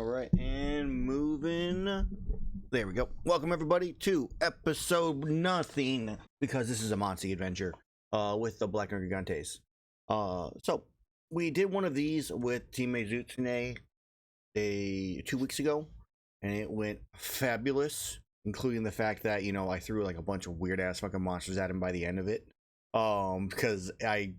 right, and moving. There we go. Welcome everybody to episode nothing, because this is a Monstie adventure with the Black Nergigantes. So we did one of these with teammate Zutsune 2 weeks ago, and it went fabulous, including the fact that, you know, I threw like a bunch of weird ass fucking monsters at him by the end of it. Because I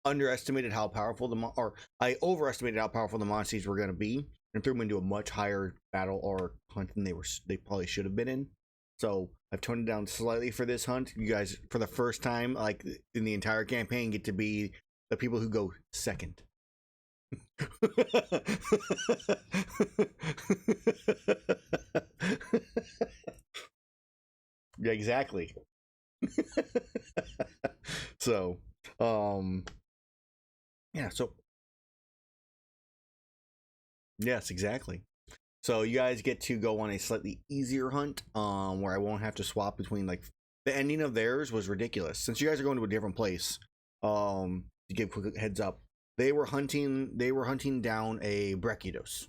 underestimated how powerful I overestimated how powerful the Monsties were going to be, and threw them into a much higher battle or hunt than they probably should have been in. So I've toned it down slightly for this hunt. You guys, for the first time, like in the entire campaign, get to be the people who go second. Yeah, exactly. So yeah, so yes, exactly. So you guys get to go on a slightly easier hunt, where I won't have to swap between, like, the ending of theirs was ridiculous. Since you guys are going to a different place, to give a quick heads up, they were hunting down a Brachydos,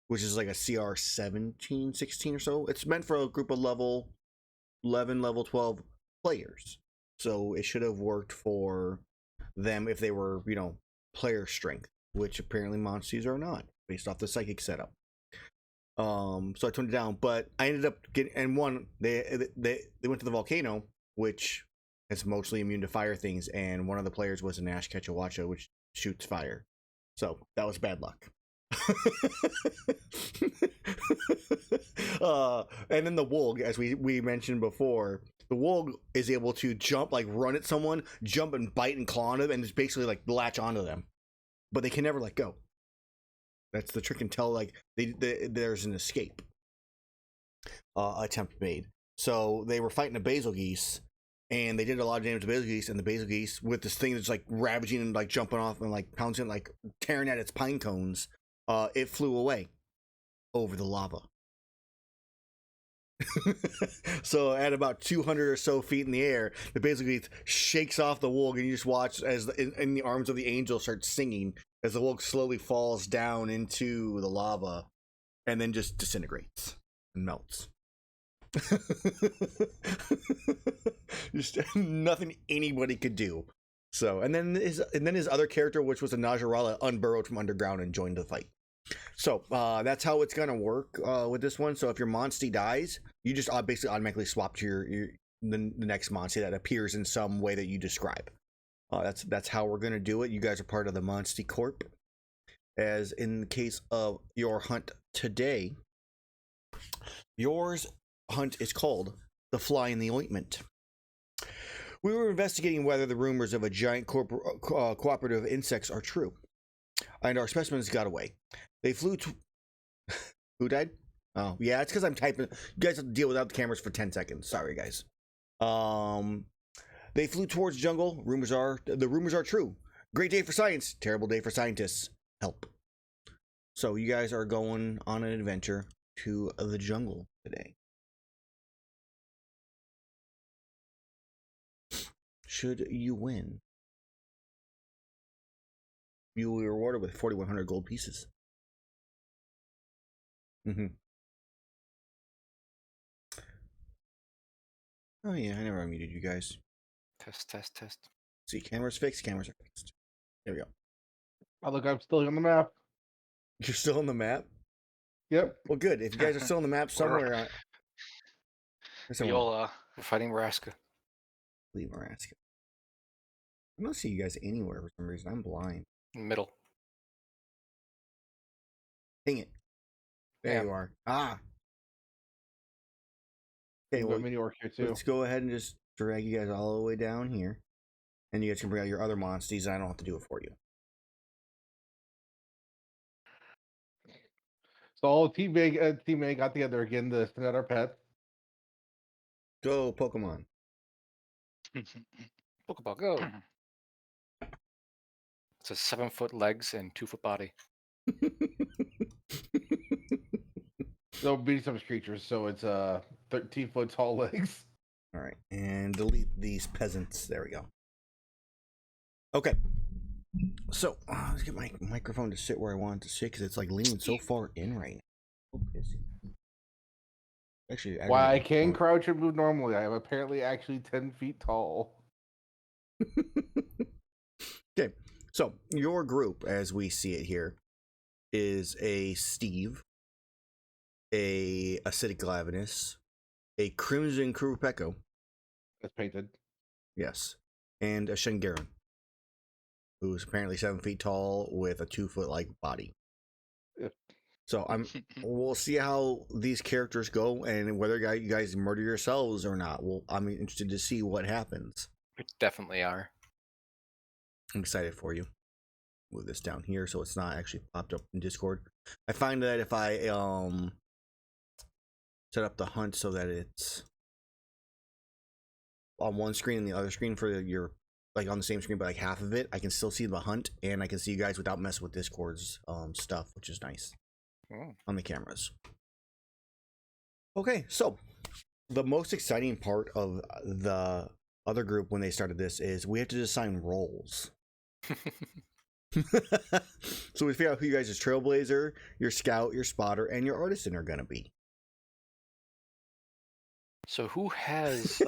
which is like a CR 17, 16 or so. It's meant for a group of level 11, level 12 players. So it should have worked for them if they were, you know, player strength, which apparently Monsties are not, based off the psychic setup. So I toned it down, but I ended up getting, and one, they went to the volcano, which is mostly immune to fire things, and one of the players was an Ash Ketchawacha, which shoots fire. So that was bad luck. And then the Wolg, as we mentioned before, the Wolg is able to jump, like run at someone, jump and bite and claw on them, and just basically like latch onto them, but they can never let go. That's the trick until like there's an escape attempt made. So they were fighting a Basil Geese, and they did a lot of damage to Basil Geese, and the Basil Geese, with this thing that's like ravaging and like jumping off and like pouncing, like tearing at its pine cones, it flew away over the lava. So at about 200 or so feet in the air, the Basil Geese shakes off the Wolg, and you just watch as in the arms of the angel starts singing as the Wolg slowly falls down into the lava and then just disintegrates and melts. Just nothing anybody could do. So, and then his other character, which was a Najarala, unburrowed from underground and joined the fight. So that's how it's gonna work with this one. So if your Monstie dies, you just basically automatically swap to the next Monstie that appears in some way that you describe. That's how we're gonna do it. You guys are part of the Monstie Corp. As in the case of your hunt today, yours hunt is called the Fly in the Ointment. We were investigating whether the rumors of a giant cooperative insects are true, and our specimens got away. They flew to... Who died? Oh, yeah, it's because I'm typing. You guys have to deal without the cameras for 10 seconds. Sorry, guys. They flew towards jungle. The rumors are true. Great day for science. Terrible day for scientists. Help. So you guys are going on an adventure to the jungle today. Should you win, you will be rewarded with 4,100 gold pieces. Oh yeah, I never unmuted you guys. Test. See, cameras fixed. Cameras are fixed. There we go. Oh, look, I'm still on the map. You're still on the map? Yep. Well, good. If you guys are still on the map somewhere, we're fighting Maraska. Leave Maraska. I don't see you guys anywhere for some reason. I'm blind. Middle. Dang it. There you are. Ah. Okay, well, mini orc here too. Let's go ahead and just drag you guys all the way down here, and you guys can bring out your other Monsties, and I don't have to do it for you. So all teammate got together again to send out our pets. Go, Pokemon. Pokeball, go. It's a 7-foot legs and 2-foot body. They'll beat some creatures, so it's 13-foot tall legs. All right, and delete these peasants. There we go. Okay, So let's get my microphone to sit where I want it to sit because it's like leaning so far in right now. So pissy. Actually, Why I aggravating. can crouch and move normally, I am apparently actually 10 feet tall. Okay, so your group, as we see it here, is a Steve, a acidic Glavenus, a crimson Kurupeko, That's painted. yes, and a Shen Gaoren, who's apparently 7 feet tall with a 2-foot like body. Yeah. So we'll see how these characters go and whether you guys murder yourselves or not. I'm interested to see what happens. We definitely are. I'm excited for you. Move this down here so it's not actually popped up in Discord. I find that if I set up the hunt so that it's on one screen and the other screen for your like on the same screen but like half of it, I can still see the hunt and I can see you guys without messing with Discord's stuff, which is nice on the cameras. Okay, so the most exciting part of the other group when they started this is we have to assign roles. So we figure out who you guys' trailblazer, your scout, your spotter, and your artisan are gonna be. So who has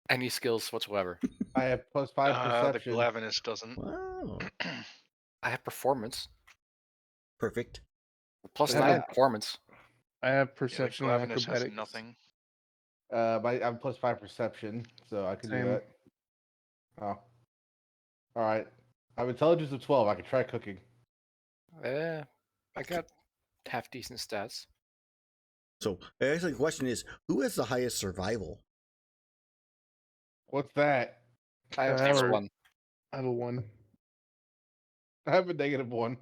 any skills whatsoever? I have +5 The perception. Glavenus doesn't. Wow, I have performance. perfect. Plus Yeah, 9 but- performance. I have Yeah, the perception and Glavenus has acrobatics. nothing. I'm +5 perception, so I can Same. do that. Oh. Alright. I have intelligence of 12. I can try cooking. I got half decent stats. So actually the question is, who has the highest survival? What's that? I have I plus have- 1. I have a 1. I have a -1.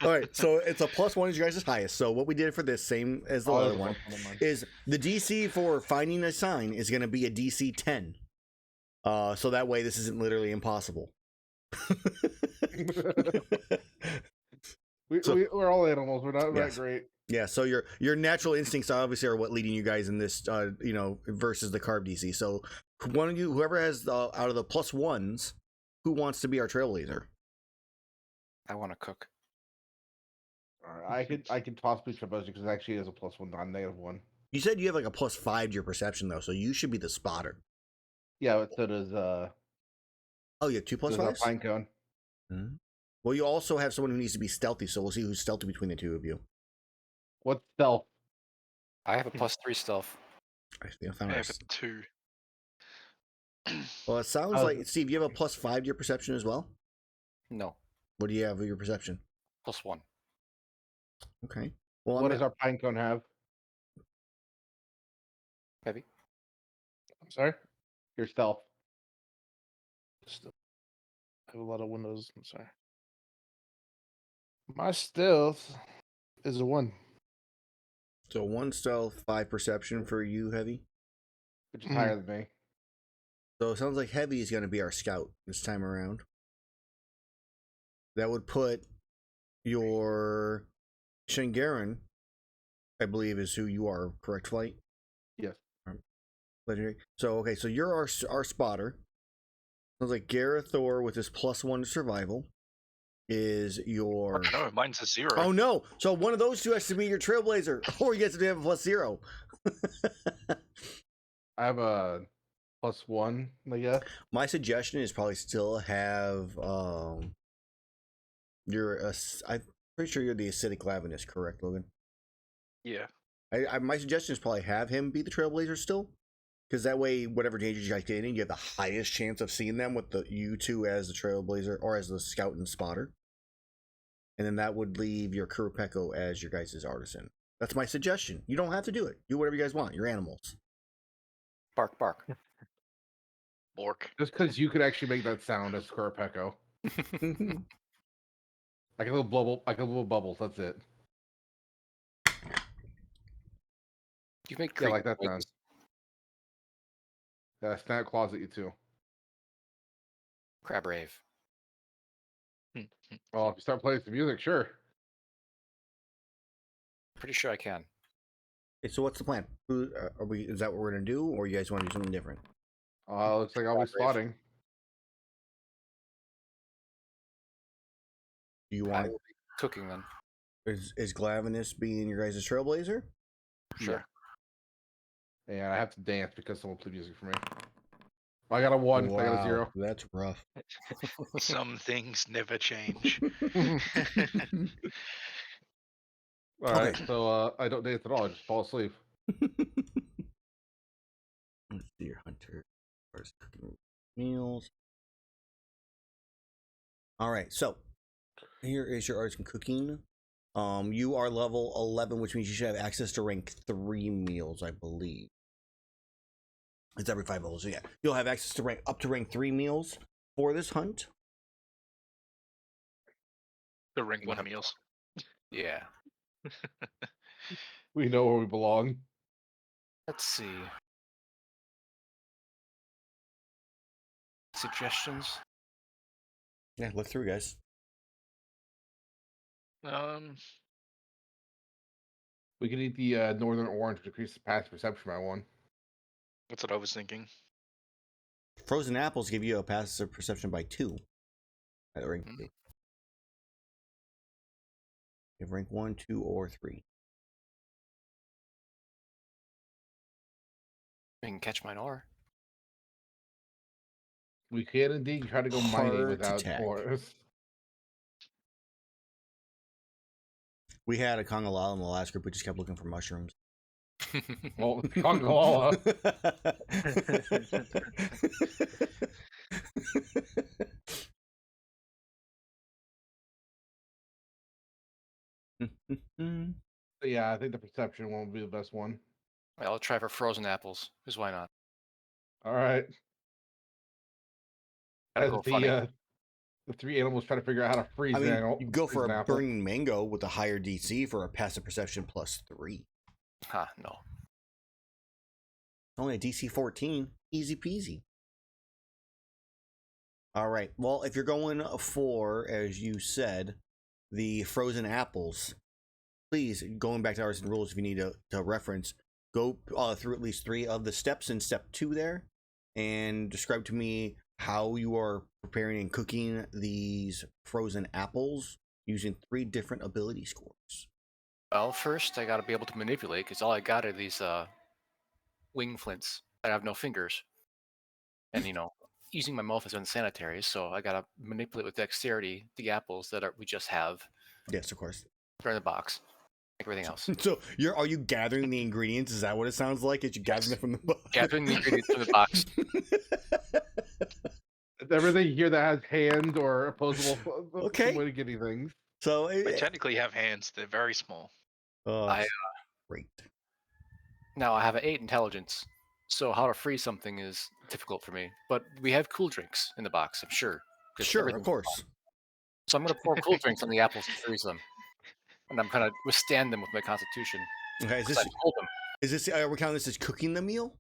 All right, so it's a +1 is your guys' highest. So what we did for this, same as the Oh, other that's one, never mind. is the DC for finding a sign is going to be a DC 10. So that way this isn't literally impossible. We're all animals. We're not Yes. that great. Yeah, so your natural instincts obviously are what leading you guys in this, versus the carb DC. So one of you, whoever has out of the +1s, who wants to be our trailblazer? I want to cook. Alright, I could possibly traverse because it actually is a +1, not -1. You said you have like a +5 to your perception though, so you should be the spotter. Yeah, but so does Oh, you have 2 does our +5s? pine cone. Mhm. Well, you also have someone who needs to be stealthy, so we'll see who's stealthy between the two of you. What's stealth? I have a plus 3 stealth. Actually, I I found have it. a 2. Well, it sounds like Steve, you have a +5 to your perception as well. No, What do you have with your perception? plus 1. Okay. Well, What does our pine cone have? Maybe. I'm sorry? Your stealth. I have a lot of windows. I'm sorry. My stealth is a 1. So 1 stealth, 5 perception for you, Heavy. Which is higher than me. So it sounds like Heavy is going to be our scout this time around. That would put your Shen Gaoren, I believe, is who you are, correct, Flight? Yes. Legendary. So, okay, so you're our spotter. Sounds like Gareth Thor with his +1 to survival is your... No, mine's a 0. Oh, no! So one of those two has to be your trailblazer, or you get to have a +0. I have a +1, I guess. My suggestion is probably still have I'm pretty sure you're the acidic Glavenus, correct, Logan? Yeah. My suggestion is probably have him be the trailblazer still, because that way, whatever dangers you guys get in, you have the highest chance of seeing them with you two as the trailblazer or as the scout and spotter, and then that would leave your Kurupeko as your guys' artisan. That's my suggestion. You don't have to do it. Do whatever you guys want. You're animals. Bark, bark. Bork. Just because you could actually make that sound as Scorpeko. Like a little bubble, bubbles. That's it. You make Yeah, like creepy that sound. noises. Yeah, snap claws at you too. Crab rave. Well, if you start playing some music, sure. Pretty sure I can. Okay, so what's the plan? Who are we? Is that what we're gonna do, or you guys want to do something different? Looks like I'll be Crab rave. spotting. Do you I want will be cooking then. is Glavenus being your guys' trailblazer? Sure. And I have to dance because someone played music for me. I got a 1. I got a 0. That's rough. Some things never change. All right, so I don't dance at all. I just fall asleep. Let's see your hunter. First cooking meals. All right, so here is your arts and cooking. You are level 11, which means you should have access to rank 3 meals, I believe. It's every 5 levels, so yeah. You'll have access to up to rank 3 meals for this hunt. The rank 1 meals. Yeah. We know where we belong. Let's see. Suggestions? Yeah, look through, guys. We can eat the northern orange to decrease the passive perception by 1. That's what I was thinking. Frozen apples give you a passive perception by 2. At rank 2. You have rank 1, 2, or 3. I can catch mine ore. We can indeed try to go mining Heart without attack. ores. We had a Kongalala in the last group. We just kept looking for mushrooms. Well, Kongalala. Yeah, I think the perception one will be the best one. Well, I'll try for frozen apples, because why not? All right. Gotta As go funny. the 3 animals try to figure out how to freeze I mean, an animal. you go freeze for an a apple. burning mango with a higher DC for a passive perception plus 3. Ha, no. Only a DC 14. Easy peasy. All right. Well, if you're going for, as you said, the frozen apples, please, going back to Arts and Rules, if you need to reference, go through at least 3 of the steps in step 2 there and describe to me how you are preparing and cooking these frozen apples using 3 different ability scores. Well, first I gotta be able to manipulate, because all I got are these wing flints. I have no fingers. And, using my mouth is unsanitary, so I gotta manipulate with dexterity the apples that we just have. Yes, of course. They're in the box. Like everything else. So are you gathering the ingredients? Is that what it sounds like? Is you gathering them from the box? Gathering the ingredients from the box. Everything here that has hands or opposable Okay. way to getting things. So They technically have hands. They're very small. Great. Now I have an 8 intelligence, so how to freeze something is difficult for me. But we have cool drinks in the box, I'm sure. 'cause Sure, of everything's course. fine. So I'm gonna pour cool drinks on the apples to freeze them, and I'm gonna withstand them with my constitution. Okay, is 'cause this I told them. are we counting this as cooking the meal?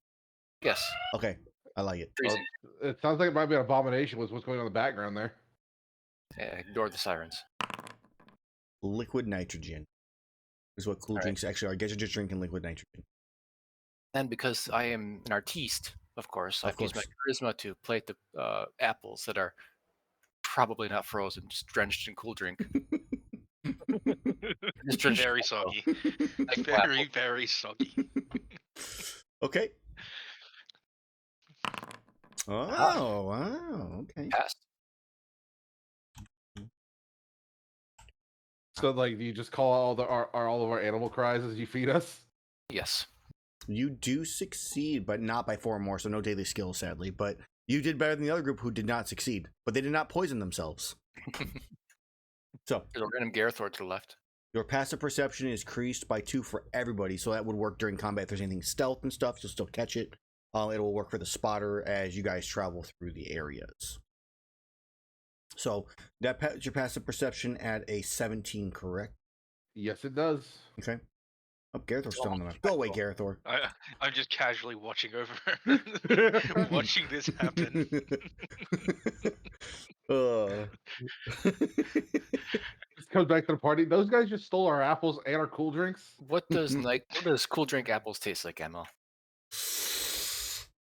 Yes, Okay, I like it. freezing. It sounds like it might be an abomination with what's going on in the background there. Yeah, ignore the sirens. Liquid nitrogen is what cool All right. drinks actually are. Get you just drinking liquid nitrogen. And because I am an artiste, of course, I Of have to use my course. charisma to plate the apples that are probably not frozen, just drenched in cool drink. Just drenched Very in cocoa. soggy. Like Very, apple. very soggy. Okay. Oh, wow. Okay. Passed. So, like, you just call all of our animal cries as you feed us? Yes. You do succeed, but not by 4 or more, so no daily skills, sadly. But you did better than the other group who did not succeed, but they did not poison themselves. So There's a random Garethor to the left. your passive perception is increased by 2 for everybody, so that would work during combat. If there's anything stealth and stuff, you'll still catch it. It will work for the spotter as you guys travel through the areas. So that's your passive perception at a 17, correct? Yes, it does. Okay. Oh, Garethor's still on the map. Go away, Garethor. I'm just casually watching over, watching this happen. This comes back to the party. Those guys just stole our apples and our cool drinks. What does cool drink apples taste like, Emma?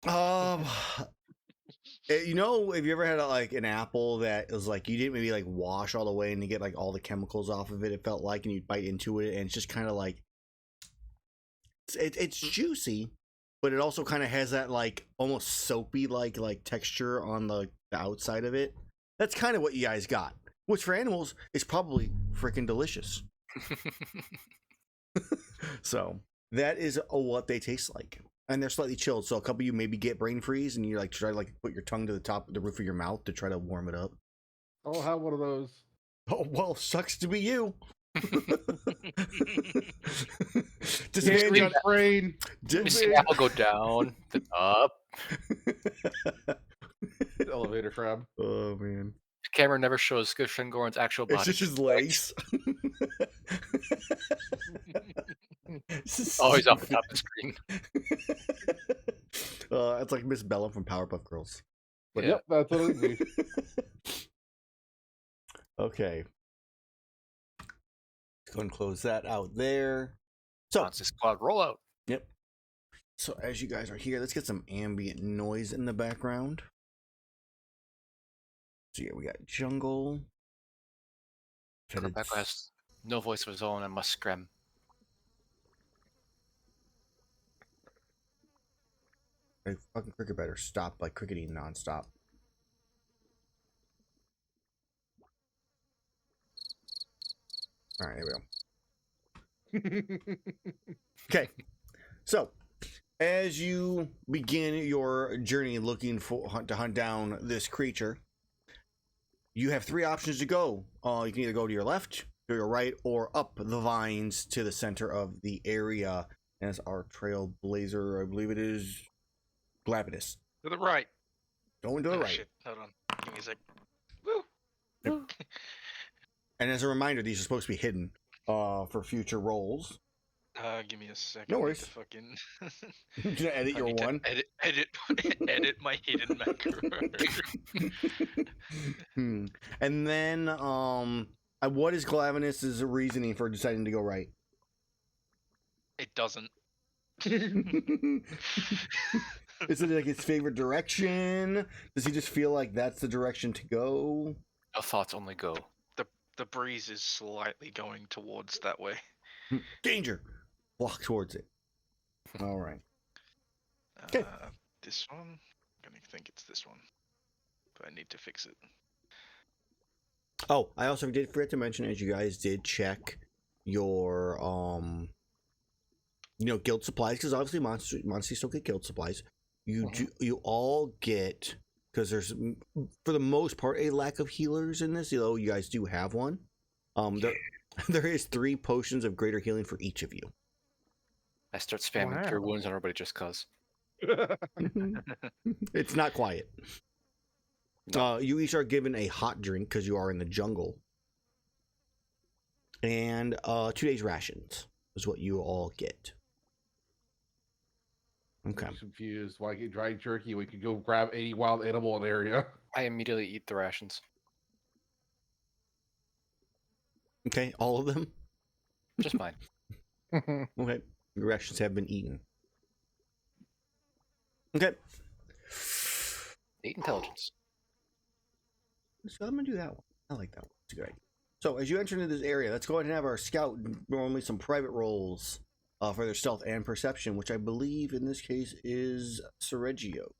Um, You know, have you ever had like an apple that was like you didn't maybe like wash all the way and you get like all the chemicals off of it? It felt like, and you bite into it, and it's just kind of like it's juicy, but it also kind of has that like almost soapy like texture on the outside of it. That's kind of what you guys got, which for animals is probably freaking delicious. So that is what they taste like, and they're slightly chilled. So a couple of you maybe get brain freeze, and you like try to like put your tongue to the top of the roof of your mouth to try to warm it up. I'll have one of those. Oh well, sucks to be you. Just Can't man, read brain. You see the apple go down, then up. Elevator crab. Oh man, The camera never shows Shen Gaoren's actual body. it's just his legs. Always off the top of the screen. It's like Miss Bella from Powerpuff Girls. But Yeah. yep, that's what it would be. Okay. Let's go and close that out there. So, Monstie Squad rollout. yep. So as you guys are here, let's get some ambient noise in the background. So yeah, we got jungle. Quebec has no voice of his own and must scream. Hey, fucking cricket better stop like cricketing nonstop. All right, there we go. Okay, so as you begin your journey looking to hunt down this creature, you have three options to go. You can either go to your left, to your right, or up the vines to the center of the area. As our trailblazer, I believe it is Glavenus. To the right. Going to the Oh, right. shit. Hold on. Give me a sec. Woo. And as a reminder, these are supposed to be hidden for future rolls. Give me a second. No I need worries. to fucking Did I edit I your need to one? edit my hidden macro. And then, what is Glavenus's reasoning for deciding to go right? It doesn't. Is it like his favorite direction? Does he just feel like that's the direction to go? No thoughts, only go. The breeze is slightly going towards that way. Danger! Walk towards it. All right. Okay. This one? I'm gonna think it's this one. But I need to fix it. Oh, I also did forget to mention, as you guys did check your guild supplies, because obviously monsters still get guild supplies. You all get, because there's for the most part a lack of healers in this, although you guys do have one. There is 3 potions of greater healing for each of you. I start spamming cure wounds on everybody just cause. It's not quiet. No. You each are given a hot drink because you are in the jungle, and 2 days rations is what you all get. Okay. I'm confused. Why get dry jerky? We could go grab any wild animal in the area. I immediately eat the rations. Okay, all of them. Just mine. Okay, your rations have been eaten. Okay. 8 intelligence. So I'm gonna do that one. I like that one. It's a good idea. So as you enter into this area, let's go ahead and have our scout normally some private rolls for their stealth and perception, which I believe in this case is Sergio.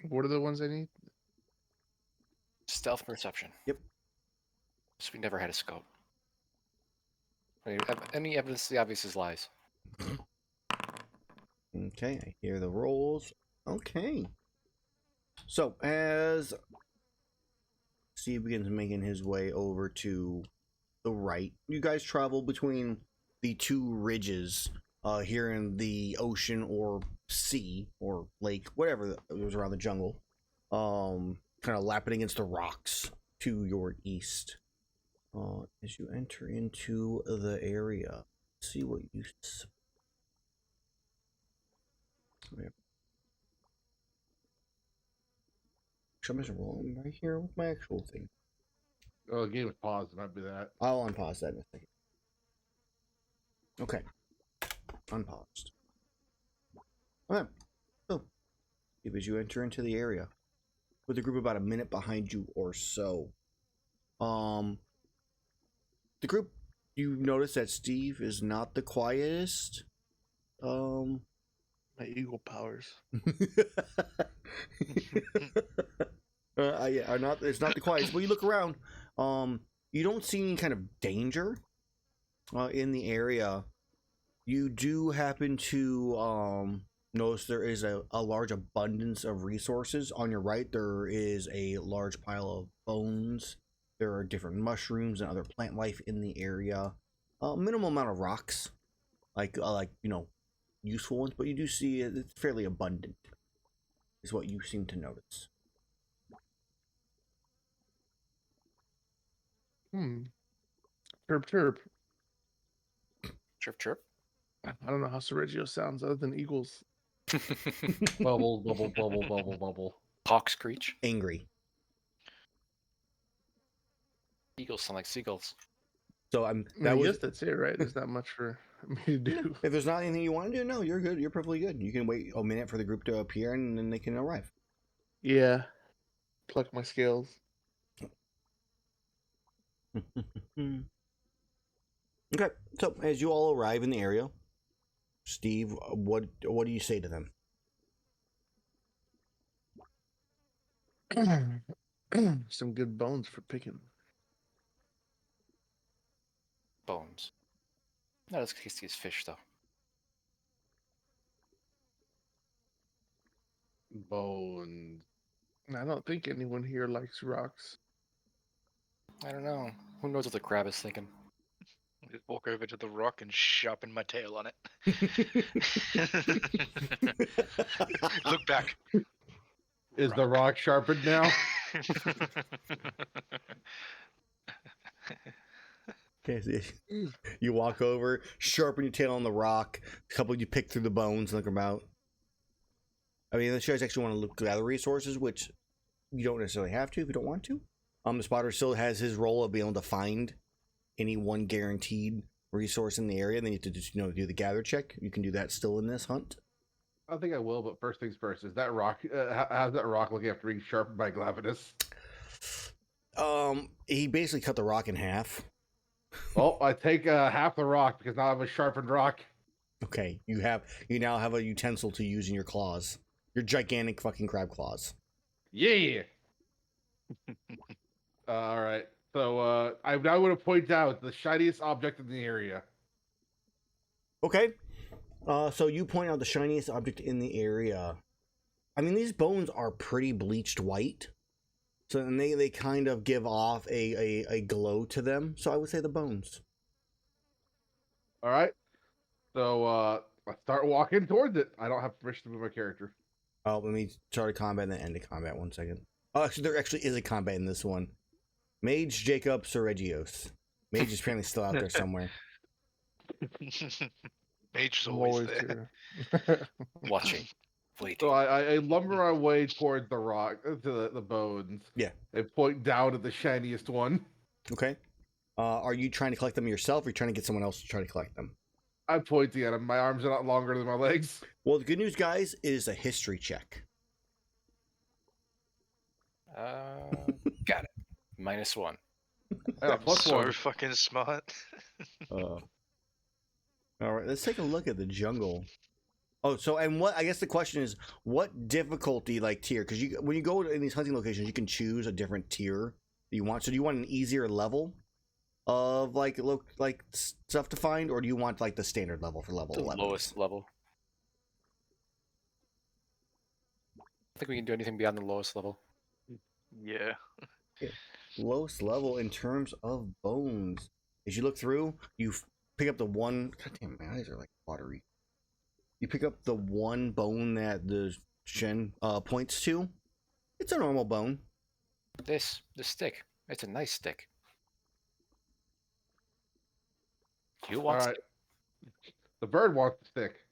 What are the ones I need? Stealth perception. Yep. So we never had a scope. Any evidence the obvious is lies. Okay, I hear the rolls. Okay. So as Steve begins making his way over to the right, you guys travel between the 2 ridges here in the ocean or sea or lake, whatever it was around the jungle, kind of lapping against the rocks to your east. As you enter into the area, see what you I'm just rolling right here with my actual thing. Oh, the game was paused. It might be that. I'll unpause that in a second. Okay. Unpaused. Okay. So, as you enter into the area, with the group about a minute behind you or so. The group, you notice that Steve is not the quietest. My eagle powers. Yeah, are not. It's not the quietest. But you look around. You don't see any kind of danger in the area. You do happen to notice there is a large abundance of resources. On your right, there is a large pile of bones. There are different mushrooms and other plant life in the area. Minimal amount of rocks, like useful ones, but you do see it's fairly abundant. Is what you seem to notice. Chirp, chirp. Chirp, chirp. I don't know how Sergio sounds other than eagles. Bubble, bubble, bubble, bubble, bubble. Hawk screech. Angry. Eagles sound like seagulls. So I guess that's it, right? There's not much for me to do. If there's not anything you want to do, no, you're good. You're perfectly good. You can wait a minute for the group to appear, and then they can arrive. Yeah. Pluck my scales. Okay, so as you all arrive in the area, Steve, what do you say to them? Some good bones for picking. Bones. Not as tasty as fish, though. Bones. I don't think anyone here likes rocks. I don't know. Who knows what the crab is thinking? Just walk over to the rock and sharpen my tail on it. Look back. Is the rock sharpened now? Okay, so you walk over, sharpen your tail on the rock. A couple of you pick through the bones and look about. I mean, unless you guys actually want to look at other resources, which you don't necessarily have to if you don't want to. The spotter still has his role of being able to find any one guaranteed resource in the area. Then you have to just do the gather check. You can do that still in this hunt. I think I will, but first things first. Is that rock? How's that rock looking after being sharpened by Glavenus? He basically cut the rock in half. Well, I take half the rock because now I have a sharpened rock. Okay, you now have a utensil to use in your claws. Your gigantic fucking crab claws. Yeah. All right. So I now want to point out the shiniest object in the area. Okay. So you point out the shiniest object in the area. I mean, these bones are pretty bleached white. So and they kind of give off a glow to them. So I would say the bones. All right. So I start walking towards it. I don't have permission to move my character. Oh, let me start a combat and then end a combat. 1 second. Oh, actually, there actually is a combat in this one. Mage Jacob Seregios. Mage is apparently still out there somewhere. Mage is I'm always there. here. Watching. Waiting. So I lumber my way towards the rock, to the bones. Yeah. And point down at the shiniest one. Okay. Are you trying to collect them yourself, or are you trying to get someone else to try to collect them? I'm pointing at him. My arms are not longer than my legs. Well, the good news, guys, is a history check. Got it. -1. I got plus So one. fucking smart. All right, let's take a look at the jungle. Oh, so and what? I guess the question is, what difficulty tier? Because when you go in these hunting locations, you can choose a different tier that you want. So do you want an easier level of stuff to find, or do you want the standard level for level The 11? lowest level. I think we can do anything beyond the lowest level. Yeah. Lowest level in terms of bones. As you look through, you pick up the one. God damn, my eyes are watery. You pick up the one bone that the Shen points to. It's a normal bone. The stick. It's a nice stick. You All want right. The bird wants the stick.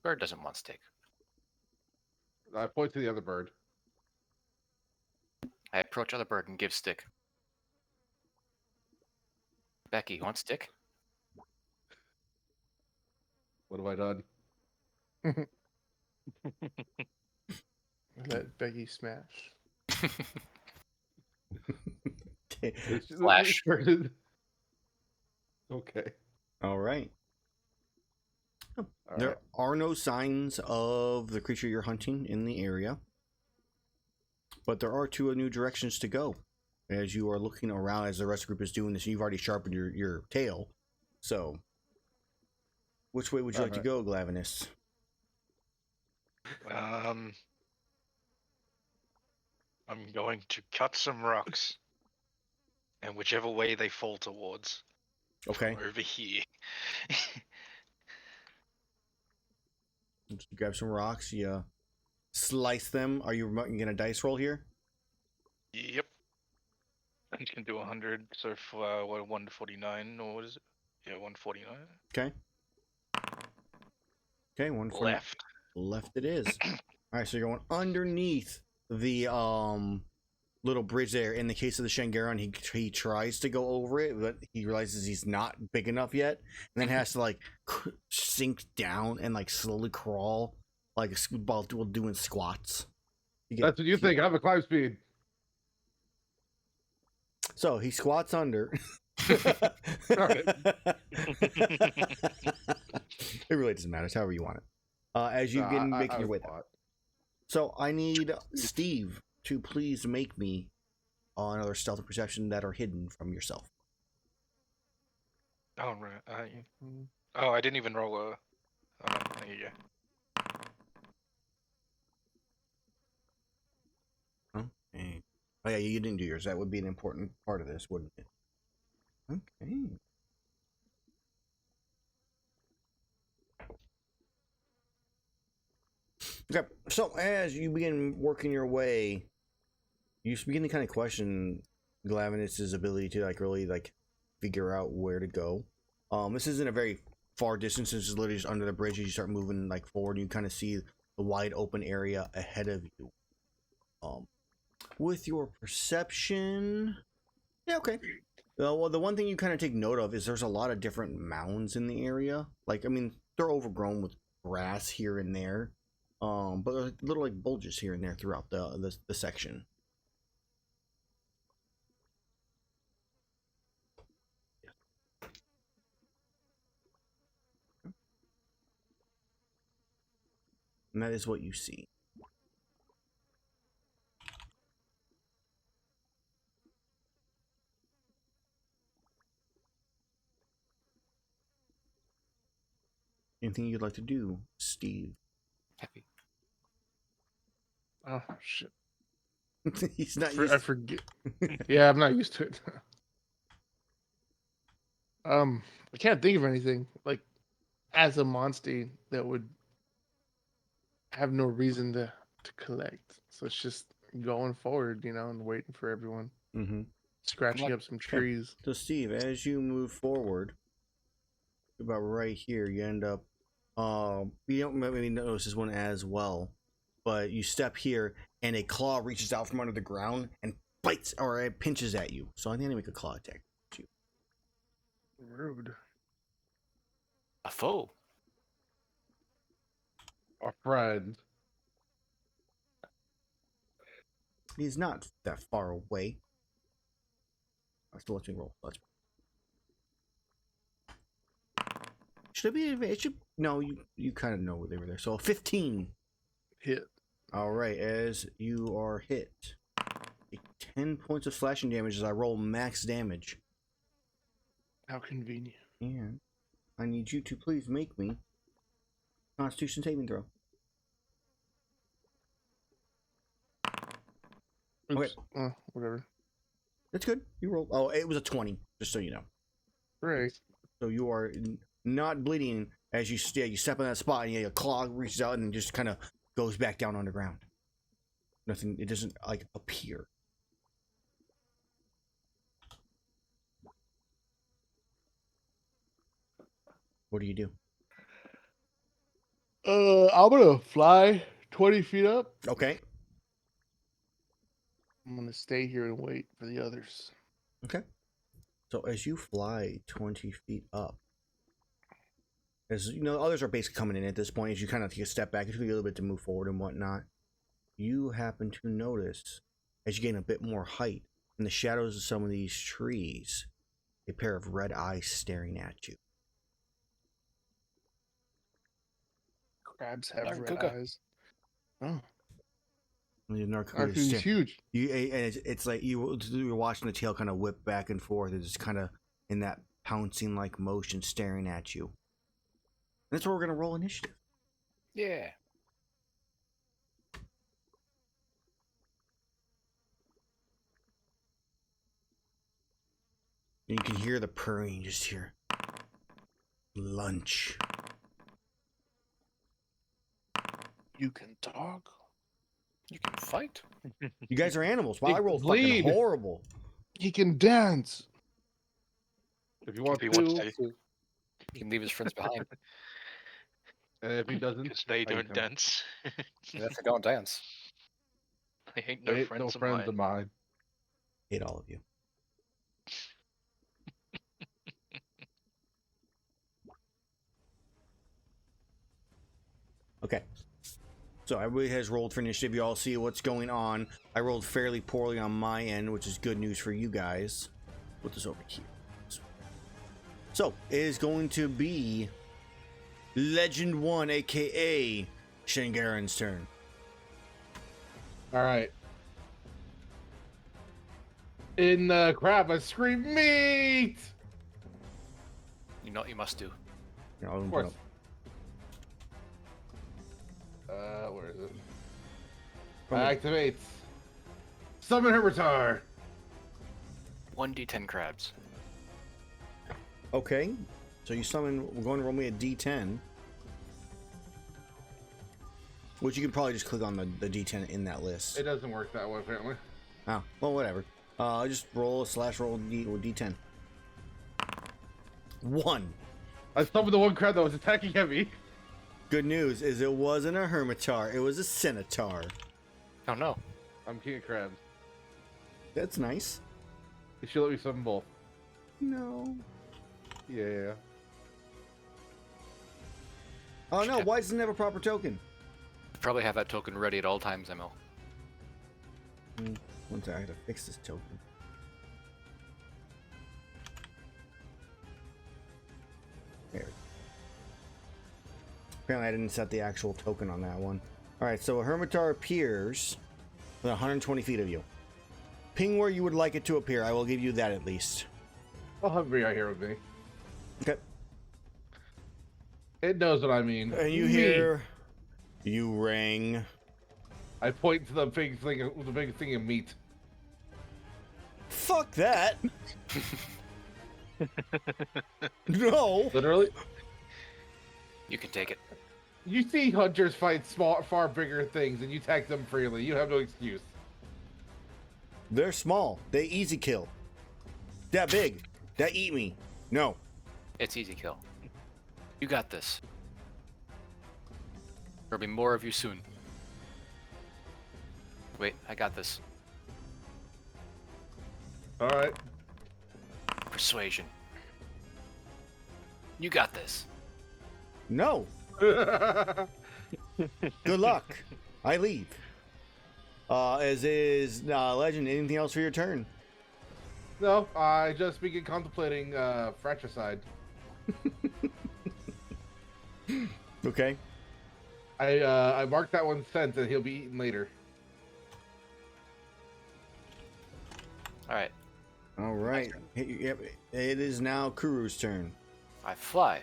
Bird doesn't want stick. I point to the other bird. I approach other bird and give stick. Becky, you want stick? What have I done? Let Becky smash. Okay. Flash. Okay. All right. All There right. are no signs of the creature you're hunting in the area, but there are two new directions to go. As you are looking around, as the rest of the group is doing this, you've already sharpened your tail. So, which way would you like to go, Glavenus? I'm going to cut some rocks, and whichever way they fall towards, Okay. from over here. Just grab some rocks. You slice them. Are you gonna dice roll here? Yep. I'm just gonna do 100. So for 149, or what is it? Yeah, 149. Okay. Okay, one for Left. left it is. All right, so you're going underneath the little bridge there. In the case of the Shen Gaoren, he tries to go over it, but he realizes he's not big enough yet, and then has to like sink down and like slowly crawl, like while doing squats. That's what you think. I have a climb speed. So he squats under. Right. It really doesn't matter. It's however you want it. As you begin making your way there. So I need Steve to please make me another stealth and perception that are hidden from yourself. Oh right. Oh, I didn't even roll a. Oh, there you go. Okay. Oh yeah, you didn't do yours. That would be an important part of this, wouldn't it? Okay. Okay. So as you begin working your way, you begin to kind of question Glavenus' ability to like really like figure out where to go. This isn't a very far distance. This is literally just under the bridge. As you start moving like forward, you kind of see the wide open area ahead of you. With your perception, yeah, okay. Well, the one thing you kind of take note of is there's a lot of different mounds in the area. Like, I mean, they're overgrown with grass here and there, but there's little like bulges here and there throughout the section. And that is what you see. Anything you'd like to do, Steve? Happy. Oh shit! He's not I used. forget. Yeah, I'm not used to it. I can't think of anything like as a Monstie that would have no reason to collect. So it's just going forward, and waiting for everyone. Mm-hmm. Scratching up some trees. So, Steve, as you move forward, about right here, you end up. You don't maybe notice this one as well, but you step here, and a claw reaches out from under the ground and bites or it pinches at you. So I think I make a claw attack. Rude. A foe. Our friend. He's not that far away. I still let you roll. Should it be? It should. No, you kind of know where they were there. So 15. Hit. All right, as you are hit, 10 points of slashing damage as I roll max damage. How convenient. And I need you to please make me Constitution saving throw. Oops. Okay. Whatever. That's good. You rolled. Oh, it was a 20, just so you know. Right. So you are not bleeding as you step on that spot, and your claw reaches out and then just kind of goes back down underground. Nothing. It doesn't like appear. What do you do? I'm gonna fly 20 feet up. Okay. I'm gonna stay here and wait for the others. Okay. So as you fly 20 feet up, as you know, others are basically coming in at this point. As you kind of take a step back, it took you a little bit to move forward and whatnot. You happen to notice, as you gain a bit more height, in the shadows of some of these trees, a pair of red eyes staring at you. Crabs have Darn red Kuka. eyes. Oh, Narcoon Arcu's huge. and it's like you're watching the tail kind of whip back and forth. It's kind of in that pouncing like motion, staring at you. And that's where we're gonna roll initiative. Yeah. And you can hear the purring, just hear lunch. You can talk. You can fight. You guys are animals. Wow, You I rolled bleed. fucking horrible. He can dance. If you want If he wants to, to. He can leave his friends behind. and if he doesn't, Because they fight don't him. dance. And if they don't dance. They ain't no Ain't friends, of mine. Hate all of you. Okay. So everybody has rolled for initiative. You all see what's going on. I rolled fairly poorly on my end, which is good news for you guys. Put this over here. So it is going to be Legend 1, aka Shen Gaoren's turn. All right. In the crab, I scream meat. You know what you must do. Here, I'll Of put course. up- Where is it? From the- Activates. Summon Hermitar. 1d10 crabs. Okay. So you summon. We're going to roll me a D10. Which you can probably just click on the D10 in that list. It doesn't work that way, apparently. Oh, well, whatever. Just roll D10. 1. I summoned the one crab that was attacking heavy. Good news is it wasn't a Hermitar, it was a Centaur. Oh no. I'm king of crabs. That's nice. You should let me summon both. No. Yeah. Oh no, why doesn't it have a proper token? Probably have that token ready at all times, ML. One second, I gotta fix this token. There. Apparently I didn't set the actual token on that one. Alright, so a Hermitar appears within 120 feet of you. Ping where you would like it to appear. I will give you that at least. I'll have it right here with me. Okay. It knows what I mean. And you Me. hear... You rang. I point to the big thing of meat. Fuck that! No! Literally. You can take it. You see hunters fight small, far bigger things, and you attack them freely. You have no excuse. They're small. They easy kill. That big. That eat me. No. It's easy kill. You got this. There'll be more of you soon. Wait, I got this. All right. Persuasion. You got this. No. Good luck. I leave. As is Legend, anything else for your turn? No, I just begin contemplating fratricide. Okay. I marked that one sent and he'll be eaten later. Alright, All right. Yep. It is now Kuru's turn. I fly.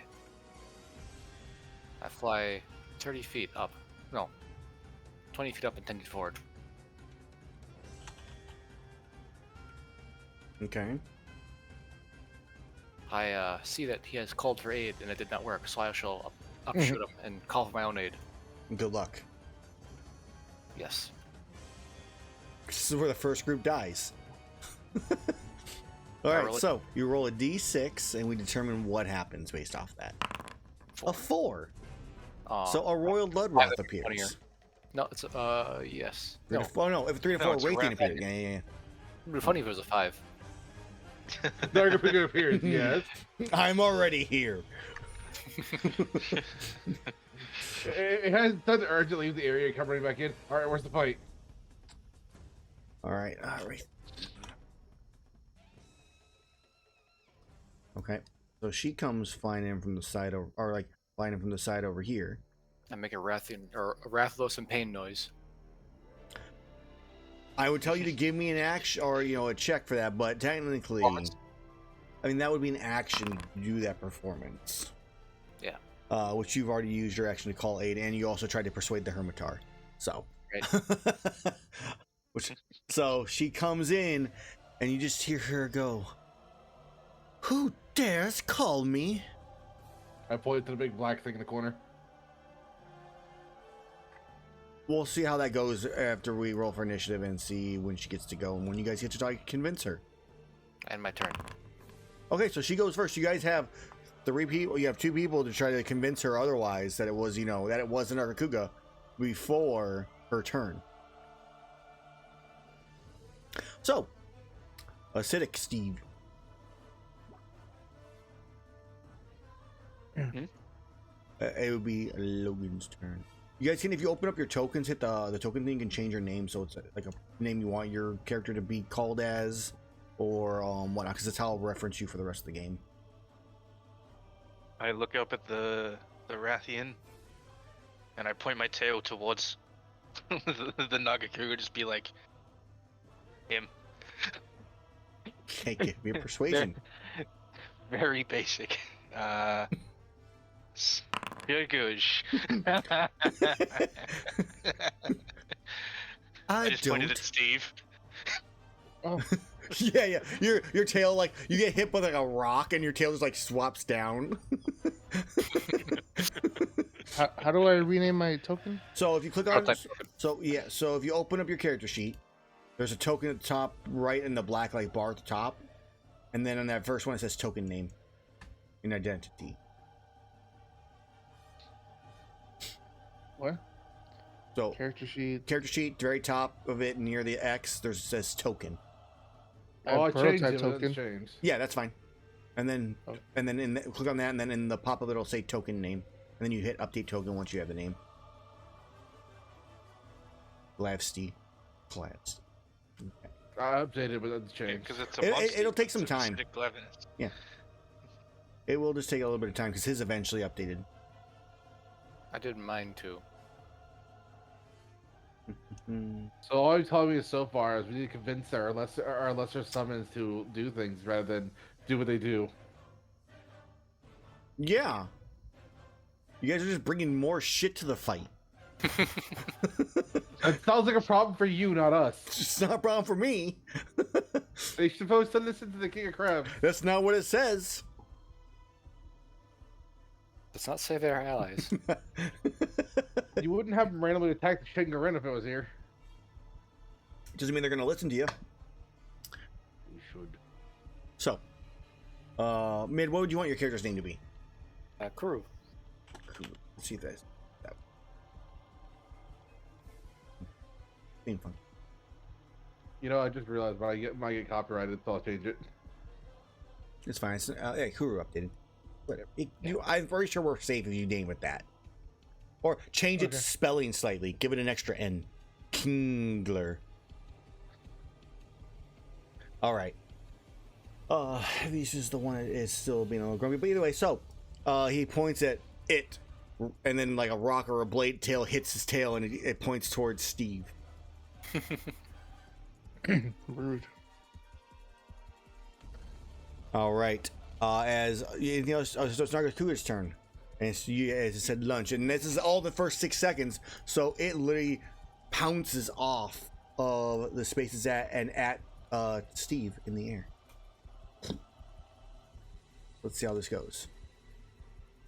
I fly 30 feet up. No. 20 feet up and 10 feet forward. Okay. I see that he has called for aid and it did not work, so I shall upshoot him and call for my own aid. Good luck. Yes. This is where the first group dies. All right, roll it. so you roll a d6 and we determine what happens based off that. A 4. So a royal bloodwrath that'd be funnier. appears. No, it's yes. No. No, Oh no, if 3 to No, 4 it's a Raytheon wrath. appeared. Yeah. it'd be funny if it was a 5. Dark figure appears, yes. I'm already here. It has such urge to leave the area, come right back in. All right, where's the fight? All right, all right. Okay, so she comes flying in from the side, or like flying in from the side over here. I make a Rathalos and pain noise. I would tell you to give me an action or a check for that, but technically, Performance. I mean that would be an action to do that performance. Yeah. Which you've already used your action to call aid, and you also tried to persuade the Hermitar. So. Right. So she comes in, and you just hear her go, "Who dares call me?" I point to the big black thing in the corner. We'll see how that goes after we roll for initiative and see when she gets to go and when you guys get to try to convince her. And my turn. Okay, so she goes first. You guys have 3 people. You have 2 people to try to convince her otherwise that it was, that it wasn't Arkuga before her turn. So, acidic Steve. It would be Logan's turn. You guys can, if you open up your tokens, hit the token thing, you can change your name, so it's like a name you want your character to be called as, or whatnot, because that's how I'll reference you for the rest of the game. I look up at the Rathian, and I point my tail towards the Nagaku, just be like, him. Okay, give me a persuasion. Very basic. Very good. I just pointed at Steve. Oh, Yeah. Your tail, like, you get hit by like a rock and your tail just like swaps down. how do I rename my token? So if you click on, Type token. so if you open up your character sheet, there's a token at the top right in the black like bar at the top, and then on that first one it says token name and identity. What? So Character sheet. very top of it near the X, there's says token. I have I changed prototype it, but token. it's changed. Yeah, that's fine. And then Oh. click on that, and then in the pop up it'll say token name, and then you hit update token once you have the name. Glavsty. Class. Okay. I updated, but it's changed. Because it's a It'll take some it's a time. acidic Glavenus. It will just take a little bit of time because his eventually updated. I did mine too. So all you're telling me so far is we need to convince our lesser summons to do things rather than do what they do. Yeah. You guys are just bringing more shit to the fight. That sounds like a problem for you, not us. It's not a problem for me. They're supposed to listen to the King of Crabs. That's not what it says. Let's not say they're allies. You wouldn't have them randomly attack the Shen Gaoren if it was here. Doesn't mean they're going to listen to you. You should. So, Mid, what would you want your character's name to be? Kuru. Let's see if that's that. Being fun. You know, I just realized when I might get copyrighted, so I'll change it. It's fine. It's, yeah, Kuru updated. Whatever. I'm pretty sure we're safe if you name it that. Or change its spelling slightly. Give it an extra N. Kingler. All right. This is the one that is still being a little grumpy. But either way, so he points at it, and then like a rock or a blade tail hits his tail, and it points towards Steve. Rude. All right. As anything else, so it's Nagaku's turn, and as it said lunch, and this is all the first 6 seconds, so it literally pounces off of the space it's at and at Steve in the air. Let's see how this goes.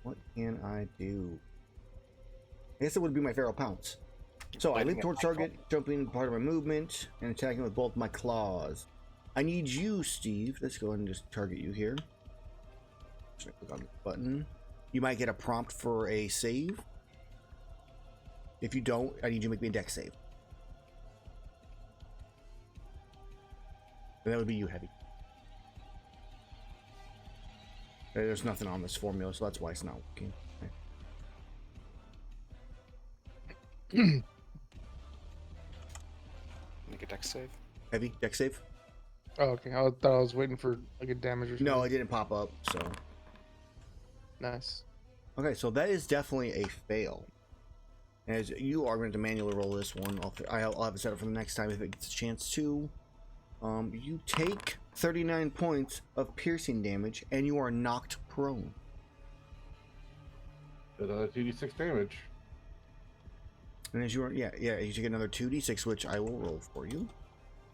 What can I do? I guess it would be my feral pounce. So I leap towards target, jumping part of my movement, and attacking with both my claws. I need you, Steve. Let's go ahead and just target you here. Just click on the button. You might get a prompt for a save. If you don't, I need you to make me a dex save. And that would be you, Heavy. There's nothing on this formula, so that's why it's not working. Okay. Make a dex save. Heavy deck save? Oh, okay. I thought I was waiting for like a damage or something. No, it didn't pop up. So Nice. okay, so that is definitely a fail. As you are going to manually roll this one, I'll have it set up for the next time if it gets a chance to. You take 39 points of piercing damage, and you are knocked prone. Another 2d6 damage. And as you are, you take another 2d6, which I will roll for you.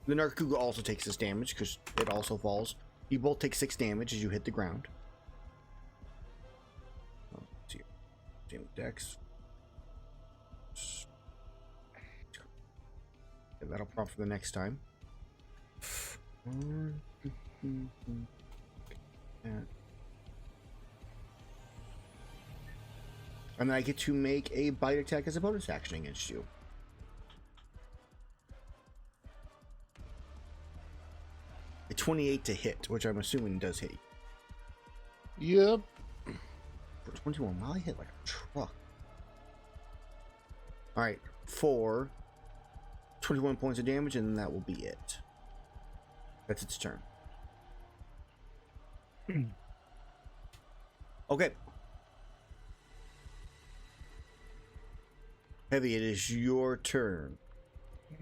The Nergigante also takes this damage because it also falls. You both take 6 damage as you hit the ground. Let's see. Same with Dex. Yeah, that'll prompt for the next time. And then I get to make a bite attack as a bonus action against you. A 28 to hit, which I'm assuming does hit you. Yep. For 21, wow, I hit like a truck. Alright, for 21 points of damage, and then that will be it. That's its turn. Okay. Heavy, it is your turn.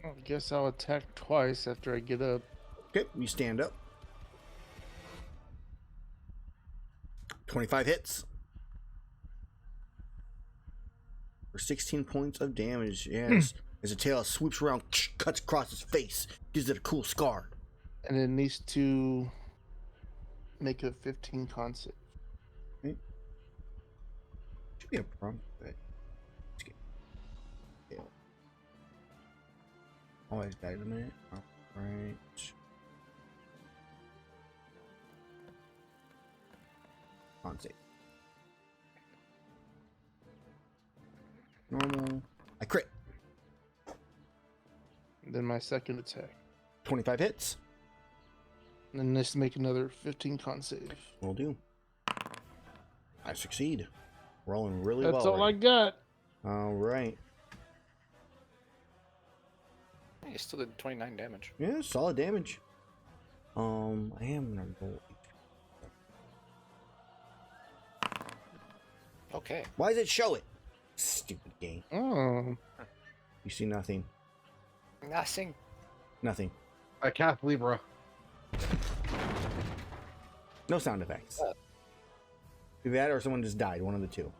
I guess I'll attack twice after I get up. Okay, you stand up. 25 hits. For 16 points of damage, yes. As the tail swoops around, cuts across his face, gives it a cool scar. And it needs to make a 15 con save. Okay. Should be a prompt. Let's get tail. Always died a minute. Alright. Con save. Normal. I crit. And then my second attack. 25 hits. And then let's make another 15 con save. Will do. I succeed. Rolling really That's well. all I got. Alright. You still did 29 damage. Yeah, solid damage. I am gonna roll. Okay. Why does it show it? Stupid game. Oh. You see nothing. Nothing. Nothing. I cast Libra. No sound effects. Either that or someone just died. One of the two.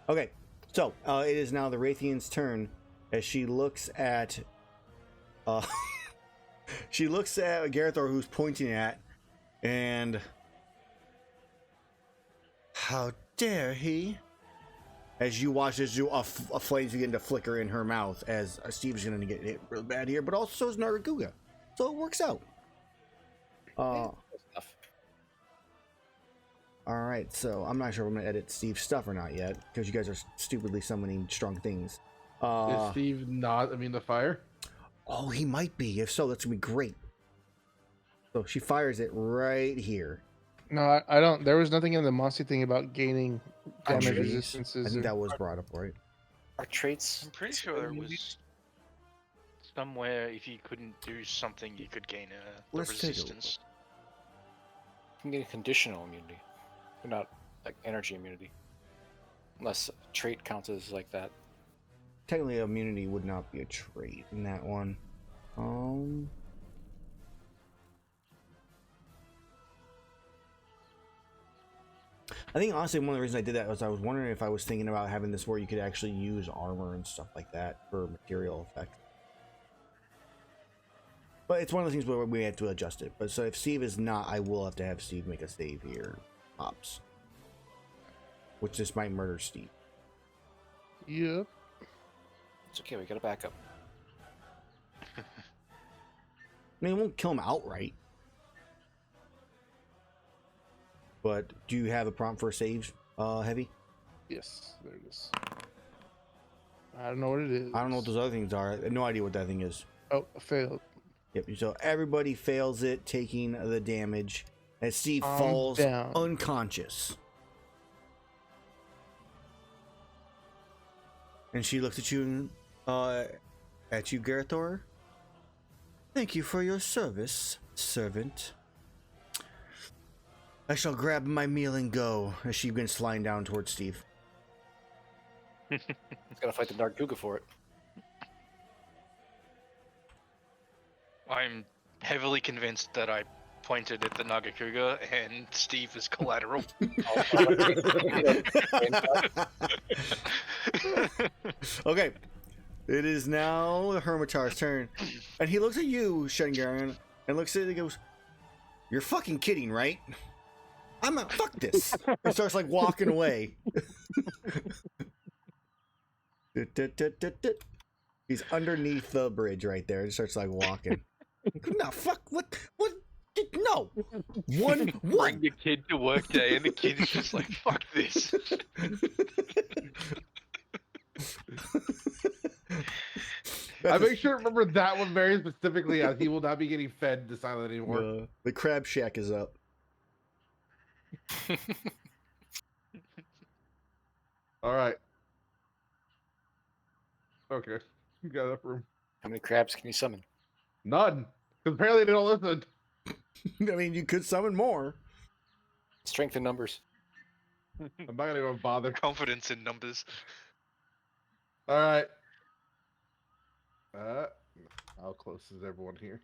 Okay. So, it is now the Raytheon's turn as she looks at... she looks at Garethor, who's pointing at, and... How dare he? As you watch as flames begin to flicker in her mouth, as Steve's going to get hit real bad here, but also so is Nergigante. So it works out. Alright, so I'm not sure if I'm going to edit Steve's stuff or not yet, because you guys are stupidly summoning strong things. Is Steve not immune to fire? Oh, he might be. If so, that's going to be great. So she fires it right here. No, I don't. There was nothing in the Monstie thing about gaining damage Attributes. resistances. I think or- that was brought up, right? Our traits. I'm pretty sure there was somewhere if you couldn't do something, you could gain a Let's take a resistance. You can get a conditional immunity, but not like energy immunity. Unless a trait counts as like that. Technically, immunity would not be a trait in that one. I think honestly one of the reasons I did that was I was wondering if I was thinking about having this where you could actually use armor and stuff like that for material effect. But it's one of the things where we have to adjust it. But so if Steve is not, I will have to have Steve make a save here. Pops. Which this might murder Steve. Yep. It's okay, we got a backup. I mean, it won't kill him outright. But do you have a prompt for a save, Heavy? Yes, there it is. I don't know what it is. I don't know what those other things are. I have no idea what that thing is. Oh, I failed. Yep, so everybody fails it, taking the damage. as Steve I'm falls down. unconscious. And she looks at you, Garethor. Thank you for your service, servant. I shall grab my meal and go, as she begins flying down towards Steve. He's gotta fight the Narguga for it. I'm heavily convinced that I pointed at the Nagakuga and Steve is collateral. Okay. It is now the Hermitar's turn. And he looks at you, Shen Gaoren, and looks at it and goes, "You're fucking kidding, right? I'm not, fuck this." And starts like walking away. He's underneath the bridge right there. He starts like walking. No, fuck, what, no. Bring the kid to work day and the kid is just like, fuck this. I make sure to remember that one very specifically, as he will not be getting fed this island anymore. The crab shack is up. All right. Okay, you got enough room. How many crabs can you summon? None. Because apparently they don't listen. I mean, you could summon more. Strength in numbers. I'm not gonna even bother. Confidence in numbers. All right. How close is everyone here?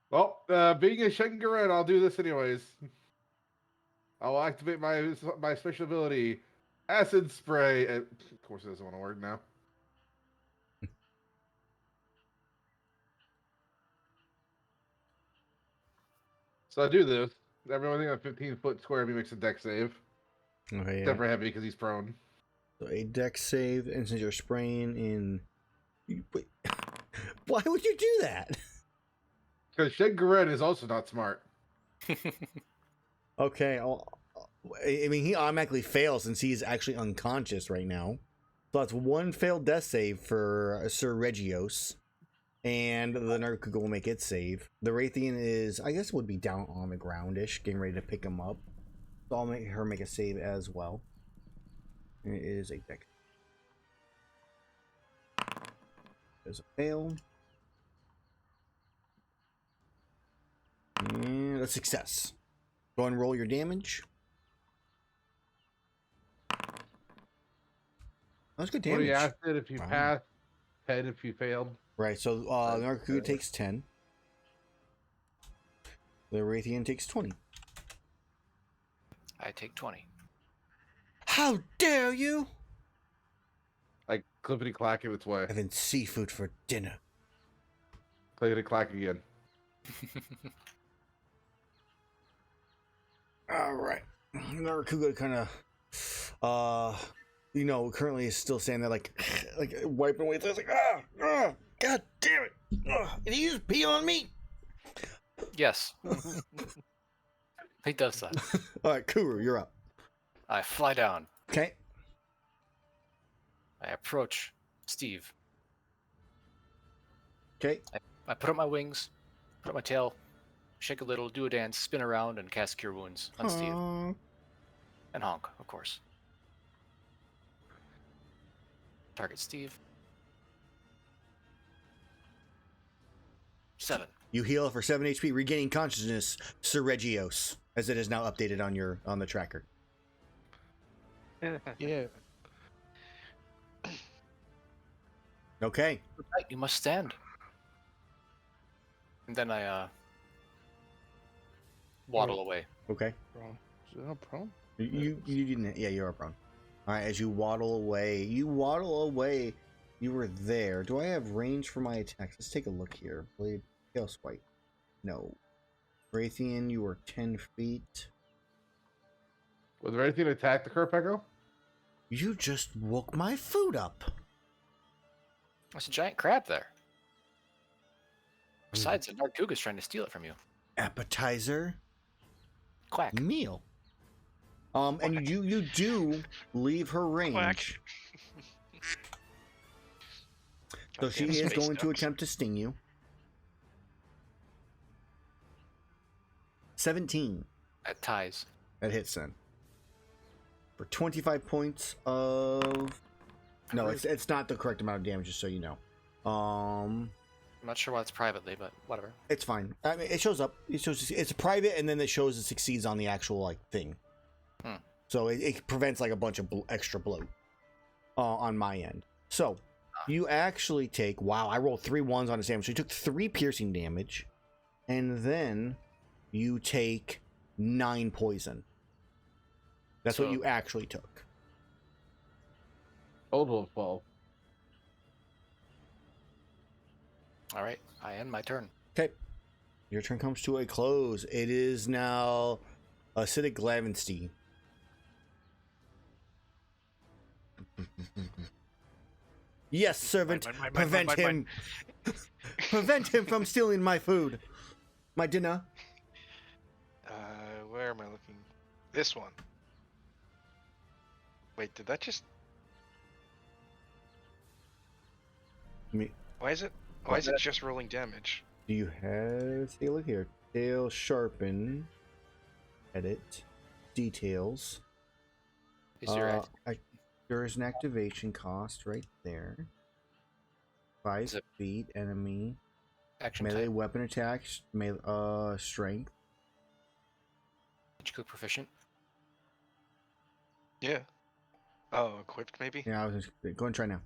Well, being a Shen Gaoren, I'll do this anyways. I'll activate my special ability, Acid Spray. Of course, it doesn't want to work now. So I do this. Everyone on a 15-foot square of me makes a deck save. Okay, yeah. Except for Heavy because he's prone. So a deck save, and since you're spraying in... Wait. Why would you do that? Because Shen Gaoren is also not smart. Okay, I mean, he automatically fails since he's actually unconscious right now. So that's one failed death save for Sir Regios. And the Nergigante will make its save. The Raytheon is, I guess, would be down on the ground-ish, getting ready to pick him up. So I'll make her make a save as well. And it is a deck. There's a fail. And a success. Go and roll your damage. That's good damage. 20 acid if you Wow. pass, 10 if you failed. Right, so the Nargacuga takes 10. The Raytheon takes 20. I take 20. How dare you! Like clippity clack in its way. Having seafood for dinner. Clippity clack again. Alright. Nargacuga kind of, currently is still standing there like wiping away. It's like, god damn it! Did he just pee on me? Yes. He does that. Alright, Kuru, you're up. I fly down. Okay. I approach Steve. Okay. I put up my wings, put up my tail, shake a little, do a dance, spin around, and cast Cure Wounds on Steve. Aw. And honk, of course. Target Steve. 7. You heal for 7 HP, regaining consciousness, Sir Regios, as it is now updated on the tracker. Yeah. Okay. Right, you must stand. And then I waddle away. Okay. Prone. Is it not prone? You didn't. Yeah, you are prone. All right. As you waddle away, you were there. Do I have range for my attacks? Let's take a look here. Blade, tail swipe. No. Raytheon, you were 10 feet. Was there anything to attack the Kerpeko? You just woke my food up. There's a giant crab there. Besides, the Narguga's trying to steal it from you. Appetizer, Quack. meal. And you do leave her range. Quack. So she Goddamn is space going to ducks. attempt to sting you. 17. That ties. That hits then. For 25 points of... No, it's not the correct amount of damage, just so you know. I'm not sure why it's privately, but whatever. It's fine. I mean, it shows up. It shows it's private, and then it shows it succeeds on the actual like thing. So it prevents like a bunch of extra bloat on my end. So you actually take. Wow, I rolled 3 1s on his damage. So you took 3 piercing damage, and then you take 9 poison. That's what you actually took. Total of 12. All right, I end my turn. Okay, your turn comes to a close. It is now acidic Glavenus. Yes, servant. Prevent him. Prevent him from stealing my food. My dinner. Where am I looking? This one. Wait, did that just... Me. Why is it just rolling damage? Do you have... Take a look here. Tail sharpen. Edit. Details. Is your There is an activation cost right there. 5 feet, enemy. action Melee type? weapon attacks. Strength. Did you go proficient? Yeah. Oh, equipped maybe? Yeah, I was just go and try now.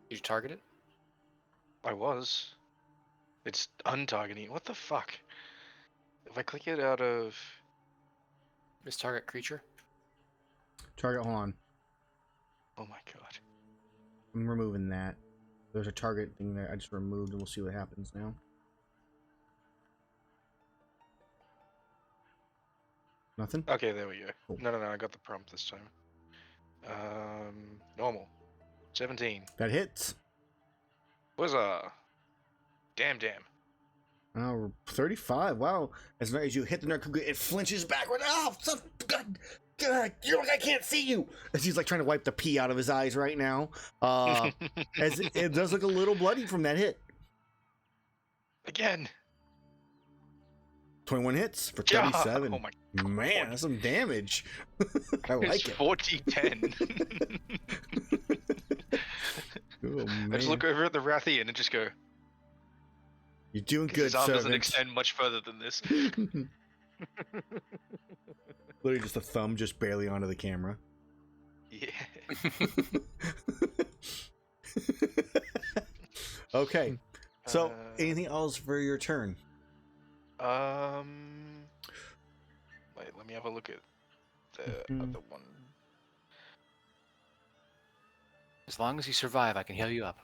Did you target it? I was. It's untargeting. What the fuck? If I click it out of... Miss target creature? Target, hold on. Oh my god. I'm removing that. There's a target thing there I just removed, and we'll see what happens now. Nothing? Okay, there we go. Cool. No, I got the prompt this time. Normal. 17. That hits. Huzzah! Damn. Oh, 35. Wow. As soon as you hit the Nergigante, it flinches backward. Oh, God. I can't see you. As he's like trying to wipe the pee out of his eyes right now. As it does look a little bloody from that hit. Again. 21 hits for 37. Oh my Man, that's some damage. I like it. 40-10. Oh, I just look over at the Rathian and just go, you're doing good, his arm doesn't servant. extend much further than this. Literally just a thumb just barely onto the camera. Yeah. Okay. So, anything else for your turn? Wait, let me have a look at the other one. As long as you survive, I can heal you up.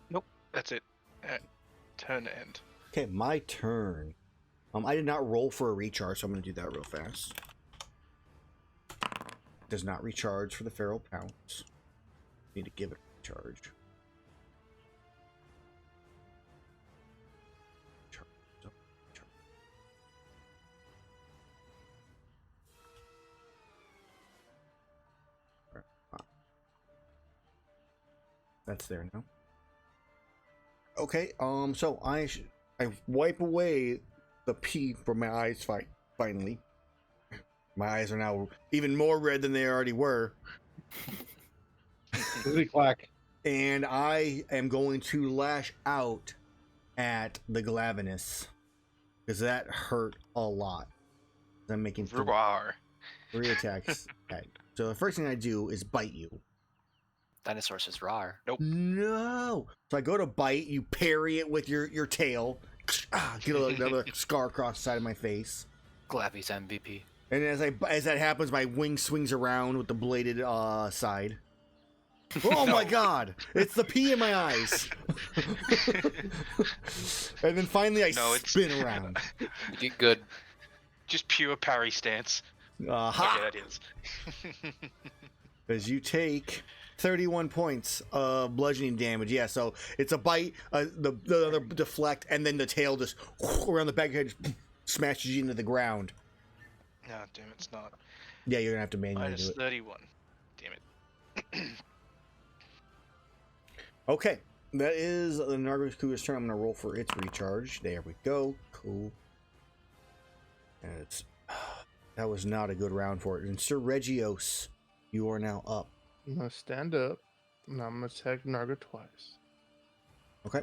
Nope, that's it. Turn end. Okay, my turn. I did not roll for a recharge, so I'm going to do that real fast. Does not recharge for the feral pounce. Need to give it a recharge. That's there now. Okay, so I wipe away the pee from my eyes finally. My eyes are now even more red than they already were. Really clack. And I am going to lash out at the Glavenus. Because that hurt a lot. I'm making 3 attacks. Okay. So the first thing I do is bite you. Dinosaur says rawr. Nope. No. So I go to bite, you parry it with your tail. Get another scar across the side of my face. Glavy's MVP. And as that happens, my wing swings around with the bladed side. Oh my god! It's the pee in my eyes. And then finally I spin around. You get good. Just pure parry stance. Okay, that is. As you take 31 points of bludgeoning damage. Yeah, so it's a bite, the other deflect, and then the tail just around the back of your head just smashes you into the ground. No, damn it, it's not. Yeah, you're gonna have to manually Minus do it. 31. Damn it. Okay, that is the Nargikuga's turn. I'm gonna roll for its recharge. There we go. Cool. And it's that was not a good round for it. And Sir Regios, you are now up. I'm gonna stand up, and I'm gonna attack Narga twice. Okay.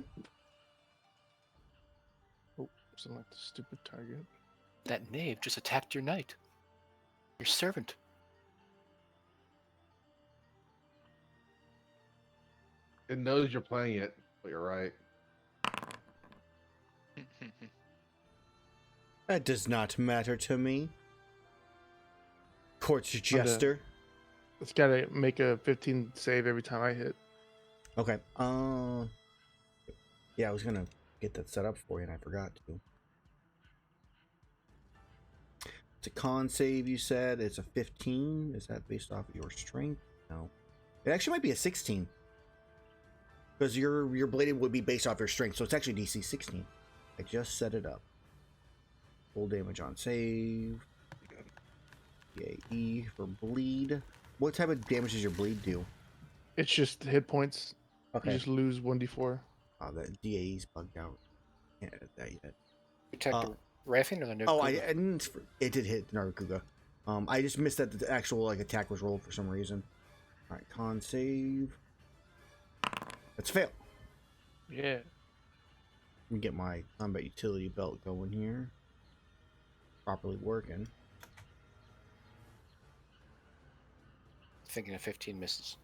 Oh, select the stupid target. That knave just attacked your knight. Your servant. It knows you're playing it, but you're right. That does not matter to me. Court's jester. It's gotta make a 15 save every time I hit. Okay. Yeah, I was gonna get that set up for you, and I forgot to. It's a con save. You said it's a 15. Is that based off of your strength? No. It actually might be a 16. Because your bladed would be based off your strength, so it's actually DC 16. I just set it up. Full damage on save. E for bleed. What type of damage does your bleed do? It's just hit points. Okay. You just lose 1d4. Oh, that DAE's bugged out. Can't edit that yet. Protect the Rathian or the Nergigante? Oh, I didn't. It did hit Nargikuga. I just missed that the actual attack was rolled for some reason. All right, con save. That's a fail. Yeah. Let me get my combat utility belt going here. Properly working. Thinking a 15 misses.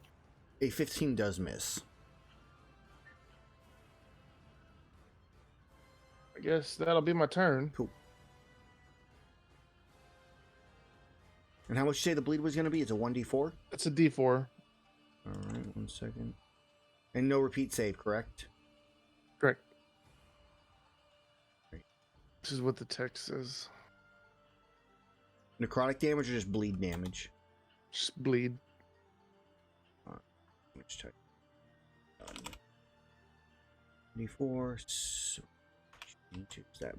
A 15 does miss. I guess that'll be my turn. Cool. And how much you say the bleed was going to be? It's a 1d4? It's a d4. Alright, 1 second. And no repeat save, correct? Correct. Right. This is what the text says. Necrotic damage or just bleed damage? Just bleed. Which type? D4. So, need to use that.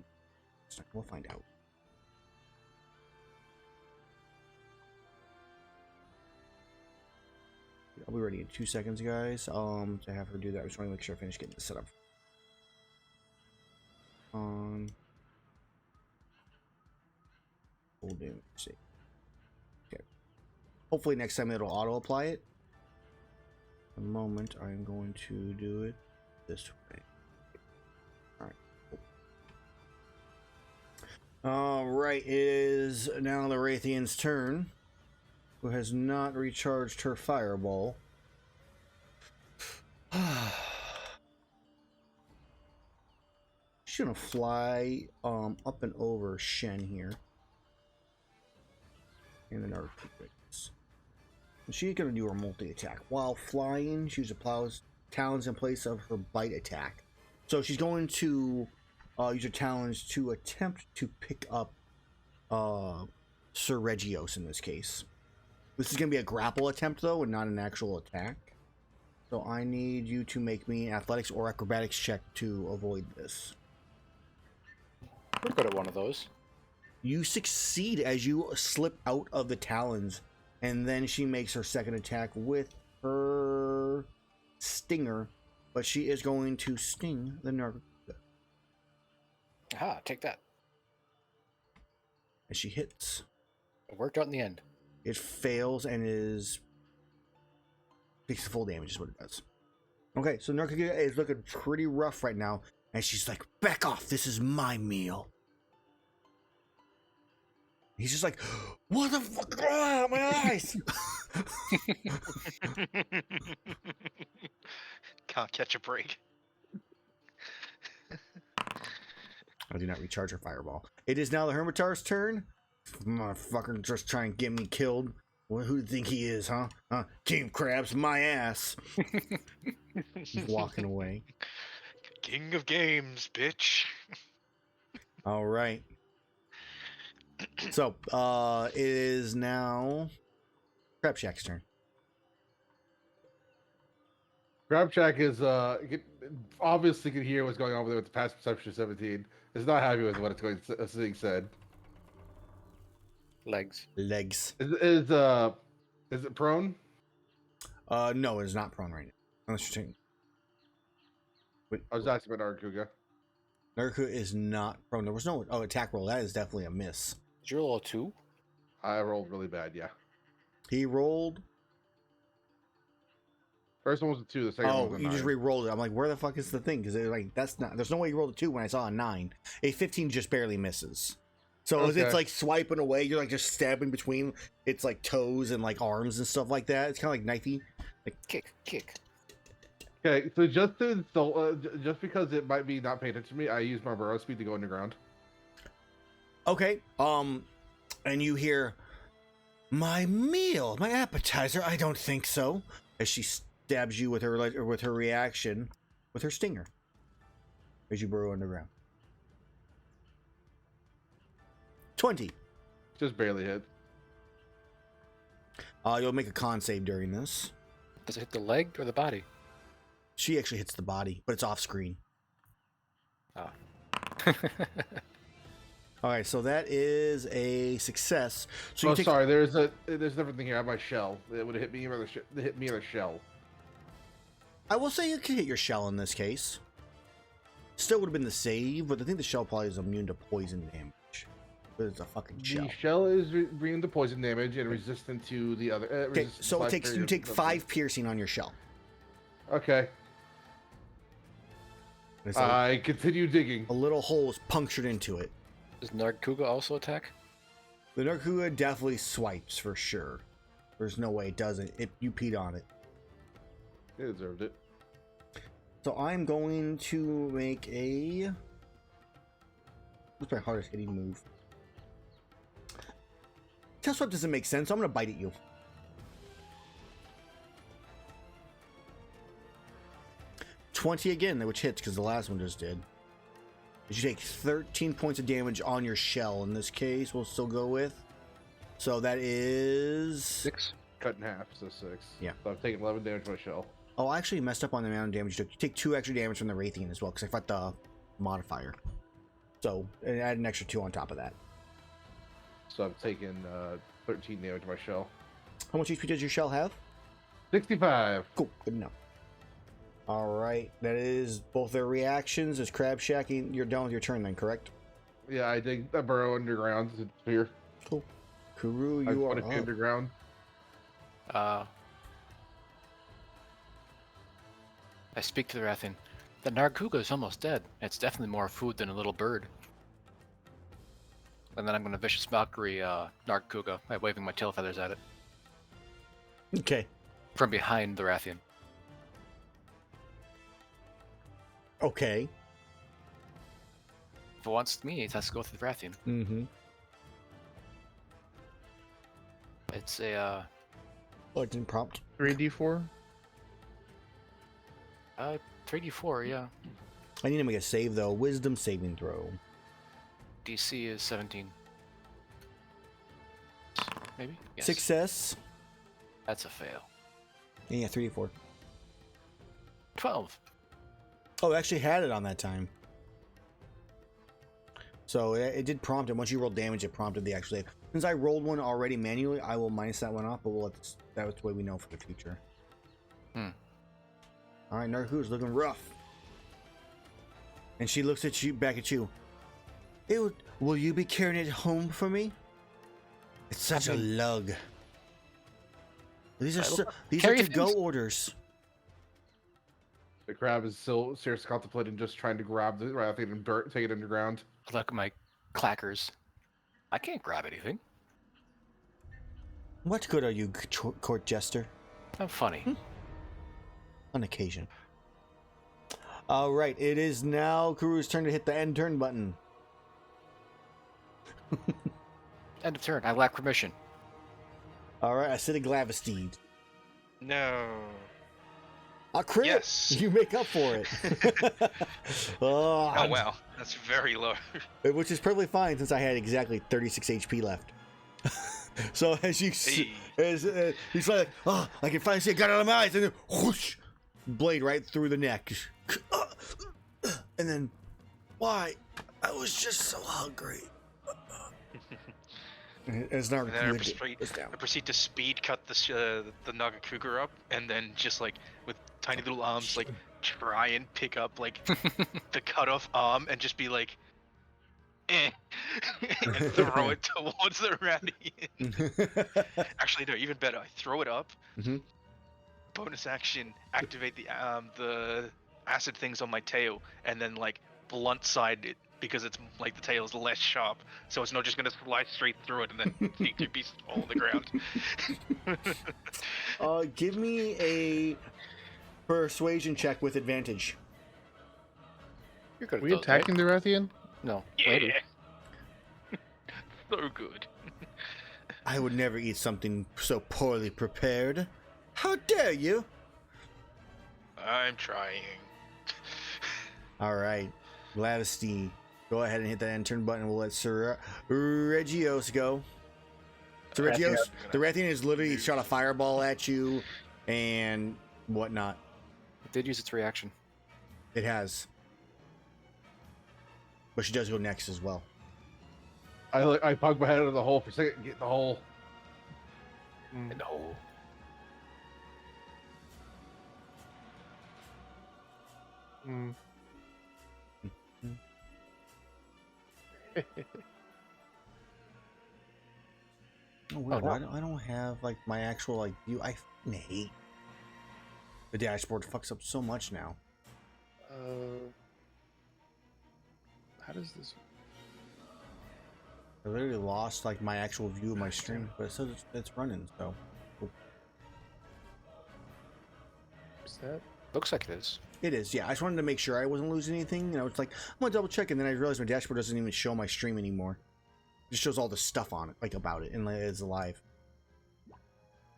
We'll find out. I'll be ready in 2 seconds, guys. To have her do that, I just want to make sure I finish getting this set up. Full damage. See. Okay. Hopefully next time it'll auto apply it. The moment I am going to do it this way. Alright. Cool. Alright, it is now the Rathian's turn, who has not recharged her fireball. She's gonna fly up and over Shen here. And then our she's going to do her multi-attack. While flying, she uses talons in place of her bite attack. So she's going to use her talons to attempt to pick up Sir Regios in this case. This is going to be a grapple attempt, though, and not an actual attack. So I need you to make me an athletics or acrobatics check to avoid this. We're good at one of those. You succeed as you slip out of the talons. And then she makes her second attack with her stinger, but she is going to sting the Nergigante. Aha, take that. As she hits. It worked out in the end. It fails and takes the full damage is what it does. Okay, so Nergigante is looking pretty rough right now, and she's like, back off, this is my meal. He's just like, what the fuck? Ah, my eyes! Can't catch a break. I do not recharge her fireball. It is now the Hermitar's turn. Motherfucker just trying to get me killed. Well, who do you think he is, huh? King Crab's my ass. He's walking away. King of games, bitch. All right. So, it is now Crabshack's turn. Crabshack is obviously can hear what's going on with it with the past perception 17. Is not happy with what it's being said. Legs. Legs. Is it prone? No, it is not prone right now. Unless you're saying. I was asking about Nargacuga. Nergigante is not prone. There was no attack roll. That is definitely a miss. Did you roll a 2? I rolled really bad, yeah. He rolled. First one was a 2, the second one Oh, was a you 9. just re-rolled it. I'm like, where the fuck is the thing? Because like that's not. There's no way you rolled a 2 when I saw a 9. A 15 just barely misses. So Okay. it's like swiping away. You're like just stabbing between its like toes and like arms and stuff like that. It's kind of like knifey. Kick. Okay, so just because it might be not paying attention to me, I use my burrow speed to go underground. Okay. And you hear, "My meal, my appetizer. I don't think so." As she stabs you with her reaction, with her stinger, as you burrow underground. 20. Just barely hit. You'll make a con save during this. Does it hit the leg or the body? She actually hits the body, but it's off screen. Oh. All right, so that is a success. So Oh, you take, sorry. There's a different thing here. I have my shell. It would have hit me with a shell. I will say you can hit your shell in this case. Still would have been the save, but I think the shell probably is immune to poison damage. But it's a fucking shell. The shell is immune to poison damage and resistant to the other. Okay, so you take 5 piercing on your shell. Okay. It's I continue digging. a little hole is punctured into it. Does Nargacuga also attack? The Nargacuga definitely swipes for sure. There's no way it doesn't. You peed on it. It deserved it. So I'm going to make a... What's my hardest hitting move? Tail swipe doesn't make sense, so I'm going to bite at you. $20 again, which hits because the last one just did. You take 13 points of damage on your shell. In this case, we'll still go with. So that is... 6? Cut in half, so 6. Yeah. So I've taken 11 damage from my shell. Oh, I actually messed up on the amount of damage you took. You take 2 extra damage from the Raytheon as well, because I fought the modifier. So, and add an extra 2 on top of that. So I've taken 13 damage from my shell. How much HP does your shell have? 65. Cool, good enough. Alright, that is both their reactions. Is Crab Shacking. You're done with your turn then, correct? Yeah, I dig a burrow underground to here. Cool. Kuru, I you put are it up. underground. I speak to the Rathian. The Nargacuga is almost dead. It's definitely more food than a little bird. And then I'm going to Vicious Valkyrie Nargacuga by waving my tail feathers at it. Okay. From behind the Rathian. Okay. If it wants me, it has to go through the Rathian. Mm-hmm. It's a, Oh, it didn't prompt. 3d4. 3d4, yeah. I need to make a save, though. Wisdom saving throw. DC is 17. Maybe? Yes. Success. That's a fail. Yeah, 3d4. 12. Oh, it actually had it on that time. So it did prompt it. Once you rolled damage, it prompted the actual save. Since I rolled one already manually, I will minus that one off, but we'll let this, that's the way we know for the future. All right, Nargacuga's looking rough. And she looks at you, back at you. Will you be carrying it home for me? It's such a lug. These are carry to-go things. orders. The crab is still seriously contemplating just trying to grab the Rathian and take it underground. Look at my clackers. I can't grab anything. What good are you, court jester? I'm funny. On occasion. All right, it is now Kuru's turn to hit the end turn button. End of turn. I lack permission. All right, acidic Glavesteed. No. A crit! Yes. You make up for it. Oh wow, that's very low. Which is perfectly fine since I had exactly 36 HP left. So as you he's like, oh, I can finally see a gun out of my eyes, and then whoosh, blade right through the neck. And then, why? I was just so hungry. It's not And then I proceed to speed cut the Nargacuga up, and then just like with tiny little arms, like try and pick up like the cut off arm and just be like, eh, and throw it towards the Rathian. Actually, no, even better. I throw it up. Mhm. Bonus action, activate the acid things on my tail, and then like blunt side it because it's like the tail is less sharp, so it's not just gonna slide straight through it and then take 2 pieces fall on the ground. Give me a persuasion check with advantage. You're good Are at we those, right? attacking the Rathian? No. Yeah, Later. so good. I would never eat something so poorly prepared. How dare you? I'm trying. All right, Glavesty, go ahead and hit that end turn button. We'll let Sir Regios go. So Regios, the Rathian has literally shot a fireball at you and whatnot. It did use its reaction. It has. But she does go next as well. I poke my head out of the hole for a second and get in the hole. No. Mm. Oh, weird. no. I don't have like my actual like view. I fucking hate the dashboard. Fucks up so much now. How does this? I literally lost like my actual view of my stream, but it says it's running. So Is that? Looks like it is. it is. Yeah, I just wanted to make sure I wasn't losing anything. And I was like, I'm gonna double check, and then I realized my dashboard doesn't even show my stream anymore. It just shows all the stuff on it, like about it, and like, it's alive.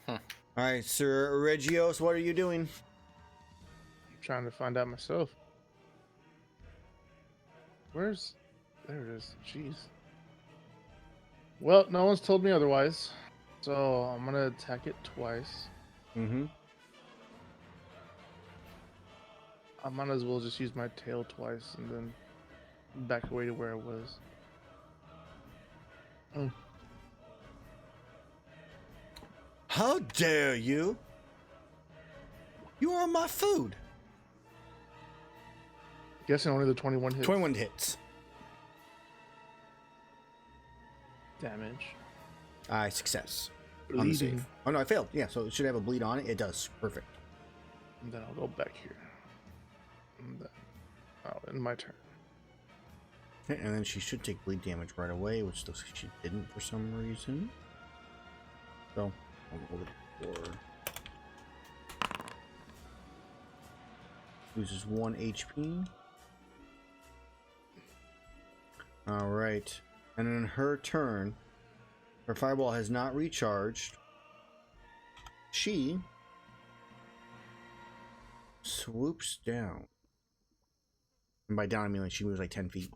Huh. All right, Sir Regios, what are you doing? I'm trying to find out myself. Where's? There it is. Jeez. Well, no one's told me otherwise, so I'm gonna attack it twice. Mm-hmm. I might as well just use my tail twice and then back away to where it was. How dare you? You are my food. Guessing only the 21 hits. 21 hits. Damage. Success. On the save. Bleeding. Oh no, I failed. Yeah, so it should have a bleed on it. It does. Perfect. And then I'll go back here. And then, in my turn. Okay, and then she should take bleed damage right away, which looks like she didn't for some reason. So, I'll roll it for. Loses 1 HP. Alright. And in her turn, her fireball has not recharged. She swoops down. And by down, I mean like she moves like 10 feet.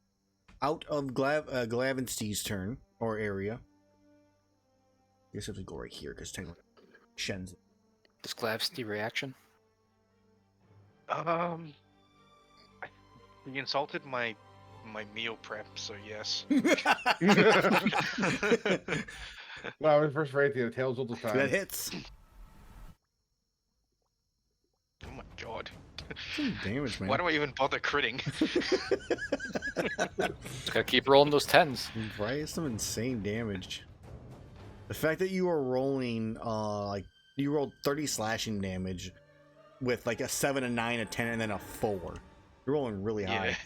Out of Glavenstie's turn, or area. I guess I have to go right here, because technically Shen's. Does Glavesty reaction? He insulted my meal prep, so yes. Wow, we're first right there. Tails all the That time. hits. Oh my god. Some damage, man. Why do I even bother critting? Just gotta keep rolling those 10s. Right? It's some insane damage. The fact that you are rolling, like, you rolled 30 slashing damage with, like, a 7, a 9, a 10, and then a 4. You're rolling really high.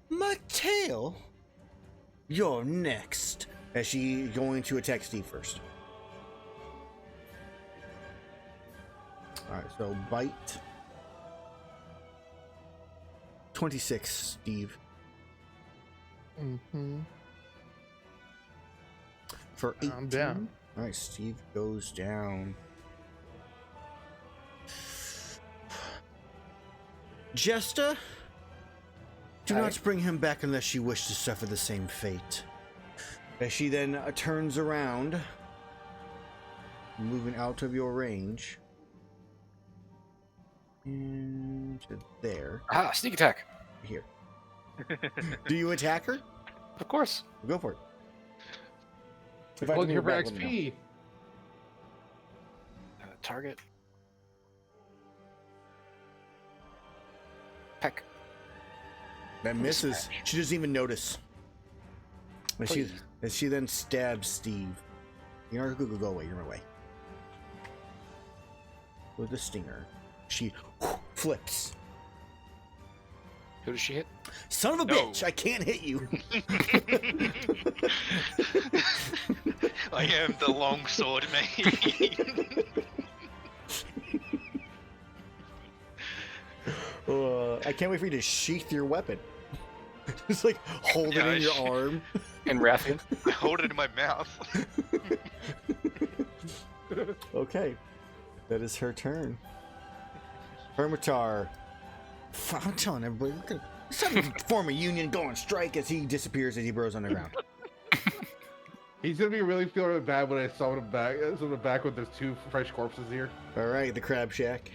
My tail? You're next. As she going to attack Steve first. Alright, so bite. 26, Steve. Mm-hmm. For 18. I'm down. Alright, Steve goes down. Jester, do not bring him back unless you wish to suffer the same fate. As she then turns around, moving out of your range. And to there. Ah, sneak attack. Here. Do you attack her? Of course. Go for it. If Look can here move for back, let me know. XP. Target. Peck. That misses. Smash. She doesn't even notice. Please. As she then stabs Steve. You know, go away. You're in my way. With the stinger, she flips. Who does she hit? Son of a No. bitch! I can't hit you. I am the longsword mate. I can't wait for you to sheath your weapon. Just like hold Yeah, it in your I- arm. And Rathian. I hold it in my mouth. Okay, that is her turn. Hermitar. I'm telling everybody, look at some form a union, go on strike as he disappears as he burrows underground. He's gonna be really feeling bad when I summon him back when there's 2 fresh corpses here. All right, the crab shack.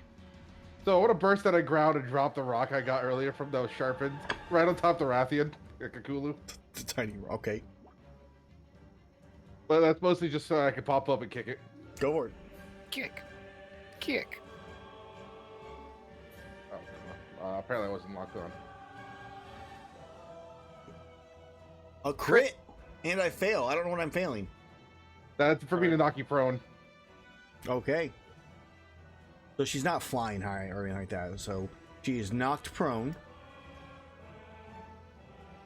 So I want to burst out of ground and drop the rock I got earlier from those sharpened right on top of the Rathian, Kakulu. The tiny. Okay, But that's mostly just so I can pop up and kick it. go for it. Kick. Kick. Oh, apparently I wasn't locked on. A crit, and I fail. I don't know what I'm failing. That's for me to knock you prone. Okay. So she's not flying high or anything like that. So she is knocked prone.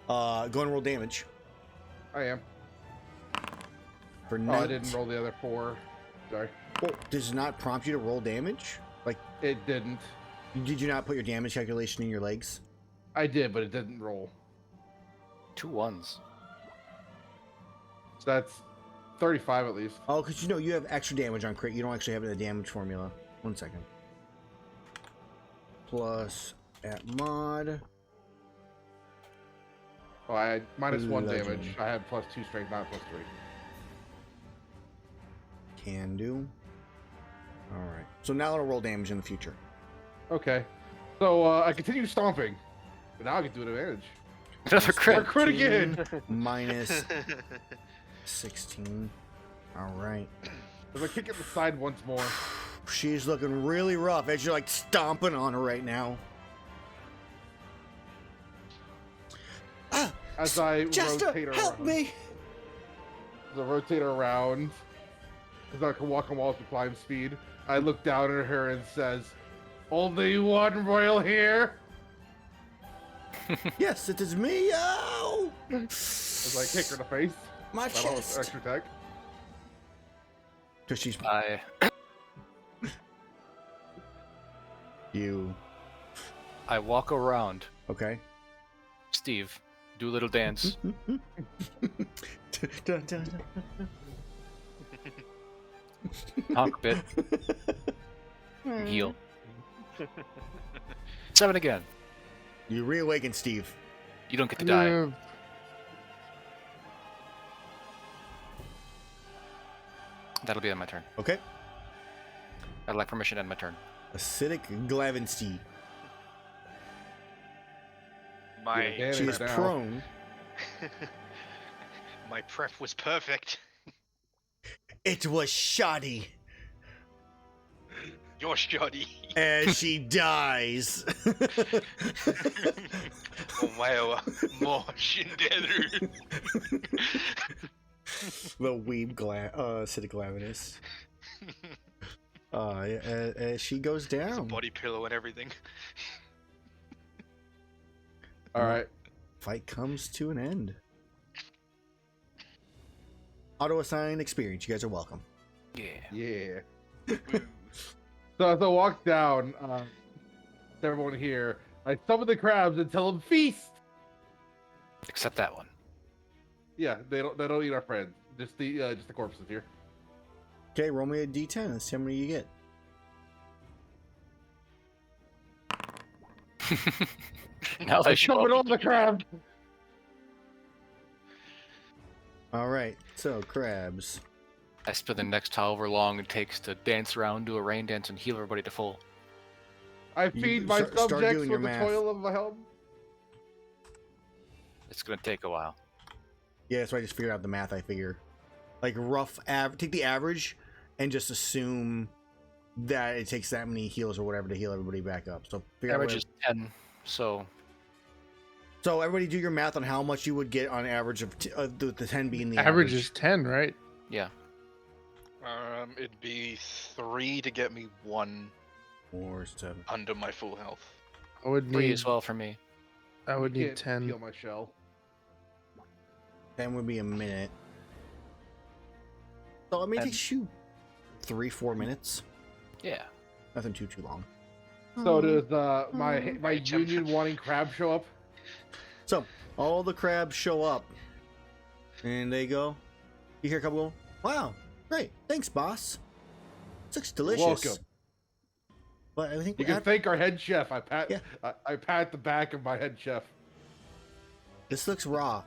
Go and roll damage. I am. For Oh, I didn't roll the other 4. Sorry. Well, does it not prompt you to roll damage? Like, It didn't. did you not put your damage calculation in your legs? I did, but it didn't roll. 2 1s. So that's 35 at least. Oh, because you know you have extra damage on crit. You don't actually have it in the damage formula. 1 second. Plus at mod. Oh, I had minus 1 Legend. damage. I had plus 2 strength, not plus 3. Can do. Alright. So now it'll roll damage in the future. Okay. So I continue stomping. But now I can do an advantage. Another Or crit. crit again! Minus 16. Alright. As I kick it in the side once more. She's looking really rough as you're like stomping on her right now. Ah, As I Jester, rotate her help around. me! As I rotate her around. Because I can walk on walls with climb speed. I look down at her and says, "Only one royal here." Yes, it is me. Oh! As I kick her in the face. My That was chest. extra tech. So she's you. I walk around. Okay. Steve, do a little dance. Dun, dun, dun. Honk a bit. Heal. 7 again. You reawaken, Steve. You don't get to die. Yeah. That'll be on my turn. Okay. I'd like permission to end my turn. Acidic Glavenus. My advantage She is now. prone. my prep was perfect. It was shoddy You're shoddy. as she dies. Omae mo shinderu. The weeb Acidic Glavenus. As she goes It's a down. body pillow and everything. Alright. Fight comes to an end. Auto assign experience. You guys are welcome. Yeah. Yeah. So as I walk down, to everyone here, I summon the crabs and tell them feast. Except that one. Yeah, they don't eat our friends. Just the corpses here. Okay, roll me a d10 and see how many you get. Now they I show summon up. all the crabs. All right, so crabs. I spend the next however long it takes to dance around, do a rain dance, and heal everybody to full. I feed my start subjects doing your with the math. toil of my helm. It's gonna take a while. Yeah, so I just figured out the math. I figure, like rough take the average, and just assume that it takes that many heals or whatever to heal everybody back up. So figure out Average what- is 10. So So everybody do your math on how much you would get on average of the 10 being the Average average. is 10, right? yeah, It'd be 3 to get me 1 Or 7. under my full health. I would 3 need. as well for me. I would You need can't 10. Peel my shell. 10 would be a minute. So it may take you 3-4 minutes. Yeah. Nothing too long. So does my Right, Tim. union wanting crab show up? So all the crabs show up, and they go. You hear a couple go, "Wow, great, thanks, boss. This looks delicious." Welcome. But I think You can thank our head chef. I pat. Yeah. I pat the back of my head chef. this looks raw.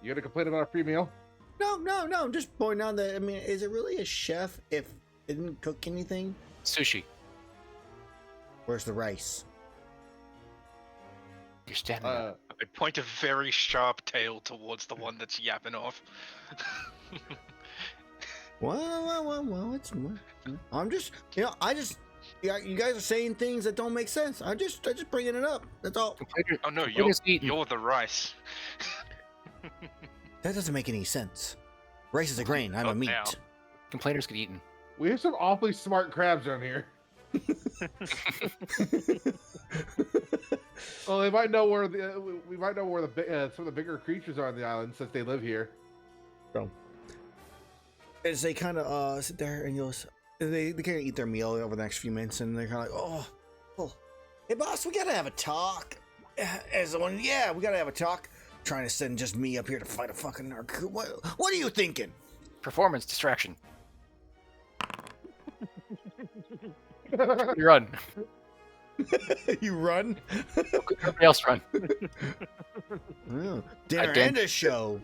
You gonna complain about a free meal? No. I'm just pointing out that. I mean, is it really a chef if it didn't cook anything? Sushi. Where's the rice? You're standing up. I point a very sharp tail towards the one that's yapping off. Well, it's. I'm just, yeah, you guys are saying things that don't make sense. I just bringing it up. That's all. Oh no, Complainers eating. you're the rice. That doesn't make any sense. Rice is a grain. I'm a Not meat. now. Complainers get eaten. We have some awfully smart crabs on here. Well, they might know where we might know where some of the bigger creatures are on the island since they live here. So, as they kind of sit there and they kind of eat their meal over the next few minutes, and they're kind of like, oh, hey boss, we gotta have a talk. As the one, yeah, we gotta have a talk. Trying to send just me up here to fight a fucking narc. What are you thinking? Performance distraction. You run. You run? Everybody else run. Oh, dinner did. and a show.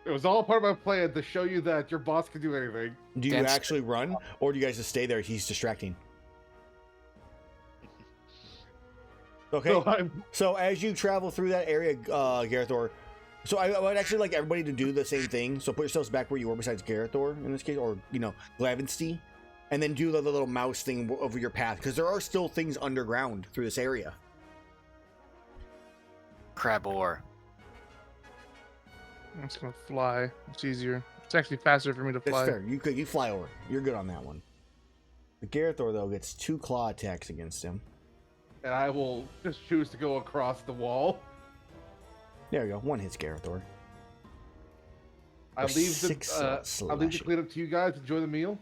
It was all part of my plan to show you that your boss can do anything. Do you Dance. actually run, or do you guys just stay there? He's distracting. Okay. So So as you travel through that area, Garethor, so I would actually like everybody to do the same thing. So put yourselves back where you were besides Garethor in this case, or Glavenus, and then do the little mouse thing over your path because there are still things underground through this area. Crab ore. I'm just gonna fly. It's easier. It's actually faster for me to That's fly. fair. You fly over. You're good on that one. The Garethor though gets 2 claw attacks against him. and I will just choose to go across the wall. There we go. 1 hits Garethor. I Or leave 6 the I leave the slashing. cleanup to you guys. Enjoy the meal.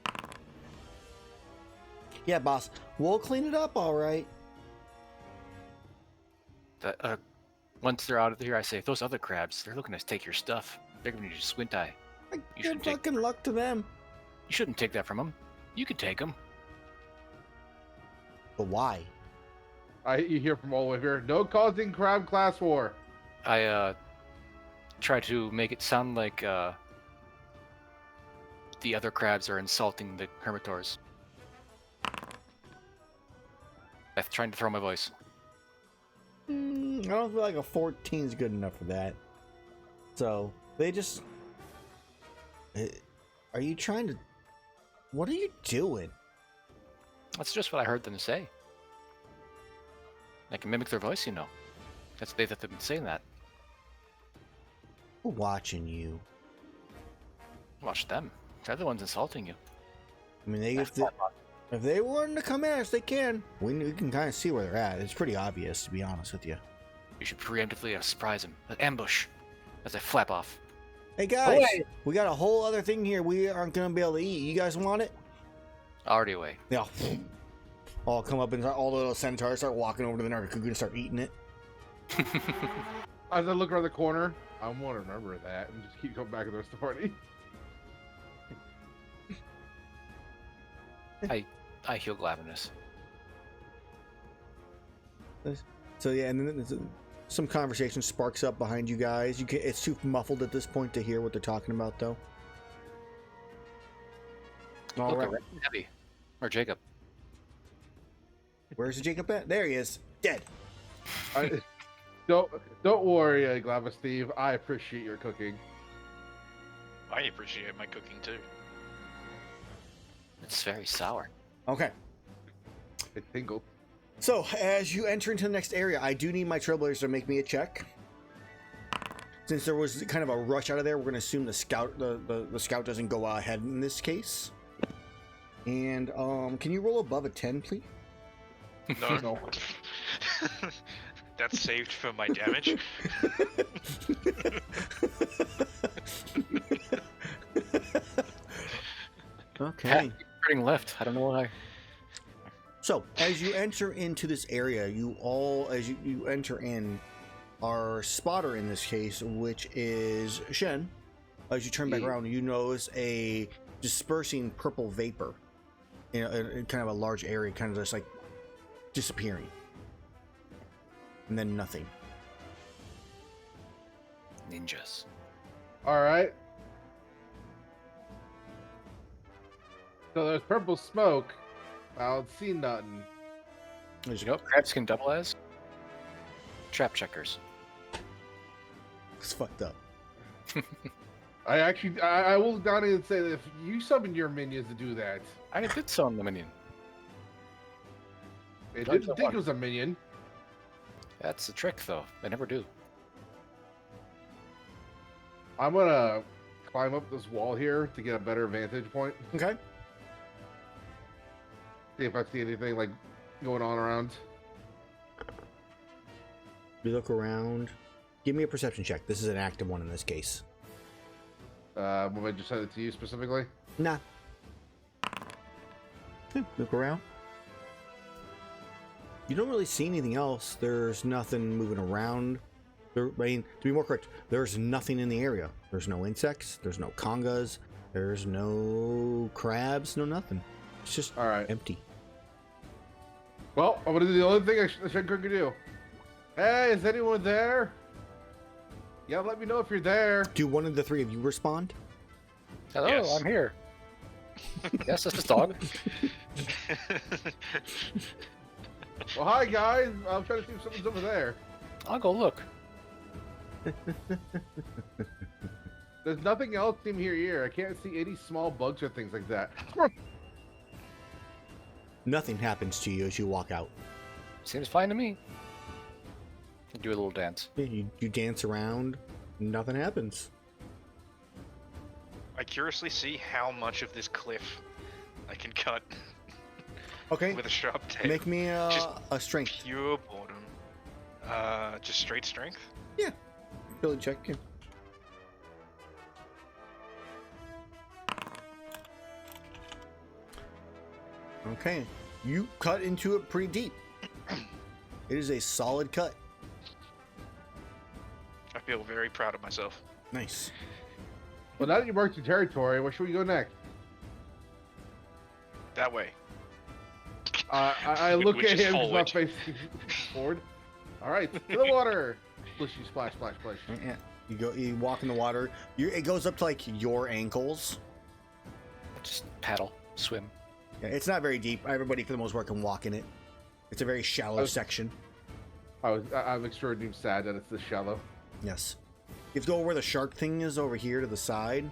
Yeah, boss. We'll clean it up, all right. Once they're out of here, I say, if those other crabs, they're looking to take your stuff. They're giving you squint eye. Good shouldn't take- fucking luck to them. You shouldn't take that from them. You could take them. But why? You hear from all the way here. No causing crab class war. I try to make it sound like the other crabs are insulting the hermitors. I'm trying to throw my voice. I don't feel like a 14 is good enough for that. So they just. Are you trying to? What are you doing? That's just what I heard them say. I can mimic their voice, you know. They've been saying that. We're watching you. Watch them. They're the ones insulting you. I mean, if they wanted to come at us, they can. We can kind of see where they're at. It's pretty obvious, to be honest with you. You should preemptively surprise them. An ambush. As I flap off. Hey guys, Away. we got a whole other thing here. We aren't gonna be able to eat. You guys want it? Already away. Yeah. All come up and all the little centaurs start walking over to the Nergigante and start eating it. As I look around the corner, I want to remember that and just keep going back to the rest of the party. I heal Glavenus. So yeah, and then some conversation sparks up behind you guys. It's too muffled at this point to hear what they're talking about, though. All Look, right, around Heavy. Or Jacob. where's Jacob at? There he is, dead. Don't worry, Glavenus Steve. I appreciate your cooking. I appreciate my cooking too. It's very sour. Okay. It tingled. So, as you enter into the next area, I do need my Trailblazers to make me a check. Since there was kind of a rush out of there, we're going to assume the scout doesn't go ahead in this case. And can you roll above a 10, please? No. No. That's saved for my damage. Okay. Turning left. I don't know why. So, as you enter into this area, as you enter in, our spotter in this case, which is Shen, as you turn back around, you notice a dispersing purple vapor in kind of a large area, kind of just like disappearing. And then nothing. Ninjas. All right. So there's purple smoke. I don't see nothing. You know, crabs can double as trap checkers. It's fucked up. I will look down and say that if you summon your minions to do that, I did summon the minion. it Don't didn't you think want- it was a minion. That's the trick, though. I never do. I'm gonna climb up this wall here to get a better vantage point. Okay. See if I see anything like going on around. You look around. Give me a perception check. This is an active one in this case. Will I just send it to you specifically? Nah. Look around. You don't really see anything else. There's nothing moving around. To be more correct, there's nothing in the area. There's no insects. There's no congas. There's no crabs. No nothing. It's just All right. empty. Well, I'm gonna do the only thing I should do. Hey, is anyone there? Yeah, let me know if you're there. Do one of the three of you respond? Hello, Yes. I'm here. Yes, that's his dog. Well, hi guys. I'm trying to see if someone's over there. I'll go look. There's nothing else in here. I can't see any small bugs or things like that. Nothing happens to you as you walk out. Seems fine to me. Do a little dance. Yeah, you dance around. Nothing happens. I curiously see how much of this cliff I can cut Okay. with a sharp tail. Make me Just a strength. pure boredom. Just straight strength. Ability check. Yeah. Okay. You cut into it pretty deep. It is a solid cut. I feel very proud of myself. Nice. Well, now that you marked your territory, where should we go next? That way. I look Which at is him, he's not forward. facing forward. All right, to the water. Splishy, splash, splash, splash. Yeah. You walk in the water. It goes up to like your ankles. Just paddle, swim. Yeah, it's not very deep. Everybody for the most part can walk in it. It's a very shallow Oh. section. I'm extraordinarily sad that it's this shallow. Yes. You have to go where the shark thing is over here to the side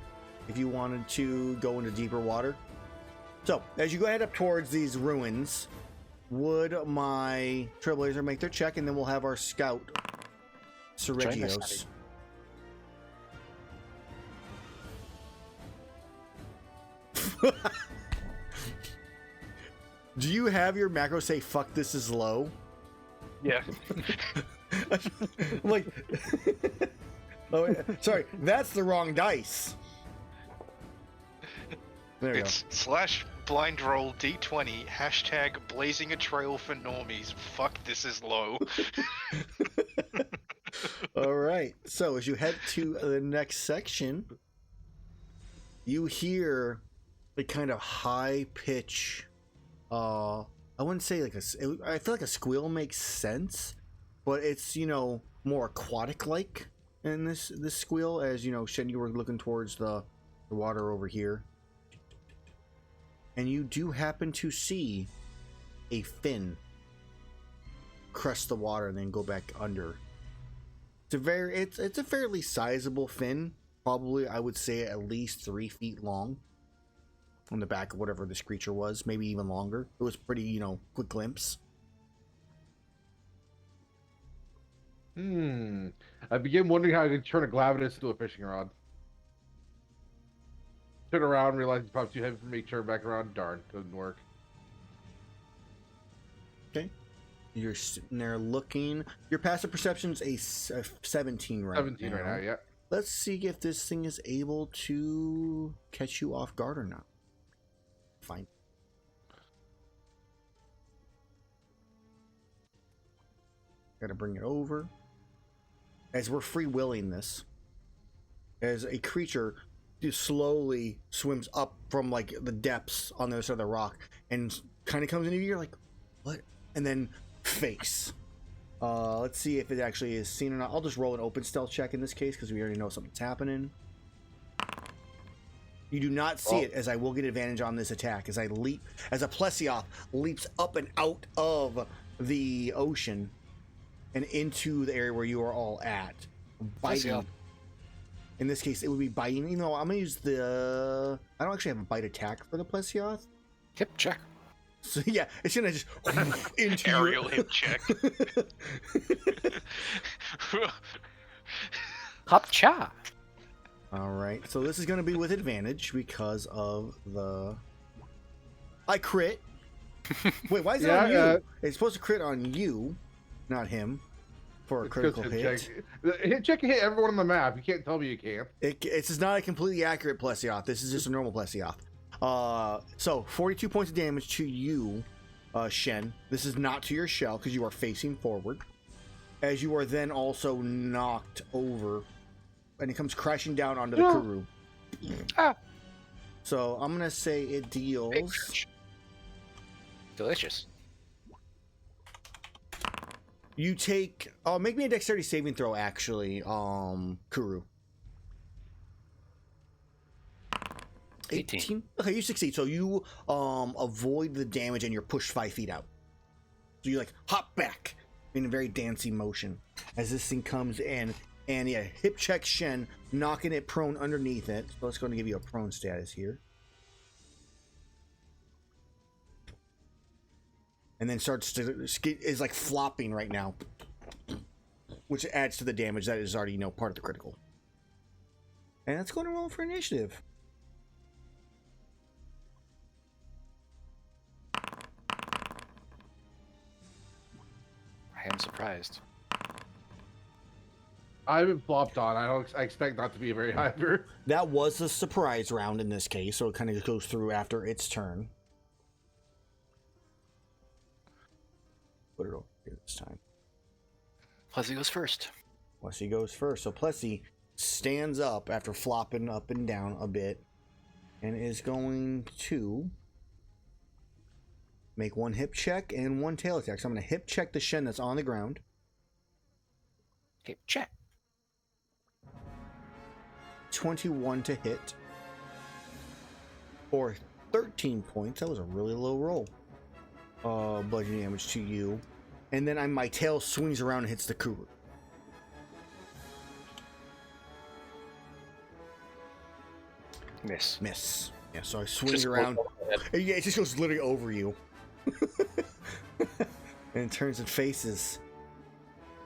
if you wanted to go into deeper water. So, as you go head up towards these ruins, would my Trailblazer make their check, and then we'll have our scout, Seregios. Do you have your macro say, fuck, this is low? Yeah. I'm like, oh, sorry, that's the wrong dice. There you It's slash blind roll D20 hashtag blazing a trail for normies. Fuck, this is low. go. All right. So as you head to the next section, you hear a kind of high pitch. I wouldn't say like I feel like a squeal makes sense, but it's more aquatic like in this squeal. As Shen, you were looking towards the water over here. And you do happen to see a fin crest the water and then go back under. It's a fairly sizable fin. Probably, I would say at least 3 feet long. on the back of whatever this creature was, maybe even longer. It was pretty, you know, quick glimpse. I begin wondering how I could turn a Glavenus into a fishing rod. Turn around, realize it's probably too heavy for me. Turn back around. Darn, doesn't work. Okay. You're sitting there looking. Your passive perception's a 17 right 17 now. right now, yeah. Let's see if this thing is able to catch you off guard or not. Fine. Gotta bring it over. As we're free-willing this, as a creature just slowly swims up from like the depths on the other side of the rock and kind of comes into you, you're like, what? And then face. Let's see if it actually is seen or not. I'll just roll an open stealth check in this case because we already know something's happening. You do not see it, as I will get advantage on this attack as I leap, as a Plesioth leaps up and out of the ocean and into the area where you are all at. Biting. Plesioth. In this case, it would be biting. You know, I'm going to use the... I don't actually have a bite attack for the Plesioth. Hip check. So yeah, it's going to just... into Aerial your... hip check. Hop cha. All right, so this is going to be with advantage because of the... I crit. Wait, why is it on you? It's supposed to crit on you, not him, for a critical hit. The hit check can hit everyone on the map. You can't tell me you can't. It's just not a completely accurate Plesioth. This is just a normal Plesioth. So 42 points of damage to you, Shen. This is not to your shell because you are facing forward. As you are then also knocked over, and it comes crashing down onto the Kuru. Ah. So I'm gonna say it deals. Delicious. You take. Make me a dexterity saving throw. Actually, Kuru. 18. Okay, you succeed. So you avoid the damage and you're pushed 5 feet out. So you like hop back in a very dancing motion as this thing comes in, and yeah, hip check Shen, knocking it prone underneath it. So it's going to give you a prone status here. And then starts to is like flopping right now, which adds to the damage that is already, you know, part of the critical. And that's going to roll for initiative. I am surprised. I haven't flopped on. I expect not to be a very high number. That was a surprise round in this case, so it kind of goes through after its turn. Put it over here this time. Plessy goes first. Plessy goes first. So Plessy stands up after flopping up and down a bit and is going to make one hip check and one tail attack. So I'm going to hip check the Shen that's on the ground. Hip check. 21 to hit. For 13 points. That was a really low roll. Bludgeoning damage to you. And then my tail swings around and hits the Kuru. Miss. Miss. Yeah, so I swing around. Yeah, it just goes literally over you. And it turns and faces.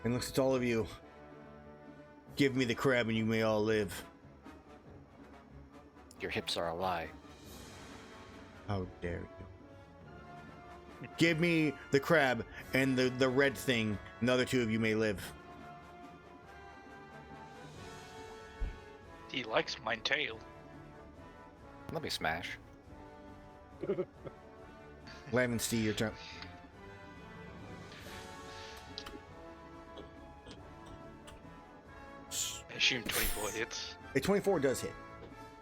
And looks at all of you. Give me the crab and you may all live. Your hips are a lie. How dare you. Give me the crab and the red thing, and the other two of you may live. He likes my tail. Let me smash. Monstie, your turn. I assume 24 hits. A 24 does hit.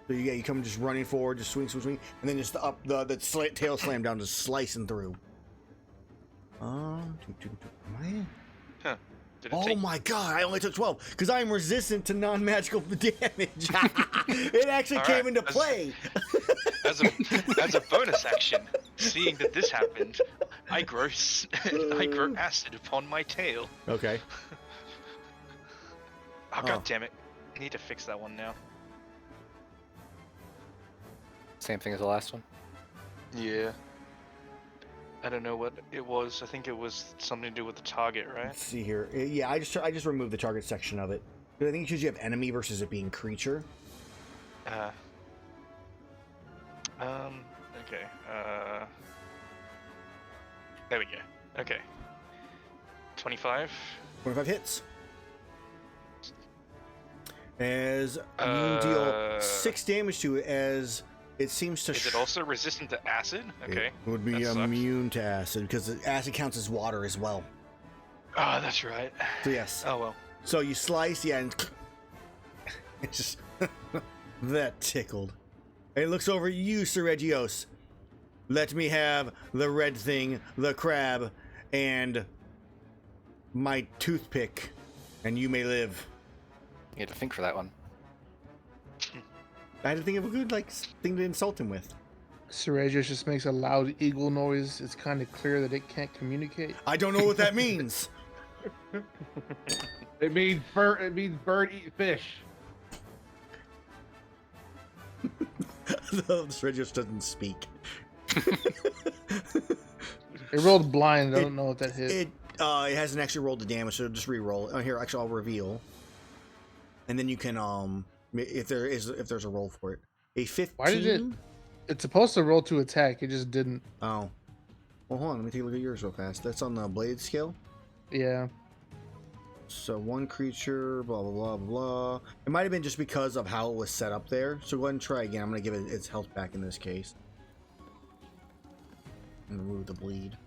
So you come just running forward, just swing, and then just the tail slam down, just slicing through. Huh. Did it Oh take... my god, I only took 12 because I am resistant to non-magical damage. It actually came into play. As a bonus action, seeing that this happened, I grow acid upon my tail. Okay. Oh god damn it! I need to fix that one now. Same thing as the last one. Yeah. I don't know what it was. I think it was something to do with the target, right? Let's see here. Yeah, I just removed the target section of it. I think it's usually have enemy versus it being creature. Okay. There we go. Okay. 25. 25 hits. As you deal 6 damage to it, as it seems to. Is it also resistant to acid? Okay. It would be that sucks. immune to acid because acid counts as water as well. Oh, that's right. So yes. Oh well. So you slice, yeah, and it's just that tickled. And it looks over at you, Sir Regios. Let me have the red thing, the crab, and my toothpick, and you may live. You had to think for that one. I had to think of a good thing to insult him with. Seragius just makes a loud eagle noise. It's kind of clear that it can't communicate. I don't know what that means. It means bird eat fish. Regios doesn't speak. It rolled blind. I don't know if that hit. It hasn't actually rolled the damage, so just re-roll. Oh, here, actually, I'll reveal, and then you can if there's a roll for it. A 15. Why did it? It's supposed to roll to attack. It just didn't. Oh, well, hold on. Let me take a look at yours real fast. That's on the bladed scale. Yeah. So one creature, blah blah blah blah. It might have been just because of how it was set up there. So go ahead and try again. I'm gonna give it its health back in this case. And remove the bleed.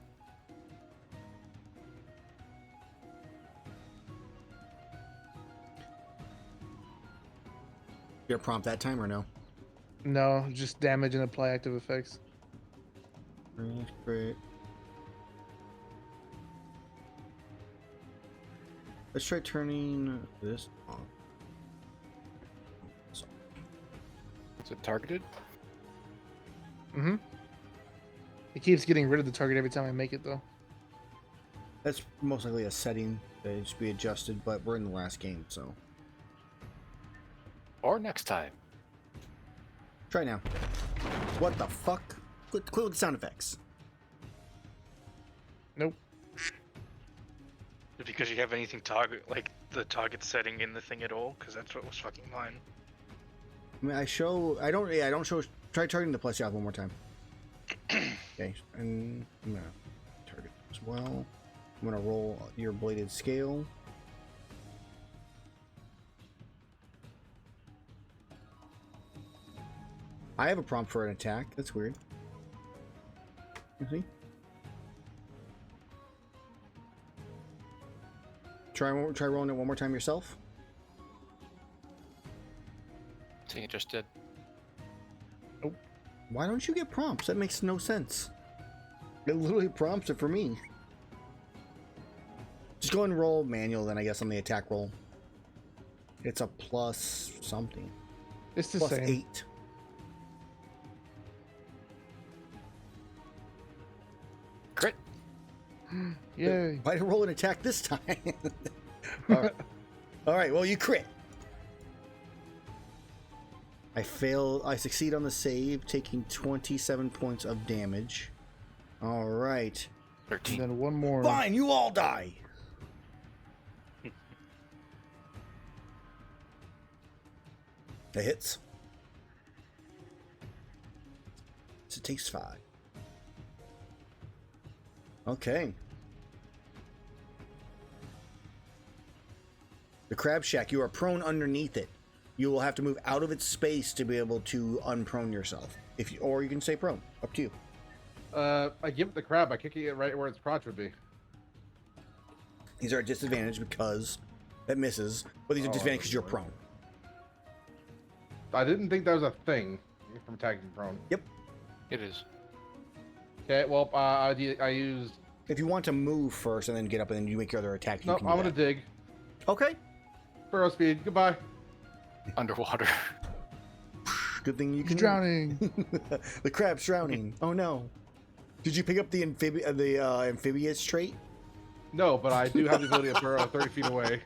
Get a prompt that time or no? No, just damage and apply active effects. Great. Let's try turning this on. Is it targeted? Mm-hmm. It keeps getting rid of the target every time I make it, though. That's most likely a setting that needs to be adjusted, but we're in the last game, so. Or next time. Try now. What the fuck? Quit with the sound effects. Nope. Because you have anything the target setting in the thing at all? Because that's what was fucking mine. I mean, I don't show. Try targeting the plus shot one more time. Okay, and I'm gonna target as well. I'm gonna roll your bladed scale. I have a prompt for an attack. That's weird. You see? Try rolling it one more time yourself. I think it just did. Why don't you get prompts? That makes no sense. It literally prompts it for me. Just go and roll manual then, I guess, on the attack roll. It's a plus something. It's the Plus same. 8. Crit. Yay. Why did I roll an attack this time? All right, well, you crit. I succeed on the save, taking 27 points of damage. All right. 13. And then one more. Fine, you all die. That hits. So it takes 5. Okay. The crab shack, you are prone underneath it. You will have to move out of its space to be able to unprone yourself. Or you can stay prone. Up to you. I give it the crab by kicking it right where its crotch would be. These are at disadvantage because that misses, but these are disadvantage because you're prone. I didn't think that was a thing from tagging prone. Yep. It is. Okay, well, I used... If you want to move first and then get up and then you make your other attack, you No, can I'm do going that. to dig. Okay. Burrow speed, goodbye. Underwater. Good thing you He's can drowning. The crab's drowning. Oh no. Did you pick up the amphibious trait? No, but I do have the ability to burrow 30 feet away.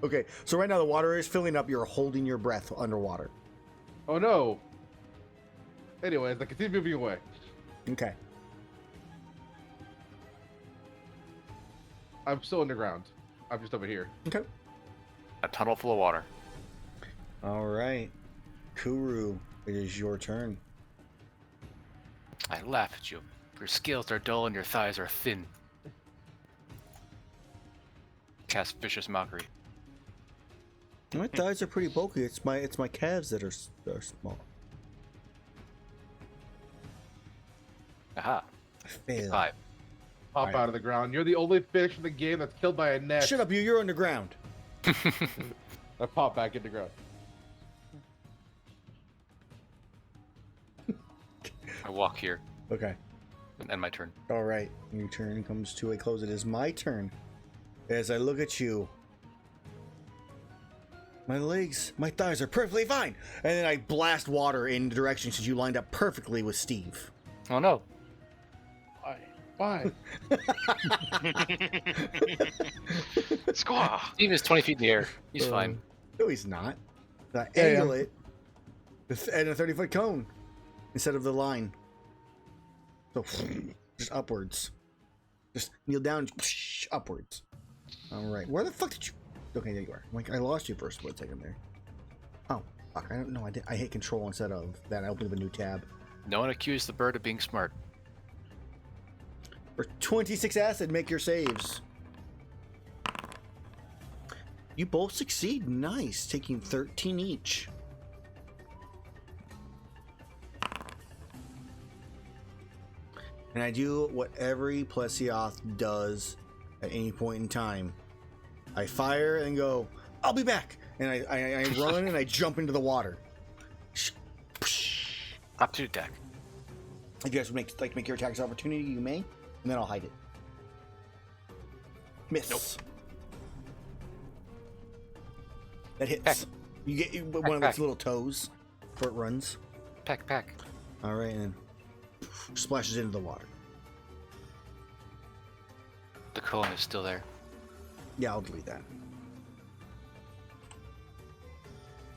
Okay, so right now the water is filling up. You're holding your breath underwater. Oh no. Anyways, I continue moving away. Okay. I'm still underground. I'm just over here. Okay. A tunnel full of water. All right. Kuru, it is your turn. I laugh at you. Your scales are dull and your thighs are thin. Cast vicious mockery. My thighs are pretty bulky. It's my calves that are small. Aha. I failed. 5. Pop Alright. out of the ground. You're the only fish in the game that's killed by a net. Shut up, you. You're underground. I pop back in the ground. I walk here Okay. and end my turn. All right. Your turn comes to a close. It is my turn. As I look at you, my legs, my thighs are perfectly fine. And then I blast water in the direction since you lined up perfectly with Steve. Oh no. Why? Squaw. Steve is 20 feet in the air. He's fine. No, he's not. I Yeah, angle it and a 30-foot cone instead of the line. So just upwards. Just kneel down, upwards. All right. Where the fuck did you? Okay, there you are. Like I lost you for a split second there. Oh, fuck! I don't know. I hit control instead of that. I opened up a new tab. No one accused the bird of being smart. For 26 acid, make your saves. You both succeed. Nice. Taking 13 each. And I do what every Plesioth does at any point in time. I fire and go, I'll be back. And I run and I jump into the water. Up to attack. If you guys would make your attacks opportunity, you may. And then I'll hide it. Miss. Nope. That hits. Peck. You get one of its little toes before it runs. Peck. All right, and then splashes into the water. The cone is still there. Yeah, I'll delete that.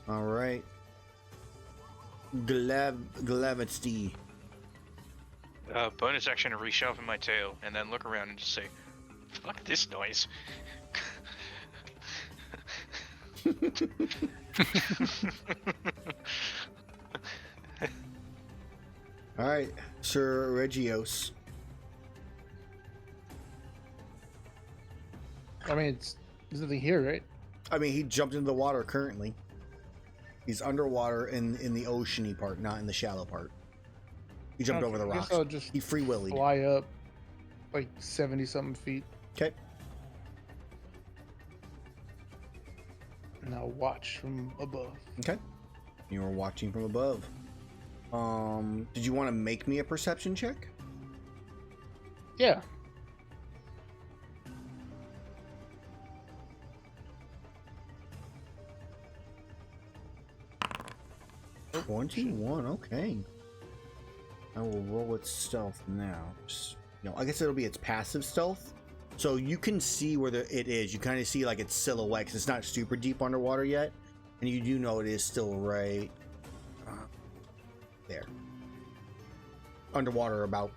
All right. Glavenus. Bonus action to reshuffle my tail and then look around and just say, "Fuck this noise." All right, Sir Regios. I mean, there's nothing here, right? I mean, he jumped into the water currently. He's underwater in the oceany part, not in the shallow part. He jumped over the I rocks. guess I'll just He free willied. fly up like 70-something feet, Okay. and I'll watch from above. Okay. You were watching from above. Did you want to make me a perception check? Yeah. Oh, 21. Okay. I will roll its stealth now. I guess it'll be its passive stealth. So you can see where it is. You kind of see like its silhouette because it's not super deep underwater yet, and you do know it is still right there. Underwater, about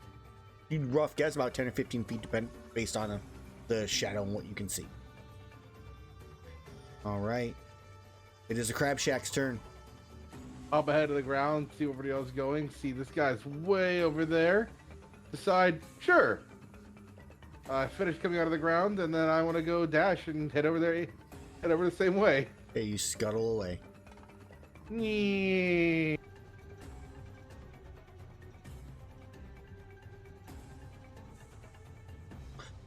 you'd rough guess about 10 or 15 feet, based on the shadow and what you can see. All right. It is the Crab Shack's turn. Up ahead of the ground, see where everybody else is going. See this guy's way over there. Decide, sure. I finish coming out of the ground, and then I want to go dash and head over there, head over the same way. Okay, you scuttle away. Nee.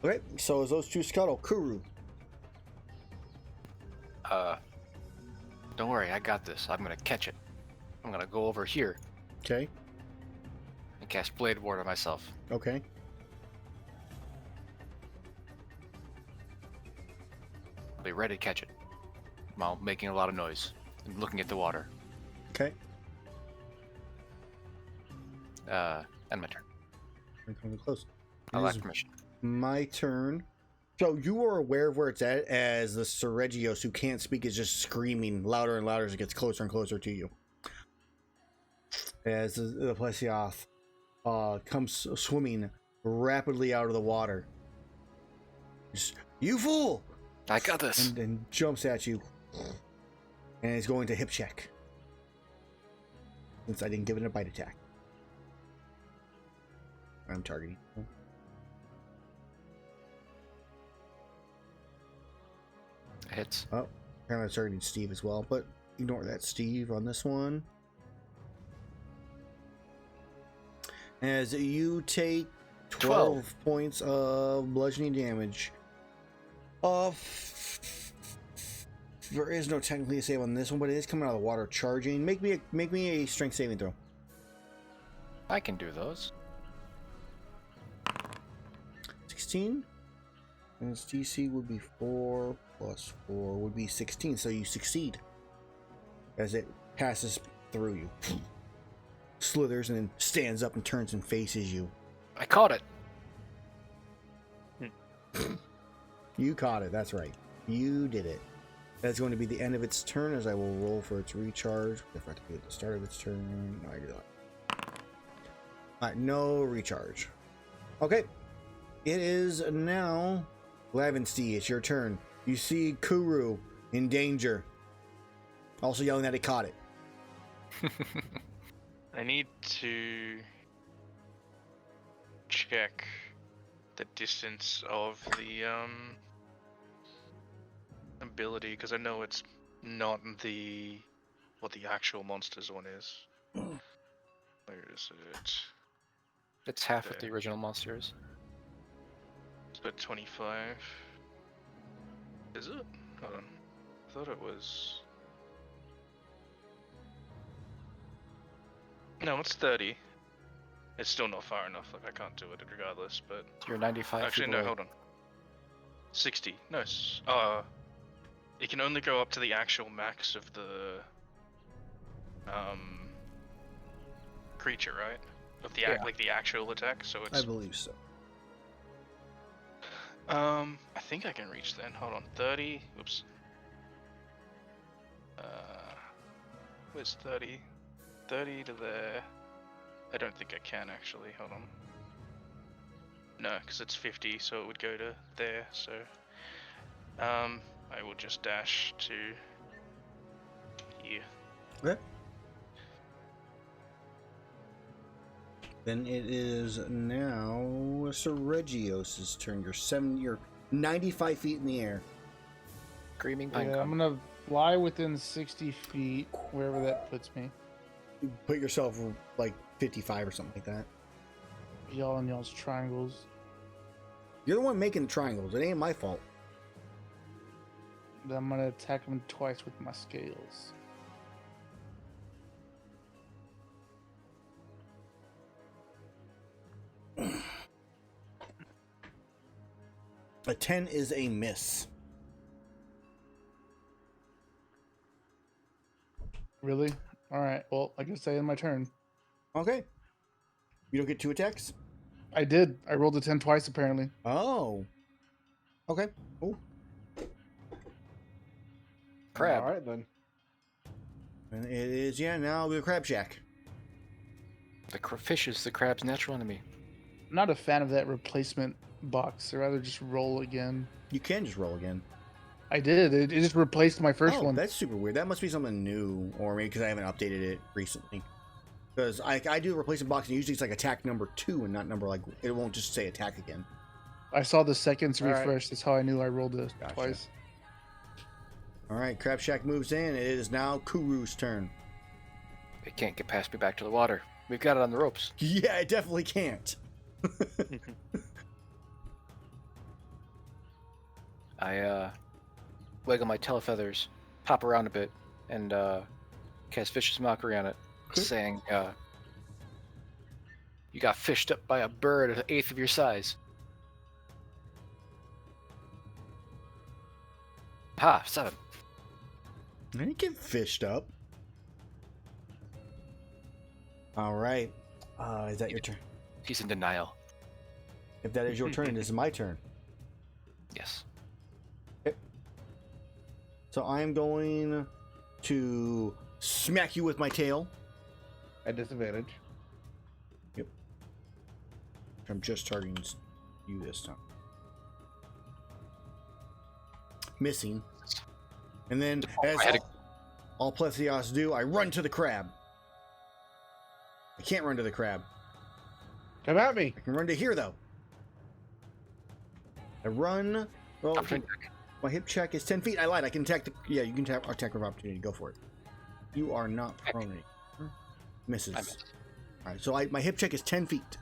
Okay, so as those two scuttle, Kuru. Don't worry, I got this. I'm gonna catch it. I'm gonna go over here Okay, and cast Blade Ward on myself. okay. I'll be ready to catch it while making a lot of noise and looking at the water. Okay. End my turn. I'm coming close. I It lack is permission. my turn. So you are aware of where it's at as the Seregios, who can't speak, is just screaming louder and louder as it gets closer and closer to you. as the Plesioth comes swimming rapidly out of the water. Just, you fool! I got this. And jumps at you. And is going to hip check. Since I didn't give it a bite attack. I'm targeting. Hits. Oh, apparently I'm targeting Steve as well, but ignore that, Steve, on this one. As you take 12 points of bludgeoning damage. There is no technically a save on this one, but it is coming out of the water charging. Make me a strength saving throw. I can do those. 16. And its DC would be 4 plus 4 would be 16, so you succeed. As it passes through you. Slithers and then stands up and turns and faces you. I caught it. You caught it, that's right. You did it. That's going to be the end of its turn, as I will roll for its recharge. If I have to do it at the start of its turn. No, I do that. Alright, no recharge. Okay. It is now Glavenus, it's your turn. You see Kuru in danger. Also yelling that he caught it. I need to check the distance of the ability, because I know it's not what the actual monster's one is. Where is it? It's half of the There. original monsters. It's about 25. Is it? Hold on. I thought it was. No, it's 30. It's still not far enough. Like, I can't do it regardless, but. You're 95 Actually, feet no, away. hold on. 60. No, it can only go up to the actual max of the creature, right? Of the like the actual attack. So it's. I believe so. I think I can reach then. Hold on. 30. Oops. Where's 30? 30 to there. I don't think I can actually. Hold on. No, because it's 50, so it would go to there. So, I will just dash to here. Okay. Then it is now Sir Regios' turn. You're 95 feet in the air. Screaming pine Yeah, I'm cone. gonna fly within 60 feet, wherever that puts me. Put yourself like 55 or something like that. Y'all and y'all's triangles. You're the one making the triangles. It ain't my fault. Then I'm gonna attack him twice with my scales. A 10 is a miss. Really? Alright, well, I can say in my turn. Okay. You don't get 2 attacks? I did. I rolled a 10 twice, apparently. Oh. Okay. Oh. Crab. All right then. And it is, yeah, now the Crab Shack. The fish is the crab's natural enemy. I'm not a fan of that replacement box. I'd rather just roll again. You can just roll again. I did. It just replaced my first Oh, one. that's super weird. That must be something new, or maybe because I haven't updated it recently. Because I do replacement box, and usually it's like attack number 2 and not number, like, it won't just say attack again. I saw the seconds All right. refresh. That's how I knew I rolled it Gotcha. twice. All right, Crab Shack moves in. It is now Kuru's turn. It can't get past me back to the water. We've got it on the ropes. Yeah, it definitely can't. I wiggle my tail feathers, hop around a bit, and cast vicious mockery on it, saying, "You got fished up by a bird an eighth of your size." Ha! 7. I didn't get fished up. All right. Is that your turn? He's in denial. If that is your turn, this is my turn. Yes. So I'm going to smack you with my tail. At disadvantage. I'm just targeting you this time. Missing. And then, as all Plesios do, I run to the crab. I can't run to the crab. Come at me. I can run to here, though. I run. Well, my hip check is 10 feet. I lied. I can attack the. Yeah, you can attack with opportunity. Go for it. You are not prone. Misses. All right, so my hip check is 10 feet.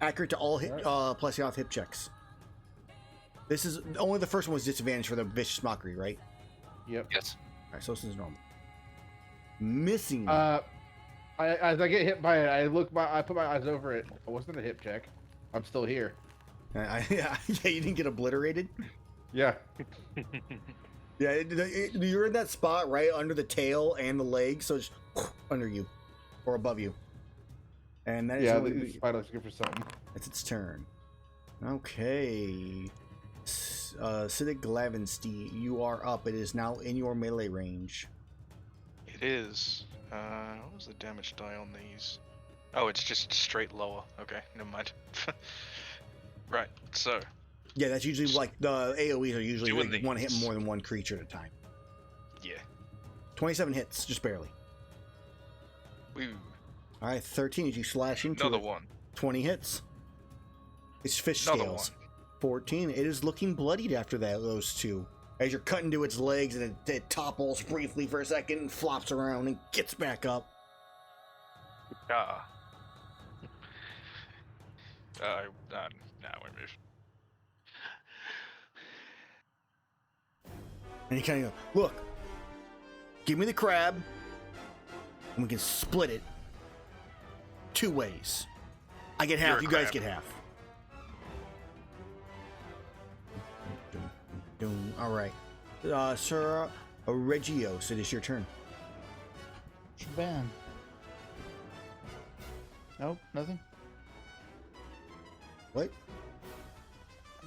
Accurate to all Plesios hip checks. This is only the first one was disadvantage for the vicious mockery, right? Yep. Yes. All right, so this is normal. Missing. As I get hit by it, I put my eyes over it. It wasn't a hip check. I'm still here. Yeah, you didn't get obliterated. Yeah. Yeah, you're in that spot right under the tail and the leg, so it's under you or above you. And that is the spider's looking for something. It's its turn. Okay. Acidic Glavenus, you are up. It is now in your melee range. It is. What was the damage die on these? Oh, it's just straight lower. Okay, never mind. Right, so. Yeah, that's usually like the AoEs are usually like one hit more than one creature at a time. Yeah. 27 hits, just barely. Woo. All right, 13 as you slash into Another it. one. 20 hits. It's fish Another scales. one. 14. It is looking bloodied after those two. As you're cutting to its legs and it topples briefly for a second and flops around and gets back up. Nah, we move. And you kind of go, look, give me the crab and we can split it 2 ways. I get half, you guys get half. All right. Sir Regios, it is your turn. Shabam. Nope, nothing. What?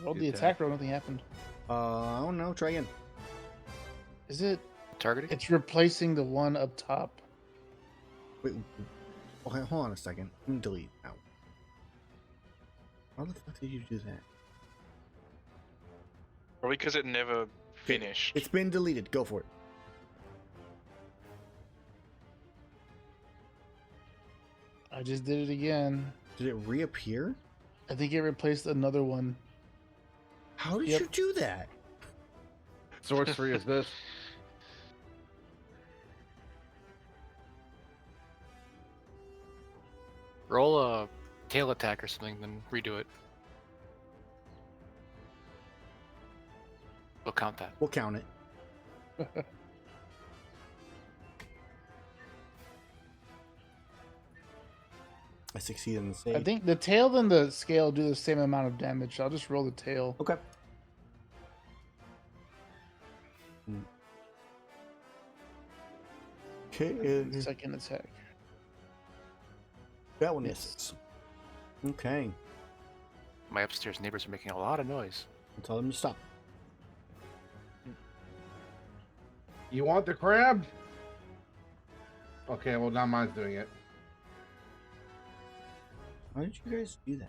Rolled the attack roll, nothing happened. I don't know. Try again. Is it? Targeting? It's replacing the one up top. Wait. Okay, hold on a second. Let me delete now. How the fuck did you do that? Probably because it never finished. It's been deleted. Go for it. I just did it again. Did it reappear? I think it replaced another one. How did Yep. you do that? Sorcery is this? Roll a tail attack or something, then redo it. We'll count that. We'll count it. I succeed in the save. I think the tail and the scale do the same amount of damage. I'll just roll the tail. Okay. Okay. Second attack. That one misses. Okay. My upstairs neighbors are making a lot of noise. I'll tell them to stop. You want the crab? Okay, well now mine's doing it. Why did you guys do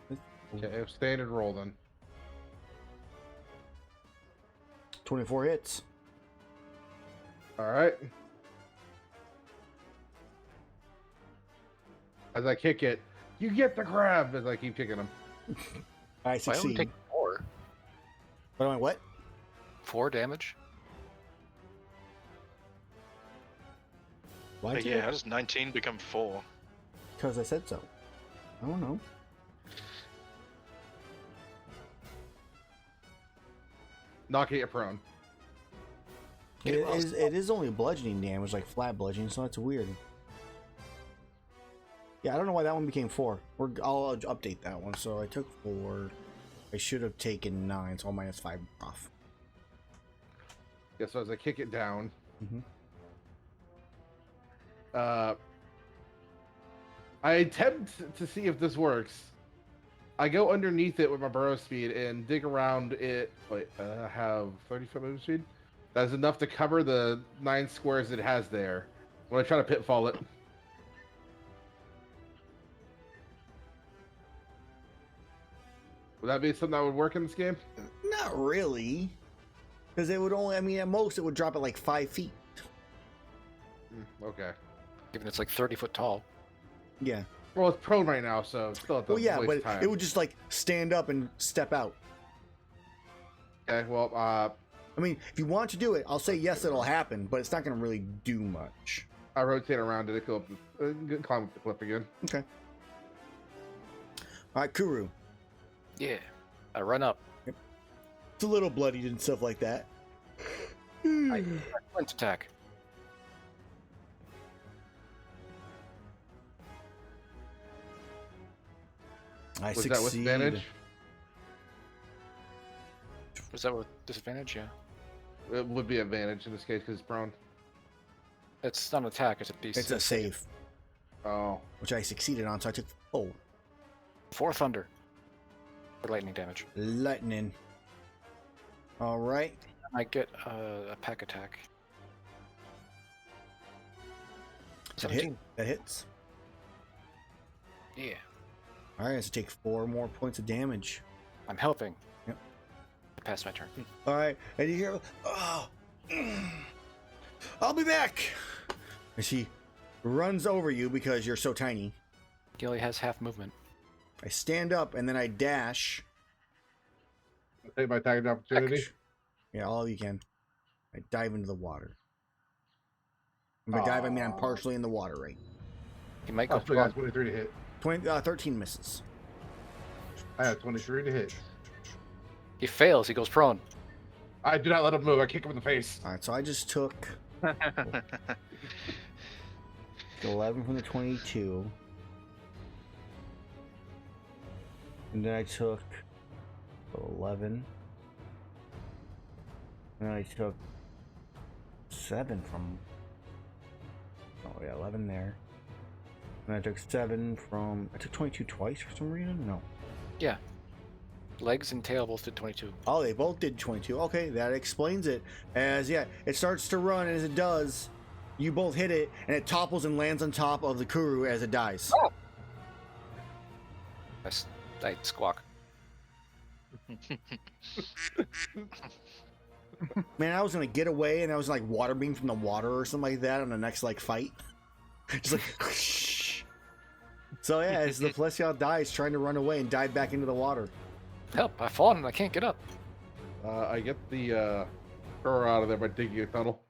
that? Okay, standard roll then. 24 hits. Alright. As I kick it, you get the crab as I keep kicking him. I Why only succeed. take 4? What? 4 damage? Why But yeah, how does 19 become 4? Because I said so. I don't know. Knocking it prone. It is only bludgeoning damage, like flat bludgeoning, so that's weird. Yeah, I don't know why that one became 4. I'll update that one. So I took 4. I should have taken 9, so I'll minus 5 off. Yeah, so as I kick it down, Mhm. I attempt to see if this works. I go underneath it with my burrow speed and dig around it. Wait, I have 30-foot movement speed. That's enough to cover the 9 squares it has there. I'm gonna try to pitfall it. Would that be something that would work in this game? Not really. Because it would only, I mean, at most it would drop it like 5 feet. Okay. Given it's like 30 foot tall. Yeah. Well, it's prone right now, so it's still at the Well, yeah, waste but time. it would just like stand up and step out. Okay, well, I mean, if you want to do it, I'll say yes, it'll happen, but it's not going to really do much. I rotate around it, go up, climb up the cliff again. Okay. All right, Kuru. Yeah. I run up. It's a little bloodied and stuff like that. I flint attack. I Was succeed. that with advantage? Was that with disadvantage? Yeah. It would be advantage in this case because it's prone. It's not an attack, it's a DC. It's a save, Oh. which I succeeded on, so I took 4. 4 thunder. For lightning damage. Lightning. All right. I get a pack attack. That, 17. that hits. Yeah. All right, so take 4 more points of damage. I'm helping. Yep. Pass my turn. All right, and you hear, oh, I'll be back. And she runs over you because you're so tiny. He only has half movement. I stand up and then I dash. Take my tag opportunity. Yeah, all you can. I dive into the water. And by dive, I mean I'm partially in the water, right? He might I go still got 23 to hit. 13 misses. I have 23 to hit. He fails, he goes prone. I do not let him move. I kick him in the face. All right, so I just took 11 from the 22. And then I took 11. And then I took 7 from... Oh yeah, 11 there. And I took 7 from... I took 22 twice for some reason? No. Yeah. Legs and tail both did 22. Oh, they both did 22. Okay, that explains it. As, yeah, it starts to run, and as it does, you both hit it, and it topples and lands on top of the Kuru as it dies. Oh! I squawk. Man, I was gonna get away, and I was like water beam from the water or something like that on the next like fight. Just like, so yeah, as the Plesiot dies, trying to run away and dive back into the water. Help, I've fallen and I can't get up. I get the her out of there by digging a tunnel.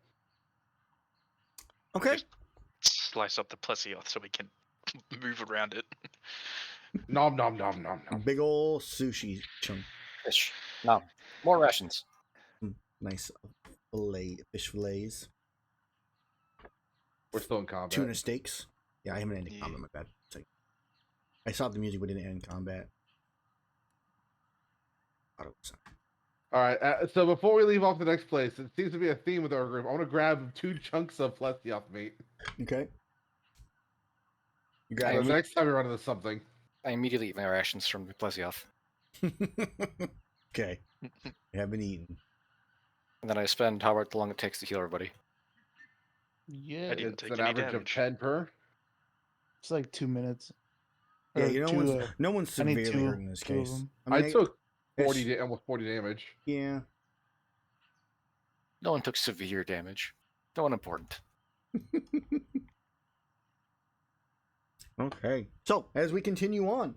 Okay. Slice up the Plesioth so we can move around it. Nom nom nom nom nom. Big ol' sushi chunk. Fish. No. More rations. Nice fish fillets. We're still in combat. Tuna steaks. Yeah, I haven't ended Yeah. combat, my bad. It's like, I stopped the music, but didn't end combat. All right. So before we leave off the next place, it seems to be a theme with our group. I want to grab 2 chunks of Plesioth meat. Okay. You So got next time we run into something. I immediately eat my rations from the Plesioth. it. Okay. You haven't eaten. And then I spend however long it takes to heal everybody. Yeah, I didn't It's take an any average of damage. 10 per. it's like 2 minutes. Yeah, Or you know, two, no one's I need severely two- hurt in this 2 of case. them. I took it's- 40, almost 40 damage. Yeah. No one took severe damage. No one important. Okay. So, as we continue on,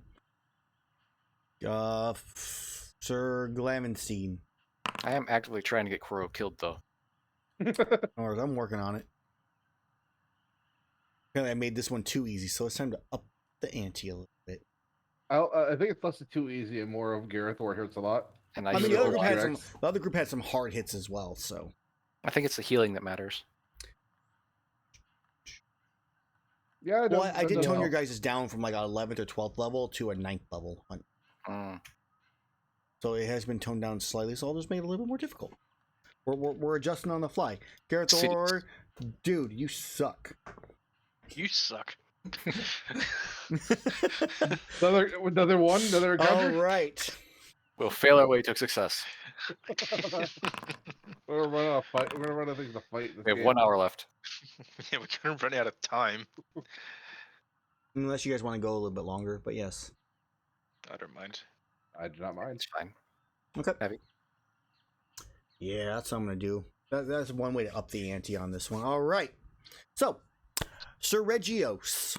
Sir Glavenstein, I am actively trying to get Kuro killed though. or I'm working on it. I made this one too easy, so it's time to up the ante a little bit. I think it's less than too easy and more of Gareth where it hurts a lot. And I I mean, heal the a other, group lot. had some, the other group had some hard hits as well, so. I think it's the healing that matters. Yeah, Well, I did tone your guys. guys' down from like a 11th or 12th level to a 9th level hunt. Mm. So it has been toned down slightly, so I'll just make it a little bit more difficult. We're adjusting on the fly. Gareth See- Orr, dude, you suck. You suck. Another one, another All encounter. right. We'll fail our way to success. We're gonna run out of fight. We're gonna run out of things to fight. In this We have game. 1 hour left. Yeah, we're gonna run out of time. Unless you guys want to go a little bit longer, but yes. I don't mind. I do not mind. It's fine. Okay. Heavy. Yeah, that's what I'm gonna do. That's one way to up the ante on this one. All right. So, Sir Regios,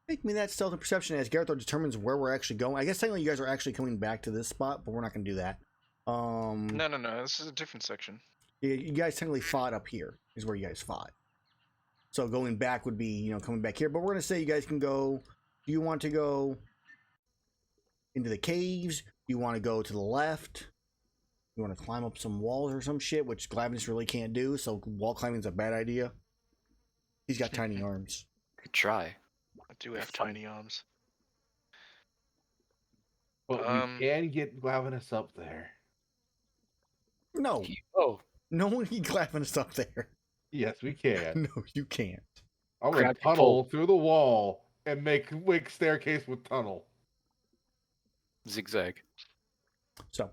make me that stealth and perception as Garethor determines where we're actually going. I guess technically you guys are actually coming back to this spot, but we're not gonna do that. No. This is a different section. You guys technically fought up here. Is where you guys fought. So going back would be coming back here. But we're gonna say you guys can go. Do you want to go into the caves? Do you want to go to the left? You want to climb up some walls or some shit, which Glavenus really can't do, so wall climbing's a bad idea. He's got tiny arms. Could try. I do have tiny arms. But we can get Glavenus up there. No. Oh, No one can Glavenus up there. Yes, we can. No, you can't. I'm gonna Grab your tunnel pole. through the wall and make staircase with tunnel. zigzag. So,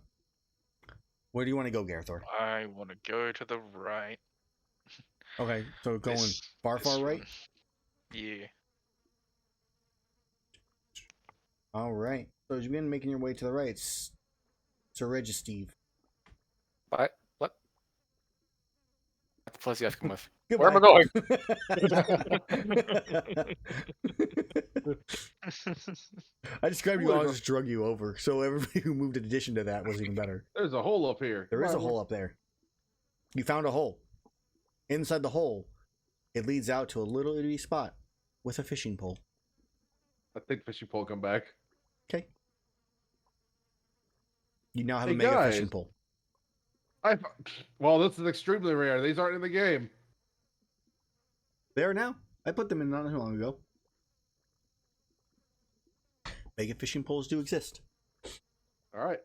where do you want to go, Garethor? I want to go to the right. Okay, so going This- far this right? one. Yeah. All right. So as you've been making your way to the right, Sir Regis Steve. What? That's the place you have to come with. Goodbye. Where am I going? I described you all, I just drug you over. So everybody who moved in addition to that was even better. There's a hole up here. There is a Come on, hole up there. You found a hole. Inside the hole, it leads out to a little itty spot with a fishing pole. I think fishing pole come back. Okay. You now have Hey, a mega guys. fishing pole. Well, this is extremely rare. These aren't in the game. There now. I put them in not too long ago. Mega fishing poles do exist. All right.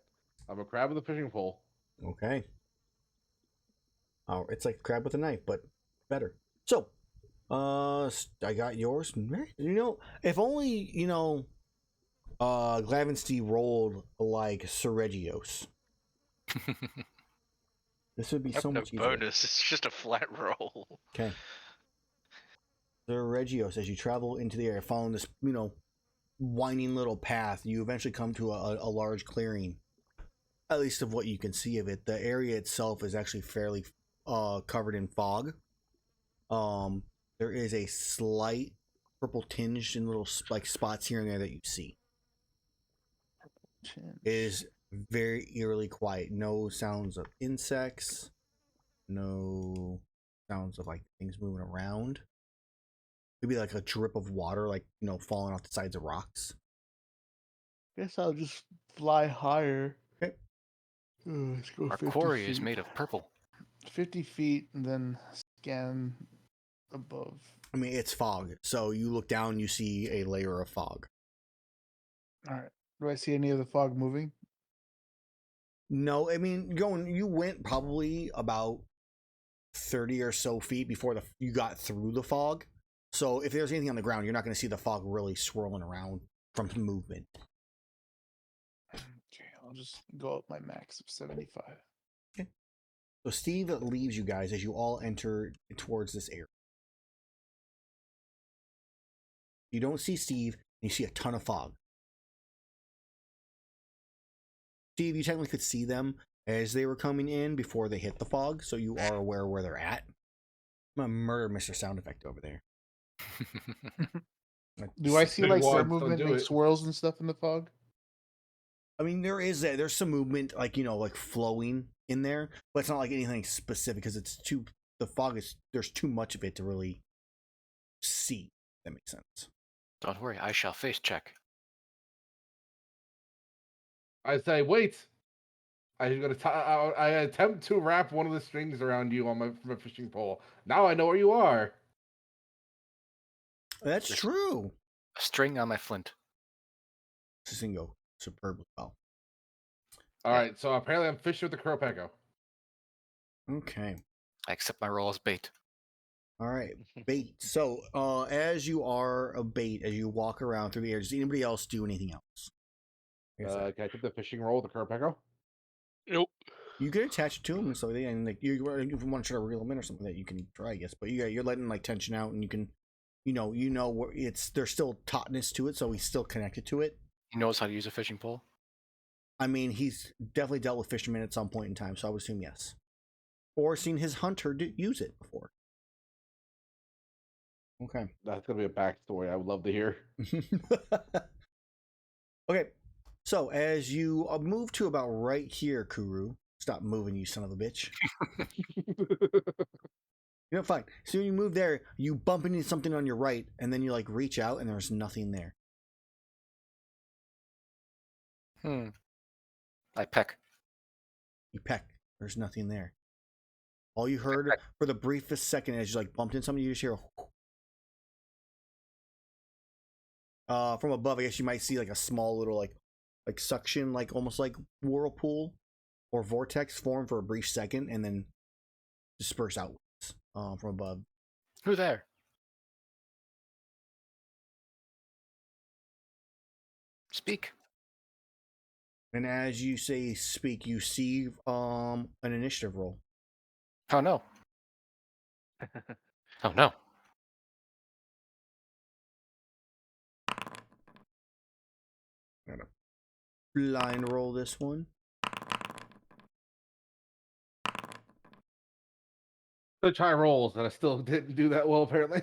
I'm a crab with a fishing pole. Okay. Oh, it's like crab with a knife, but better. So, I got yours. If only Glavenstein rolled like Sir Regios. This would be so No much easier. bonus. It's just a flat roll. Okay. Sir Regios, as you travel into the area, following this, winding little path, you eventually come to a large clearing. At least of what you can see of it. The area itself is actually fairly covered in fog. There is a slight purple tinge in little spots here and there that you see. It is very eerily quiet. No sounds of insects. No sounds of things moving around. Maybe like a drip of water, falling off the sides of rocks. Guess I'll just fly higher. Okay. Let's go Our 50 quarry is feet. made of purple. 50 feet and then scan above. I mean, it's fog, so you look down, you see a layer of fog. All right. Do I see any of the fog moving? No, I mean, you went probably about 30 or so feet before you got through the fog. So if there's anything on the ground, you're not going to see the fog really swirling around from movement. Okay, I'll just go up my max of 75. So Steve leaves you guys as you all enter towards this area. You don't see Steve, and you see a ton of fog. Steve, you technically could see them as they were coming in before they hit the fog, so you are aware where they're at. I'm gonna murder Mr. Sound Effect over there. Do I see Big like ones, some don't movement, do like it. swirls and stuff in the fog? I mean, there's some movement, flowing in there, but it's not like anything specific because the fog there's too much of it to really see. If that makes sense. Don't worry, I shall face check. I say, wait. I attempt to wrap one of the strings around you on my fishing pole. Now I know where you are. That's true. A string on my flint. This thing go superbly well. All right, so apparently I'm fishing with the Cropeco. Okay. I accept my role as bait. All right, bait. So, as you are a bait, as you walk around through the air, does anybody else do anything else? Can I take the fishing roll with the Cropeco? Nope. You can attach it to him and stuff like that, and like you if you want to try to reel him in or something that you can try, I guess. But you're letting like tension out, and you can, where there's still tautness to it, so he's still connected to it. He knows how to use a fishing pole. I mean, he's definitely dealt with fishermen at some point in time, so I would assume yes, or seen his hunter use it before. Okay. That's gonna be a backstory I would love to hear. Okay, so as you move to about right here, Kuru, stop moving, you son of a bitch. Fine. So when you move there, you bump into something on your right, and then you like reach out, and there's nothing there. I peck. You peck. There's nothing there. All you heard for the briefest second as you like bumped into something, you just hear from above. I guess you might see like a small little like suction, like almost like whirlpool or vortex form for a brief second, and then disperse outwards from above. Who there? Speak. And as you say speak, you see an initiative roll. Oh no. Oh no. Gotta blind roll this one. Such high rolls, and I still didn't do that well, apparently.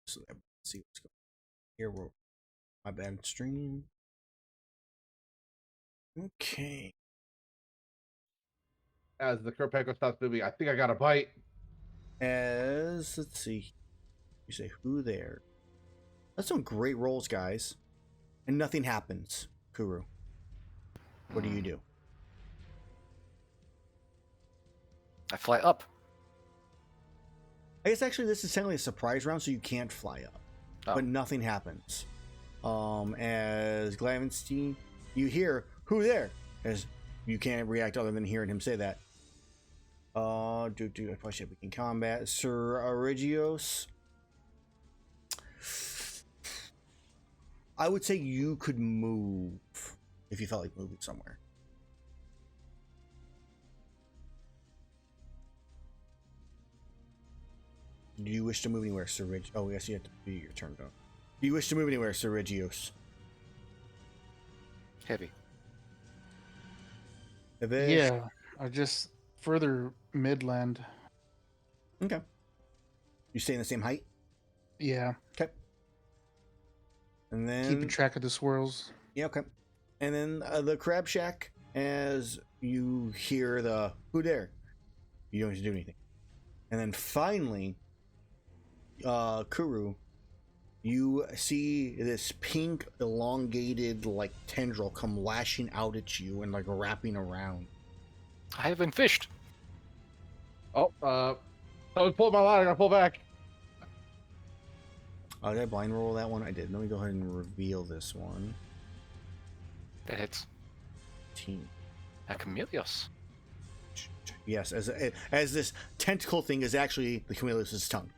So let's see what's going on here. My bad stream. Okay. As the Kerpeko stops moving, I think I got a bite. Let's see. You say who there? That's some great rolls, guys. And nothing happens, Kuru. What do you do? I fly up. I guess actually this is technically a surprise round, so you can't fly up. Oh. But nothing happens. As Glavenus, you hear who there? As you can't react other than hearing him say that. I probably should we can combat Sir Arigios. I would say you could move if you felt like moving somewhere. Do you wish to move anywhere, Sir Regios? Oh, yes, you have to do your turn, though. Do you wish to move anywhere, Sir Regios? Heavy. Yeah, I just further midland. Okay. You stay in the same height? Yeah, Okay. And then... keeping track of the swirls. Yeah, okay. And then the Crab Shack, as you hear the, who there? You don't have to do anything. And then finally, Kuru, you see this pink, elongated, like, tendril come lashing out at you and, like, wrapping around. I have been fished. Oh, someone pulled my line. I gotta pull back. Oh, did I blind roll that one? I did. Let me go ahead and reveal this one. That hits. Team. Chameleos. Yes, as this tentacle thing is actually the Chameleos' tongue.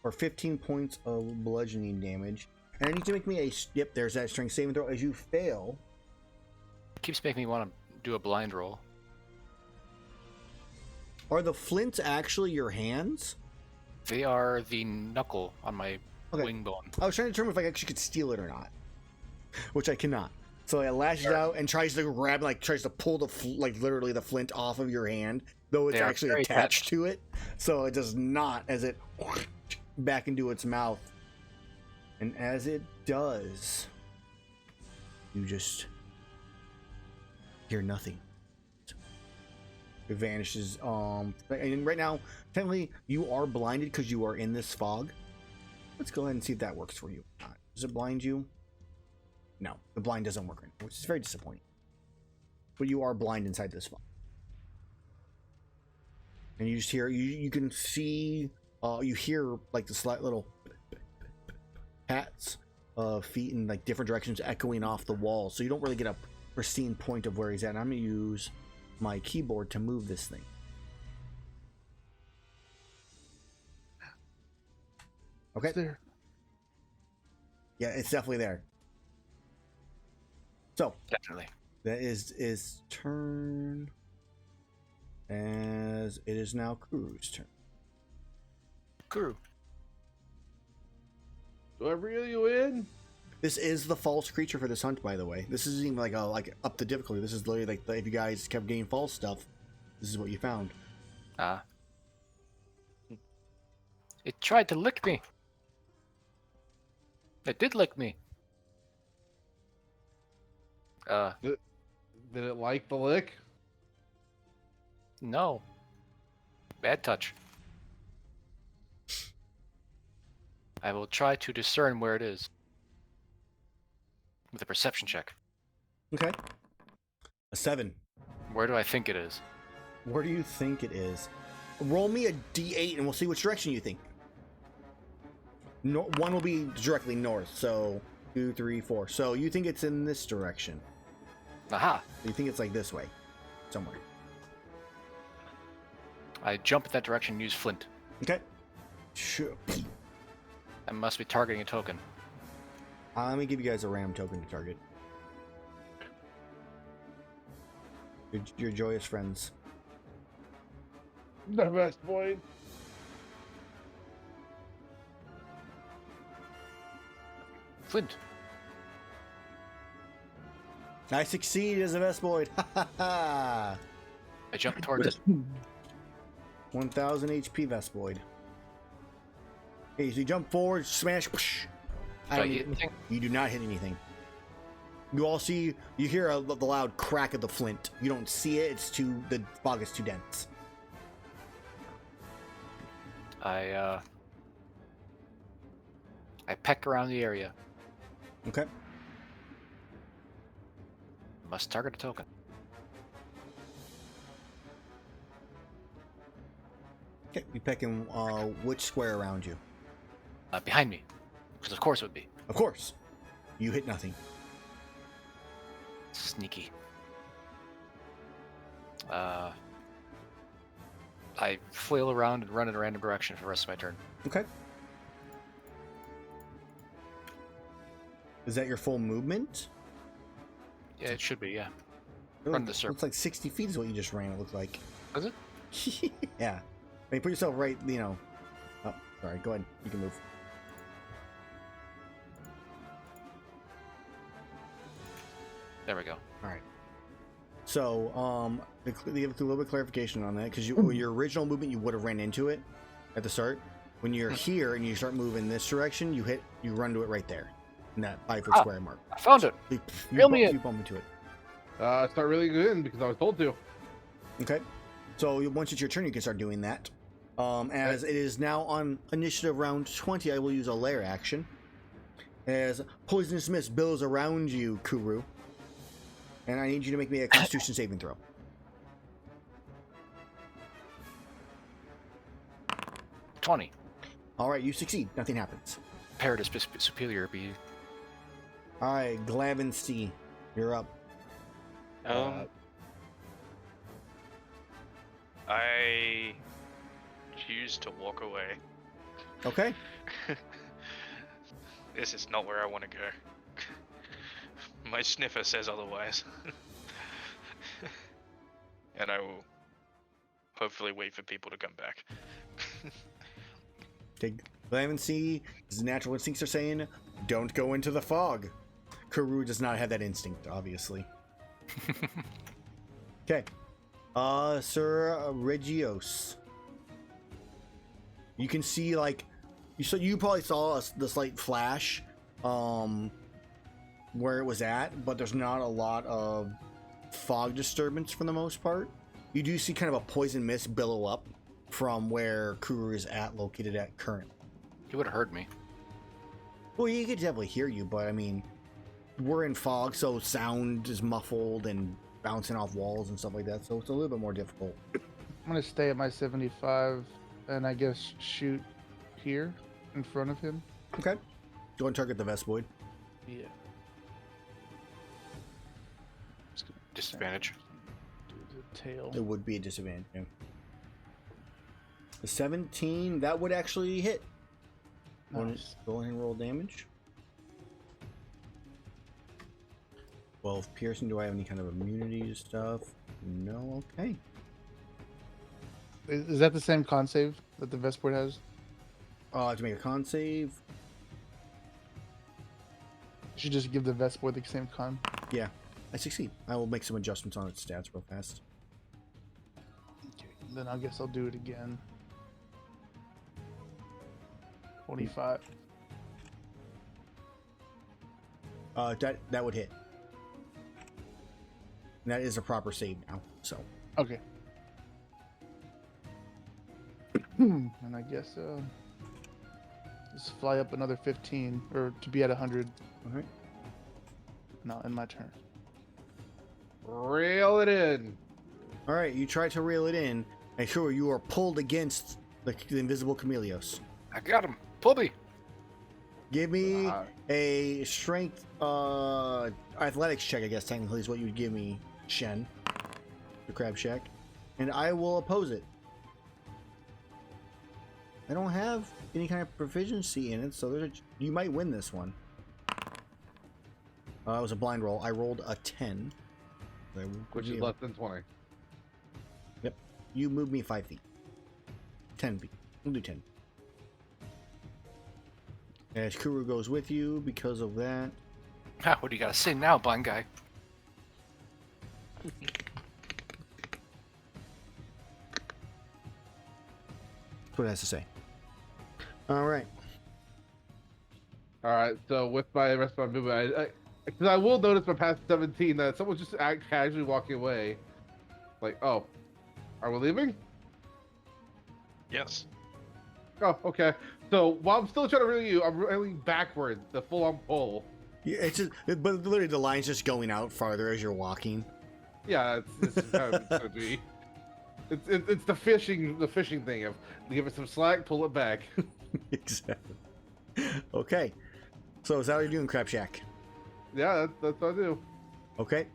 For 15 points of bludgeoning damage. And I need to make me a... Yep, there's that strength saving throw. As you fail... It keeps making me want to do a blind roll. Are the flints actually your hands? They are the knuckle on my wing bone. I was trying to determine if I actually could steal it or not. Which I cannot. So it lashes out and tries to grab, like, tries to pull the, literally the flint off of your hand. Though it's actually attached to it. So it does not, as it back into its mouth. And as it does, you just hear nothing. It vanishes. And right now, technically, you are blinded because you are in this fog. Let's go ahead and see if that works for you. Does it blind you? No, the blind doesn't work, which is very disappointing. But you are blind inside this fog. And you just hear, you can see, you hear like the slight little pats of feet in like different directions echoing off the wall. So you don't really get a pristine point of where he's at. And I'm going to use my keyboard to move this thing. Okay. There. Yeah, it's definitely there. So Definitely. that is turn, as it is now Kuru's turn. Kuru. Do I reel you in? This is the false creature for this hunt, by the way. This isn't even like up the difficulty. This is literally like if you guys kept getting false stuff, this is what you found. Ah. It tried to lick me. It did lick me. Did it like the lick? No. Bad touch. I will try to discern where it is. With a perception check. Okay. A 7. Where do I think it is? Where do you think it is? Roll me a d8 and we'll see which direction you think. No, one will be directly north, so 2, 3, 4. So you think it's in this direction. Aha! You think it's like this way, somewhere. I jump in that direction and use flint. Okay. Sure. I must be targeting a token. Let me give you guys a random token to target. Your joyous friends. The best boy. Flint. I succeed as a Vespoid. Ha ha ha! I jump towards it. 1000 HP Vespoid. Okay, so you jump forward, smash. Whoosh. Do I hit anything? You do not hit anything. You all see, you hear the loud crack of the flint. You don't see it, the fog is too dense. I peck around the area. Okay. Must target a token. Okay, you pecking which square around you? Behind me. Because of course it would be. Of course. You hit nothing. Sneaky. I flail around and run in a random direction for the rest of my turn. Okay. Is that your full movement? Yeah, it should be, yeah. It Run the circle. looks like 60 feet is what you just ran, it looked like. Does it? Yeah. I mean, put yourself right, Oh, sorry, go ahead. You can move. There we go. All right. So, to give a little bit of clarification on that, because your original movement, you would have ran into it at the start. When you're here and you start moving this direction, you run to it right there, in that 5-foot square mark. I found it. Reel me in. You bump into it. Start really good because I was told to. Okay. So once it's your turn, you can start doing that. As it is now on initiative round 20, I will use a lair action. As poisonous mist billows around you, Kuru. And I need you to make me a Constitution saving throw. 20. All right, you succeed. Nothing happens. Parrot is superior, be. All right, Glavenus, you're up. I choose to walk away. Okay. This is not where I want to go. My sniffer says otherwise. And I will hopefully wait for people to come back. Okay, Glavenus, his natural instincts are saying, don't go into the fog. Kuru does not have that instinct, obviously. Okay. Sir Regios. You can see, you probably saw the slight flash, where it was at, but there's not a lot of fog disturbance for the most part. You do see kind of a poison mist billow up from where Kuru is located at currently. He would have heard me. Well, he could definitely hear you, but I mean, we're in fog, so sound is muffled and bouncing off walls and stuff like that, so it's a little bit more difficult. I'm gonna stay at my 75 and I guess shoot here in front of him. Okay. Go and target the Vespoid. Yeah. Disadvantage. Do the tail. It would be a disadvantage. Yeah. The 17, that would actually hit. Nice. Go ahead and roll damage. 12 piercing. Do I have any kind of immunity stuff? No. Okay. Is that the same con save that the Vestport has? To make a con save. You should just give the Vestport the same con. Yeah, I succeed. I will make some adjustments on its stats real fast. Okay, then I guess I'll do it again. 25. That would hit. And that is a proper save now. So. Okay. And I guess just fly up another 15, or to be at 100. All right. Now in my turn. Reel it in. All right. You try to reel it in. Make sure you are pulled against the invisible Chameleos. I got him. Pull me. Give me a strength, athletics check. I guess technically is what you would give me, Shen. The crab check, and I will oppose it. I don't have any kind of proficiency in it, so you might win this one. It was a blind roll. I rolled a 10. Which is less than 20. Yep. You moved me 5 feet. 10 feet. We'll do 10. As Kuru goes with you because of that. What do you gotta say now, blind guy? That's what it has to say. All right. All right. So with my rest of my movement, because I will notice my past 17 that someone's just casually walking away. Like, oh, are we leaving? Yes. Oh, okay. So while I'm still trying to reel you, I'm reeling backwards, the full-on pull. Yeah, it's just, but literally the line's just going out farther as you're walking. Yeah, this is how it's gonna be. It's the fishing thing of give it some slack, pull it back. Exactly. Okay. So is that what you're doing, Crab Shack? Yeah, that's what I do. Okay.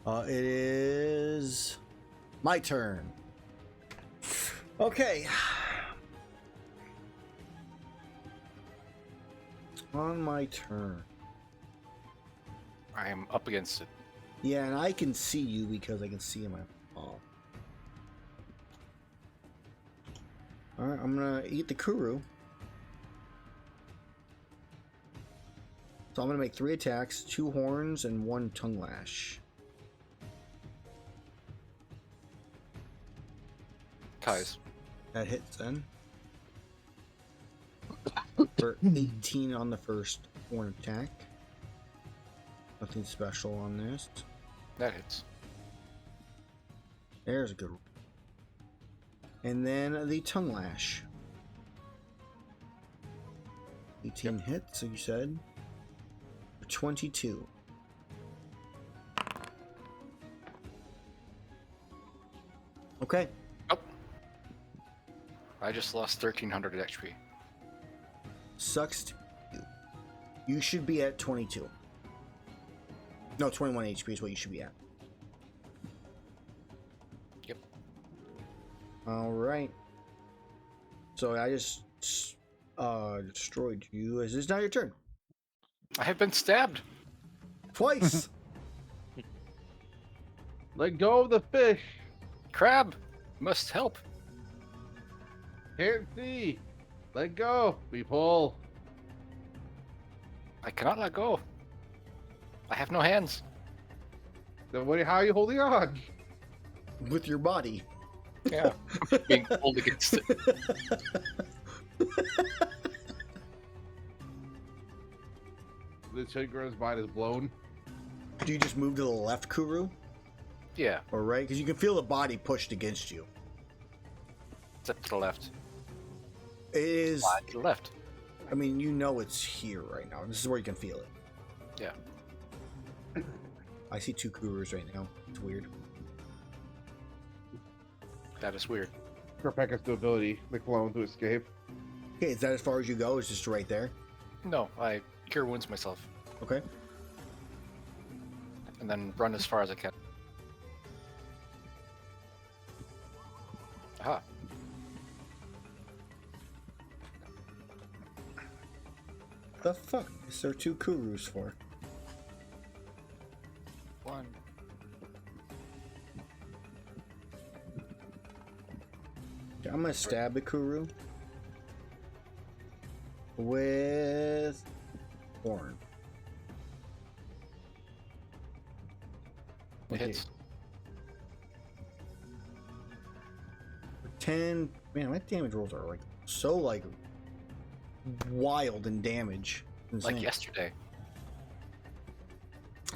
It is my turn. Okay. On my turn. I am up against it. Yeah, and I can see you because I can see in my paw. Alright, I'm gonna eat the Kuru. So I'm gonna make 3 attacks, 2 horns, and 1 tongue lash. Ties. That hits then. For 18 on the first horn attack. Nothing special on this. That hits. There's a good one. And then the tongue lash. 18 hits, so you said. 22. Okay. Oh. I just lost 1,300 HP. Sucks to you. You should be at 22. No, 21 HP is what you should be at. Yep. Alright. So I just destroyed you. Is this now your turn? I have been stabbed. Twice! Let go of the fish. Crab must help. Can't see. Let go. We pull. I cannot let go. I have no hands. Then how are you holding on? With your body. Yeah. Being pulled against it. The Shen mind is blown. Do you just move to the left, Kuru? Yeah. Or right? Because you can feel the body pushed against you. Step to the left. It is. Slide to the left. I mean, you know it's here right now. This is where you can feel it. Yeah. I see 2 Kurus right now. It's weird. That is weird. Kerpeka's ability, the clone, to escape. Okay, is that as far as you go? It's just right there? No, I cure wounds myself. Okay. And then run as far as I can. Aha. The fuck is there 2 Kurus for? I'm gonna stab the Kuru with horn. It Okay. hits. 10. Man, my damage rolls are like so like wild in damage. Insane. Like yesterday.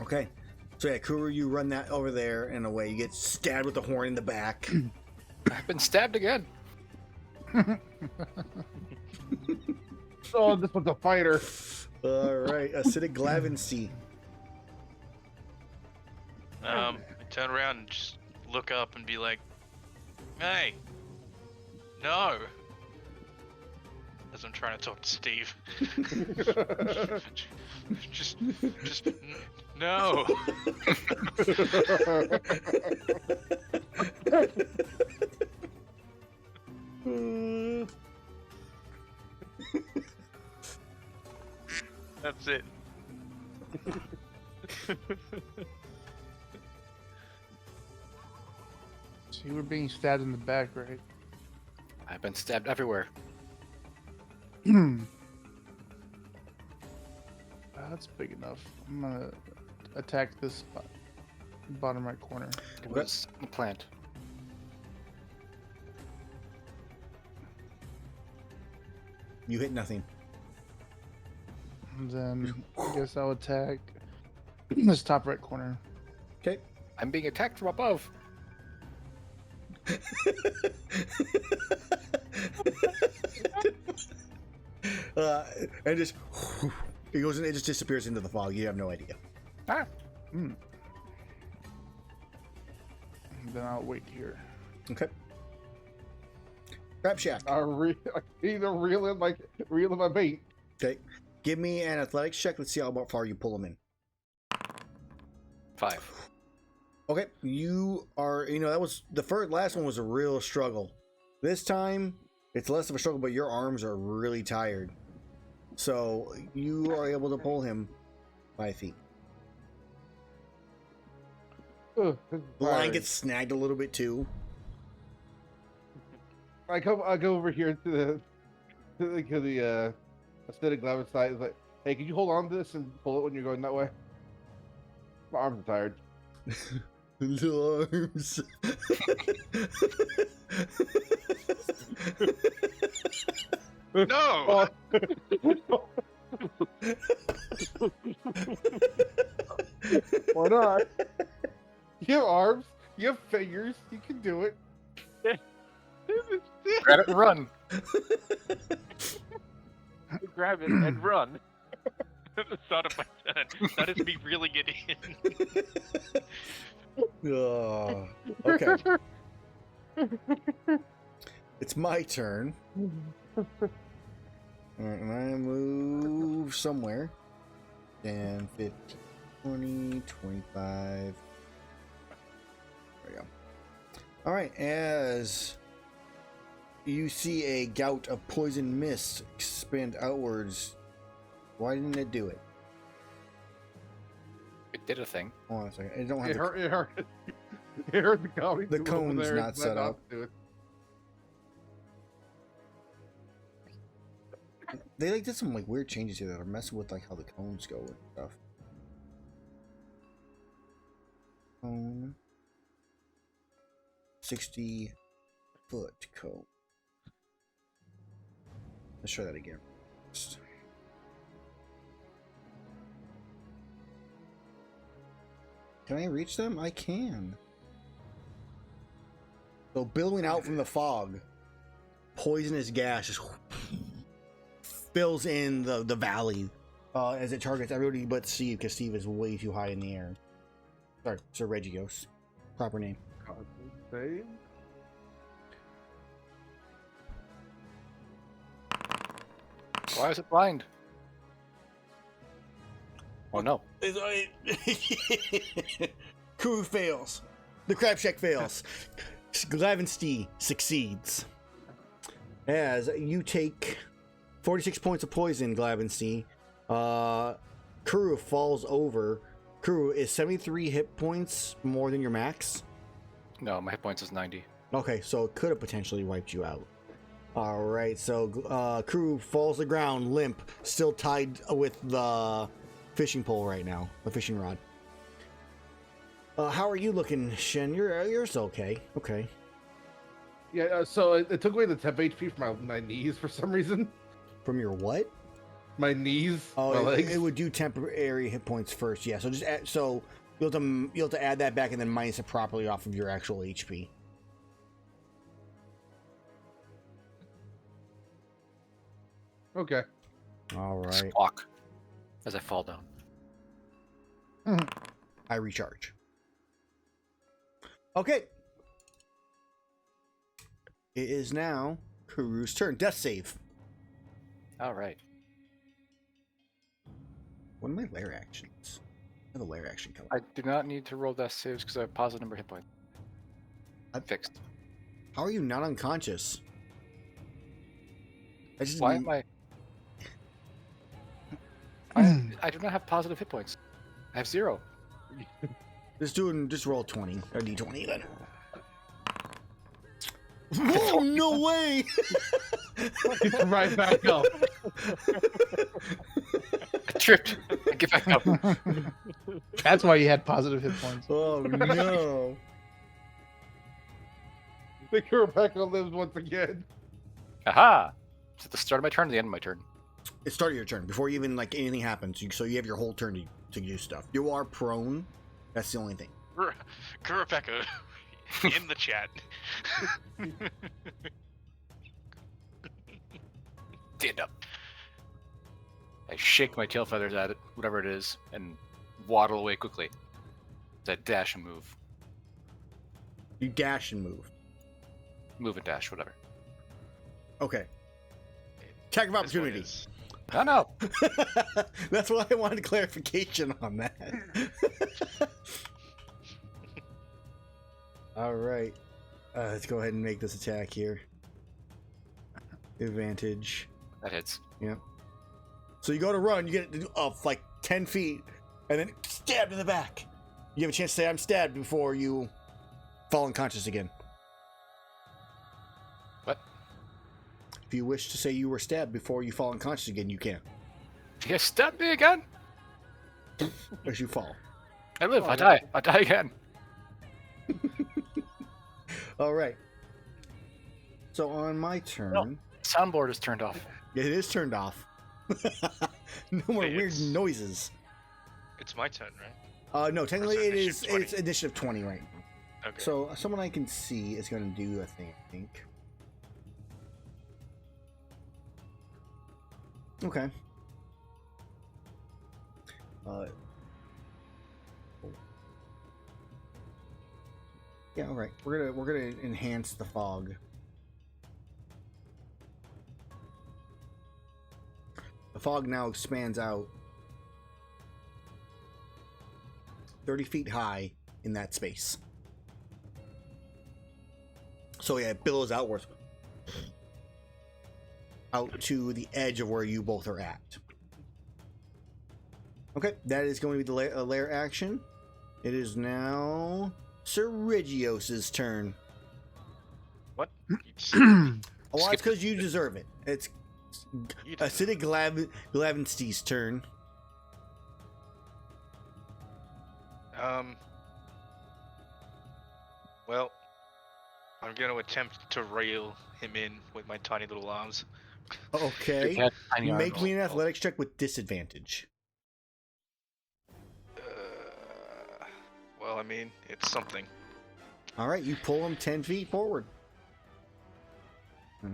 Okay. So yeah, Kuru, you run that over there and away. You get stabbed with the horn in the back. I've been stabbed again. Oh, this one's a fighter. All right, acidic Glavenus. I turn around and just look up and be like, "Hey, no!" As I'm trying to talk to Steve. just, no. That's it. So you were being stabbed in the back, right? I've been stabbed everywhere. That's big enough. I'm gonna attack this spot, bottom right corner. It was the plant. You hit nothing. And then I guess I'll attack this top right corner. Okay. I'm being attacked from above. And just it goes and it just disappears into the fog. You have no idea. Ah. And then I'll wait here. Okay. Crab Shack. I need to reel in my bait. Okay. Give me an athletics check. Let's see how far you pull them in. 5. Okay. You are, that was the last one was a real struggle. This time, it's less of a struggle, but your arms are really tired. So you are able to pull him 5 feet. Ugh, The line gets snagged a little bit too. I go over here to the acidic Glavenus side. It's like, hey, can you hold on to this and pull it when you're going that way? My arms are tired. The arms. No. Why not? You have arms. You have fingers. You can do it. Grab it and run. Grab it and run. Start of my turn. That is me reeling it in. Oh, okay. It's my turn. Alright, and I move somewhere. 10, 15, 20, 25. There we go. Alright, as you see a gout of poison mist expand outwards, why didn't it do it? It did a thing. Hold on a second. I don't have It hurt. It hurt. It hurt the county. The cone's not set up. They did some weird changes here that are messing with how the cones go and stuff. Cone. 60-foot cone. Let's try that again. Can I reach them? I can. So billowing out from the fog, poisonous gas just fills in the valley as it targets everybody but Steve, because Steve is way too high in the air. Sorry, Sir Regios. Proper name. Why is it blind? Oh no. Crew fails. The crab shack fails. Glavenus succeeds. As you take 46 points of poison, Glavenus. Kuru falls over. Kuru, is 73 hit points more than your max? No, my hit points is 90. Okay, so it could have potentially wiped you out. All right, so crew falls to the ground, limp, still tied with the fishing pole right now, the fishing rod. How are you looking, Shen? You're still okay. Okay. Yeah, so it took away the temp HP from my knees for some reason. From your what? My knees, my Oh, legs. it would do temporary hit points first. Yeah, so just add, so you'll have to add that back and then minus it properly off of your actual HP. Okay. All right. Squawk as I fall down. I recharge. Okay. It is now Kuru's turn. Death save. All right. What are my lair actions? I have a lair action coming. I do not need to roll death saves because I have positive number hit points. I'm fixed. How are you not unconscious? I just Why am I? I do not have positive hit points. I have 0. just roll 20 or d20 then. Whoa, no way! Right back up. I tripped. I get back up. That's why you had positive hit points. Oh no! The Rebecca lives once again. Aha! Is it the start of my turn or the end of my turn? It's start of your turn before even like anything happens. So you have your whole turn to do stuff. You are prone. That's the only thing. Kurapeka in the chat. Stand up. I shake my tail feathers at it, whatever it is, and waddle away quickly. I dash and move. You dash and move. Move and dash, whatever. Okay. Attack of This one opportunity. is- Oh no! That's why I wanted clarification on that. All right. Let's go ahead and make this attack here. Advantage. That hits. Yep. So you go to run, you get up like 10 feet, and then stabbed in the back. You have a chance to say, I'm stabbed before you fall unconscious again. What? If you wish to say you were stabbed before you fall unconscious again, you can. You stabbed me again? As you fall. I live. I die. I die again. All right. So on my turn, No. Soundboard is turned off. it is turned off. No more Wait, weird it's- noises. It's my turn, right? No, technically Or is it it is. initiative 20? It's initiative 20 right now. Okay. So someone I can see is going to do a thing. I think. Okay. Yeah. All right. We're gonna enhance the fog. The fog now expands out 30 feet high in that space. So yeah, it billows outwards out to the edge of where you both are at. Okay, that is going to be the lair action. It is now Sir Regios's turn. What? Oh, well, that's Skip. because you deserve it. It's You Acidic Glavenstie's turn. Well, I'm going to attempt to reel him in with my tiny little arms. Okay. Big tiny arm. Make me an athletics check with disadvantage. Well, I mean, it's something. All right, you pull him 10 feet forward. It's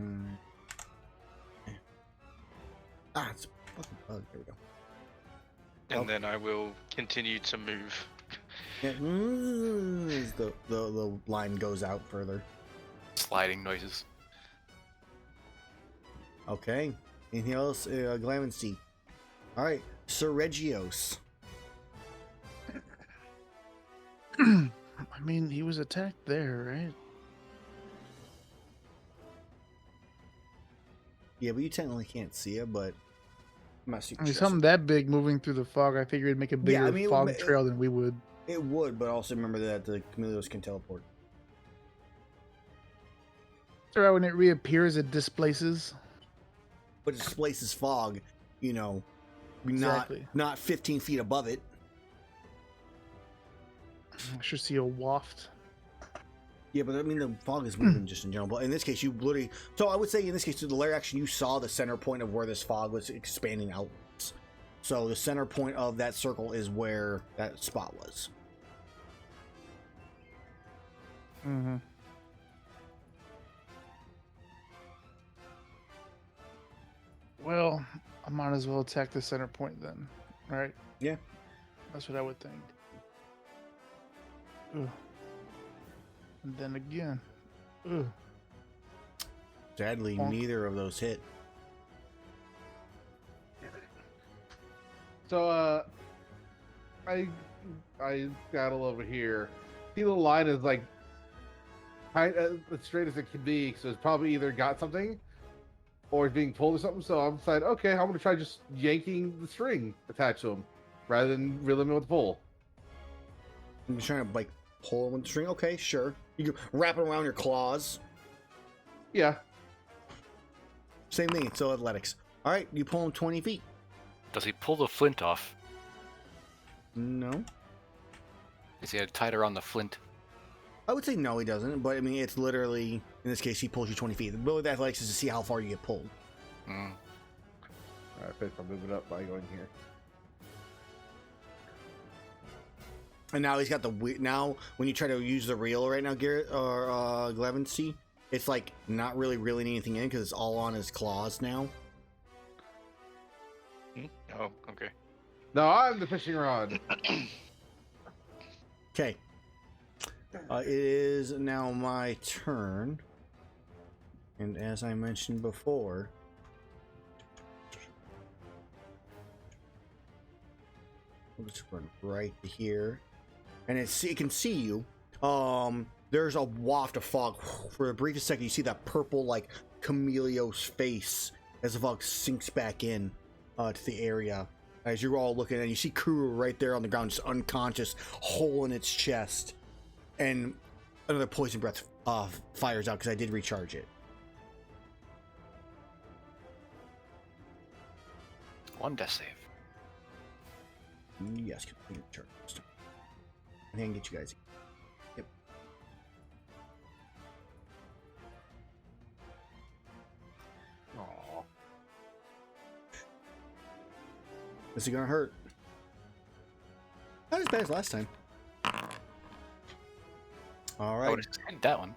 a fucking bug. There we go. And Oh. then I will continue to move. Yeah, as the line goes out further. Sliding noises. Okay. Anything else? Glavenstein. All right, Sir Regios. I mean, he was attacked there, right? Yeah, but you technically can't see it, but I'm not super I mean, sure. something that big moving through the fog, I figured it'd make a bigger I mean, fog it- trail than we would. It would, but also remember that the Chameleos can teleport. So right when it reappears, it displaces. But it displaces fog, you know, Exactly. not 15 feet above it. I should see a waft. Yeah, but I mean, the fog is moving just in general. But in this case, you literally... So I would say in this case, to the lair action, you saw the center point of where this fog was expanding outwards. So the center point of that circle is where that spot was. Mm-hmm. Well, I might as well attack the center point then, right? Yeah. That's what I would think. Ugh. And then again. Ugh. Sadly, Bonk. neither of those hit. So, I battle over here. See, the line is like kind of as straight as it can be, so it's probably either got something or it's being pulled or something. So I'm decided, okay, I'm gonna try just yanking the string attached to him rather than reeling him with the pole. I'm just trying to like pull him with the string. Okay, sure. You can wrap it around your claws. Yeah. Same thing. It's still athletics. All right, you pull him 20 feet. Does he pull the flint off? No. Is he tied around the flint? I would say no, he doesn't. But I mean, it's literally, in this case, he pulls you 20 feet. The goal with athletics is to see how far you get pulled. Mm. All right, if I move it up by going here. And now he's got the now when you try to use the reel right now, Garrett or Glavenus, it's like not really reeling anything in because it's all on his claws now. Oh, okay. No, I'm the fishing rod. Okay. It is now my turn. And as I mentioned before, we'll just run right to here. And it can see you. There's a waft of fog. For a brief second, you see that purple, like, Chameleo's face as the fog sinks back in to the area. As you're all looking, and you see Kuru right there on the ground, just unconscious, hole in its chest. And another poison breath fires out because I did recharge it. One death save. Yes, complete charge. I can get you guys. Yep. Aww. This is gonna hurt. Not as bad as last time. All I right. would have saved that one.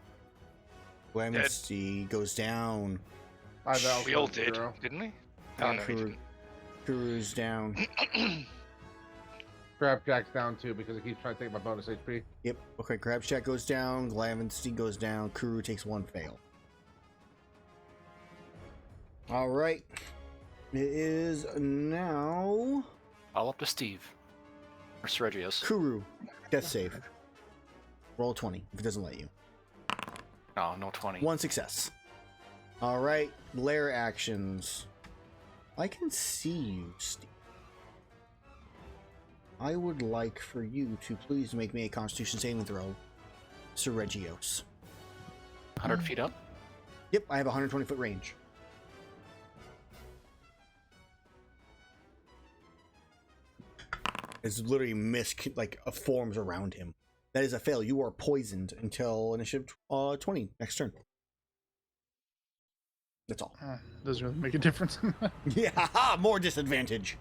Monstie goes down. We all did, didn't we? Oh, no, we didn't. Kuru's down. Crabjack's down too because it keeps trying to take my bonus HP. Yep. Okay, Crabshack goes down. Glavenus goes down. Kuru takes one fail. All right. It is now All up to Steve. Or Sergios. Kuru. Death save. Roll 20 if it doesn't let you. No, no 20. One success. All right. Lair actions. I can see you, Steve. I would like for you to please make me a Constitution saving throw, Sergios. 100 feet up? Yep, I have 120 foot range. It's literally mist like forms around him. That is a fail. You are poisoned until initiative 20 next turn. That's all. Doesn't really make a difference. Yeah, haha, more disadvantage.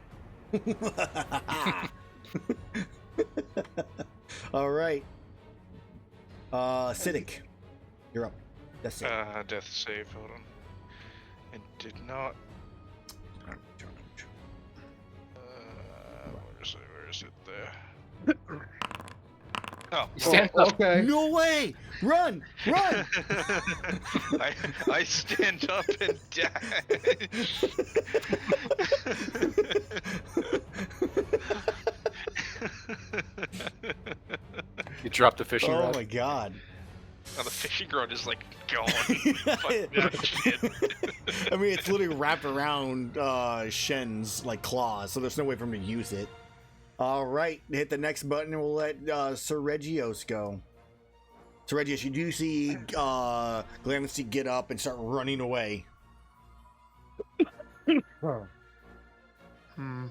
All right. Siddiq, you're up. That's it. Death save, hold on. It did not. Where is it there? Oh. Stand up. Okay. No way! Run! Run! I stand up and dash. You dropped the fishing Oh rod. my god. Now the fishing rod is like gone. Fuck that shit. I mean, it's literally wrapped around Shen's like claws, so there's no way for him to use it. All right, hit the next button and we'll let Sergios go. So Regius, you do see Glavenus get up and start running away. Hmm.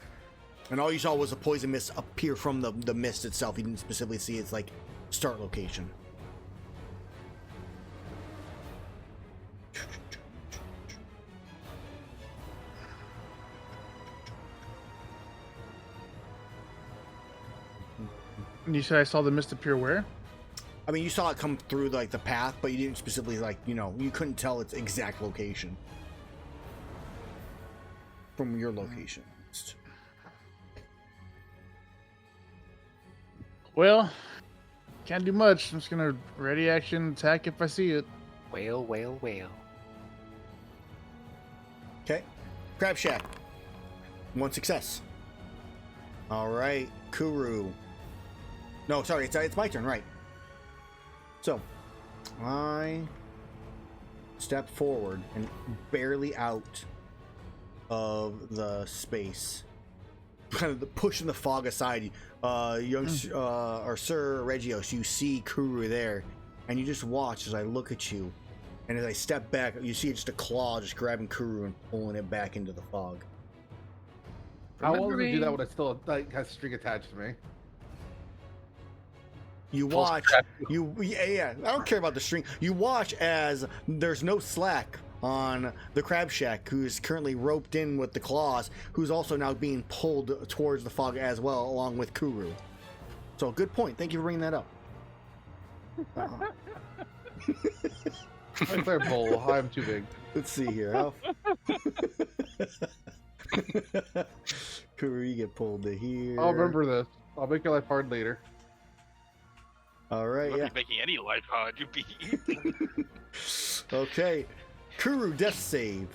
And all you saw was a poison mist appear from the mist itself. You didn't specifically see its like start location. And you said I saw the mist appear where? I mean, you saw it come through like the path, but you didn't specifically like, you know, you couldn't tell its exact location from your location. Well, can't do much. I'm just gonna ready action attack if I see it. Whale, whale, whale. Okay. Crab Shack. 1 success. All right, Kuru. No, sorry, it's my turn, right? So, I step forward and barely out of the space, kind of pushing the fog aside. Young or Sir Regios, you see Kuru there, and you just watch as I look at you, and as I step back, you see just a claw just grabbing Kuru and pulling it back into the fog. How well does it do that when it still like has string attached to me? You watch, yeah, I don't care about the string. You watch as there's no slack on the Crab Shack, who's currently roped in with the claws, who's also now being pulled towards the fog as well, along with Kuru. So, good point. Thank you for bringing that up. Right there, Bull. I'm too big. Let's see here. Kuru, you get pulled to here. I'll remember this. I'll make your life hard later. All right, You're yeah. not making any life hard. You'd be. Okay. Kuru, death save.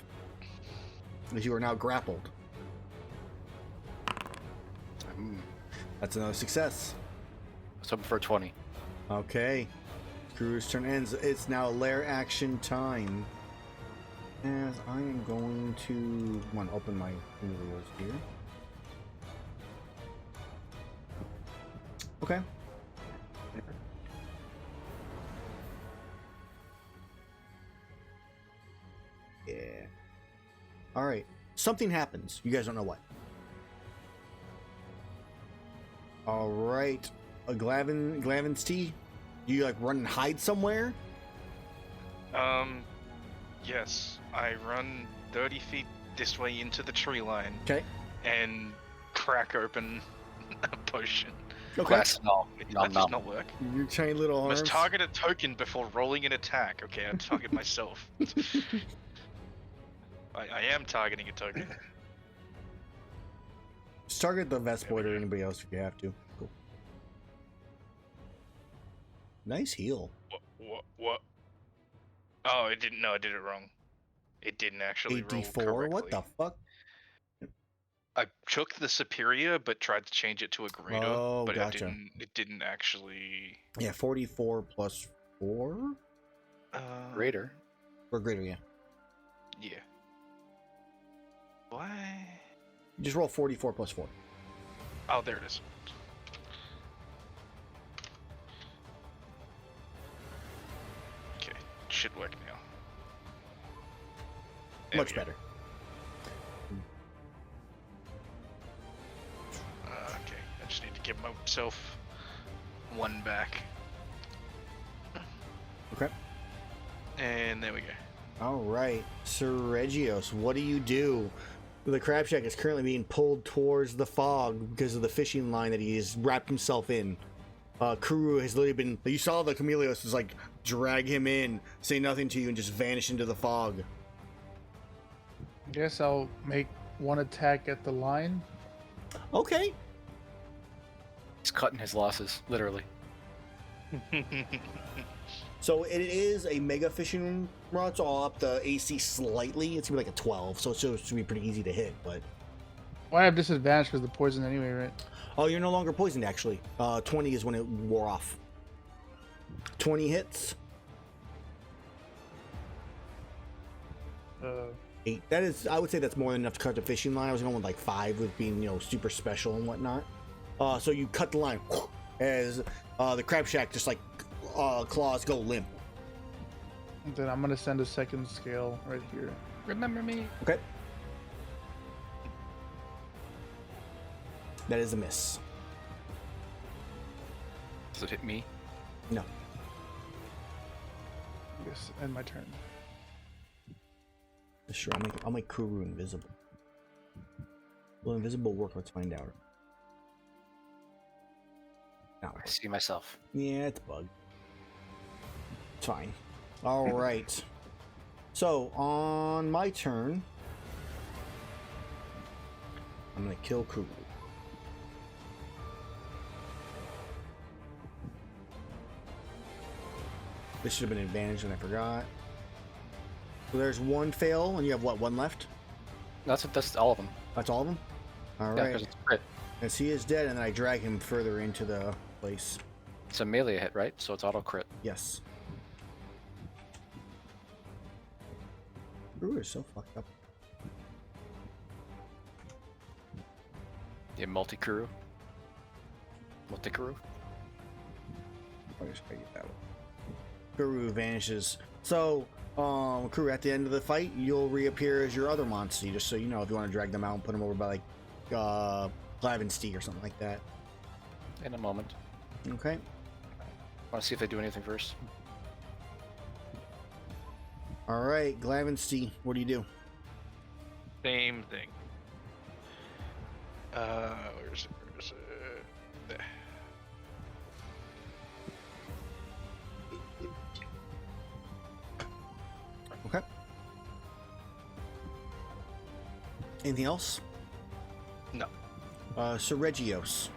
As you are now grappled. That's another success. Let's hope for 20. Okay. Kuru's turn ends. It's now lair action time. As I am going to open my rules here. Okay. Yeah. All right. Something happens. You guys don't know what. All right. Glaven's tea. You like run and hide somewhere? Yes. I run 30 feet this way into the tree line. Okay. And crack open a potion. Okay. Glass, no. That does not work. Your tiny little arms. Must target a token before rolling an attack. Okay, I target myself. I am targeting a token. Just target the Vespoid or anybody else if you have to. Cool. Nice heal. What? Oh, it didn't. No, I did it wrong. It didn't actually roll 84? correctly. What the fuck? I took the superior, but tried to change it to a greater. Oh, but gotcha. it didn't actually. Yeah, 44 plus 4? Greater. Or greater, yeah. Yeah. Why? Just roll 44 plus 4. Oh, there it is. Okay, should work now. There Much we go. better. Okay, I just need to give myself 1 back. Okay. And there we go. All right, Sir Regios, what do you do? The Crab Shack is currently being pulled towards the fog because of the fishing line that he has wrapped himself in. Kuru has literally been... You saw the Chameleos just like drag him in, say nothing to you, and just vanish into the fog. Guess I'll make one attack at the line. Okay. He's cutting his losses, literally. So it is a mega fishing rod, so I'll up the AC slightly. It's gonna be like a 12, so it should be pretty easy to hit, but... Well, I have disadvantage because of the poison anyway, right? Oh, you're no longer poisoned, actually. 20 is when it wore off. 20 hits. 8. That is, I would say that's more than enough to cut the fishing line. I was going with like 5 with being, you know, super special and whatnot. So you cut the line as the Crab Shack just like claws go limp. Then I'm gonna send a second scale right here. Remember me. Okay. That is a miss. Does it hit me? No. Yes, end my turn. Sure, I'll make Kuru invisible. Will invisible work? Let's find out. No. I see myself. Yeah, it's bugged. It's fine. All right. So on my turn, I'm gonna kill Kuru. This should have been an advantage, and I forgot. So there's one fail, and you have what? One left. That's all of them. That's all of them. All Yeah, right. because it's crit. As he is dead, and then I drag him further into the place. It's a melee hit, right? So it's auto crit. Yes. Kuru is so fucked up. Yeah, multi-Kuru. Multi-Kuru. I'll just get that one. Kuru vanishes. So, Kuru, at the end of the fight, you'll reappear as your other Monstie, just so you know if you want to drag them out and put them over by, like, Glavenus or something like that. In a moment. Okay. Want to see if they do anything first? Alright, Glavenus, what do you do? Same thing. Where's it? Where's it? There. Okay. Anything else? No. Sir Regios.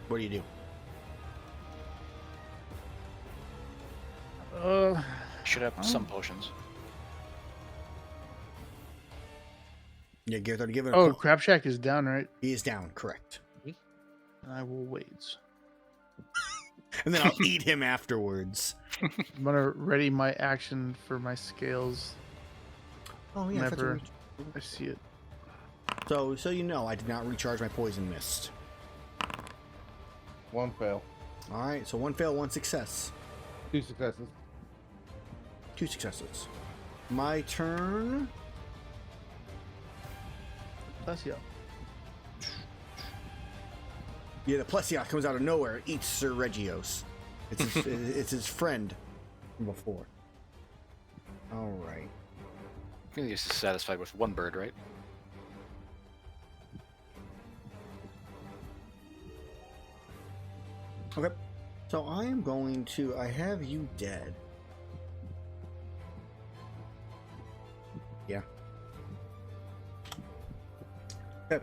What do you do? Should have some potions. Yeah, give it. Oh, Crab Shack is down, right? He is down, correct. I will wait. And then I'll eat him afterwards. I'm gonna ready my action for my scales Oh yeah, that's whenever what I see it. so you know, I did not recharge my poison mist. One fail. All right, so one fail, one success, 2 successes. 2 successes. My turn. Bless you. Yeah, the Plesiot comes out of nowhere, and eats Sir Regios. It's his, it's his friend from before. All right. I think he's satisfied with one bird, right? Okay. So I am going to. I have you dead. Yeah. Okay.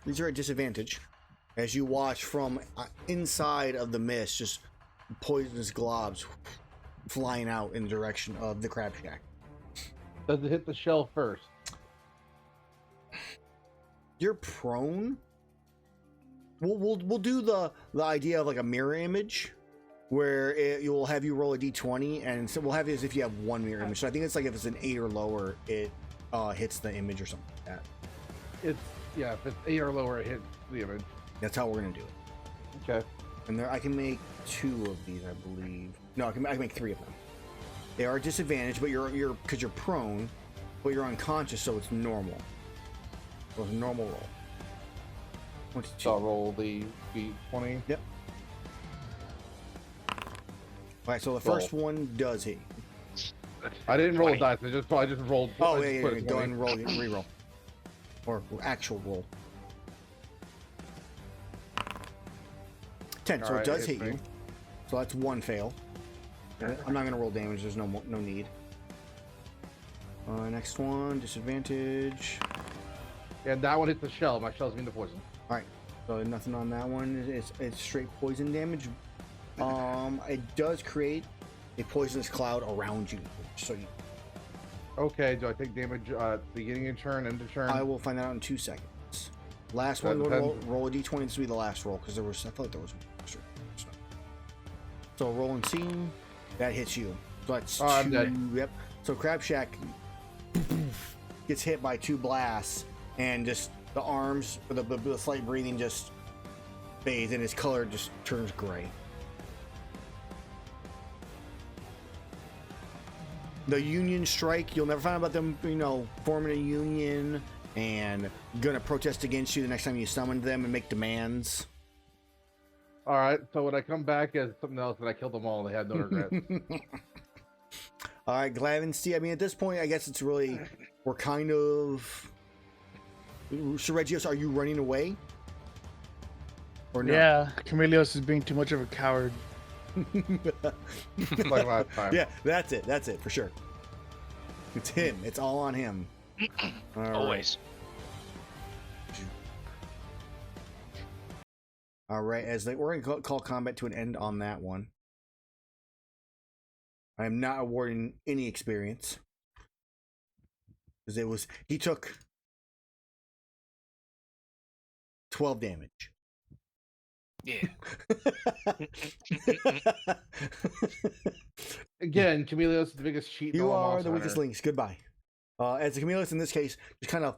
These are at disadvantage. As you watch from inside of the mist, just poisonous globs flying out in the direction of the Crab Shack. Does it hit the shell first? You're prone. We'll do the idea of like a mirror image, where it will have you roll a d20, and so we'll have it as if you have one mirror image. So I think it's like if it's an 8 or lower, it hits the image or something like that. If it's 8 or lower, it hits the image. That's how we're gonna do it. Okay. And there, I can make 2 of these, I believe. No, I can make 3 of them. They are disadvantaged, but you're because you're prone, but you're unconscious, so it's normal. So it's a normal roll. 22. So I'll roll the d20. Yep. All right, so the first one does hit you. I didn't roll a 20. dice. I just rolled. Oh, I yeah, just put yeah. a Go 20. ahead and roll, re-roll. Or actual roll. 10, so Alright, it does hit hit you. me. So that's 1 fail. I'm not going to roll damage, there's no need. Next one, disadvantage. Yeah, that one hit the shell. My shell's immune to poison. Alright, so nothing on that one. It's straight poison damage. It does create a poisonous cloud around you. So you, Okay, do I take damage beginning of turn, end of turn? I will find that out in 2 seconds. Last Then- one, then- roll a d20. This will be the last roll because I felt like there was one extra. So roll and see. That hits you. So that's Oh, I'm 2. dead. Yep. So Crab Shack gets hit by 2 blasts, and just the arms, the slight breathing, just fades and his color just turns gray. The union strike, you'll never find out about them, forming a union and gonna protest against you the next time you summon them and make demands. All right, so when I come back as something else, and I killed them all, and they had no regrets. All right, Glavenus. I mean, at this point, I guess it's really we're kind of. So, Regios, are you running away? Or no? Yeah, Camelios is being too much of a coward. Like last time. Yeah, that's it. That's it for sure. It's him. It's all on him. All right. Always. All right, we're going to call combat to an end on that one. I am not awarding any experience. Because he took 12 damage. Yeah. Again, Camelios is the biggest cheat. You are the weakest links. Goodbye. As the Camelios in this case, just kind of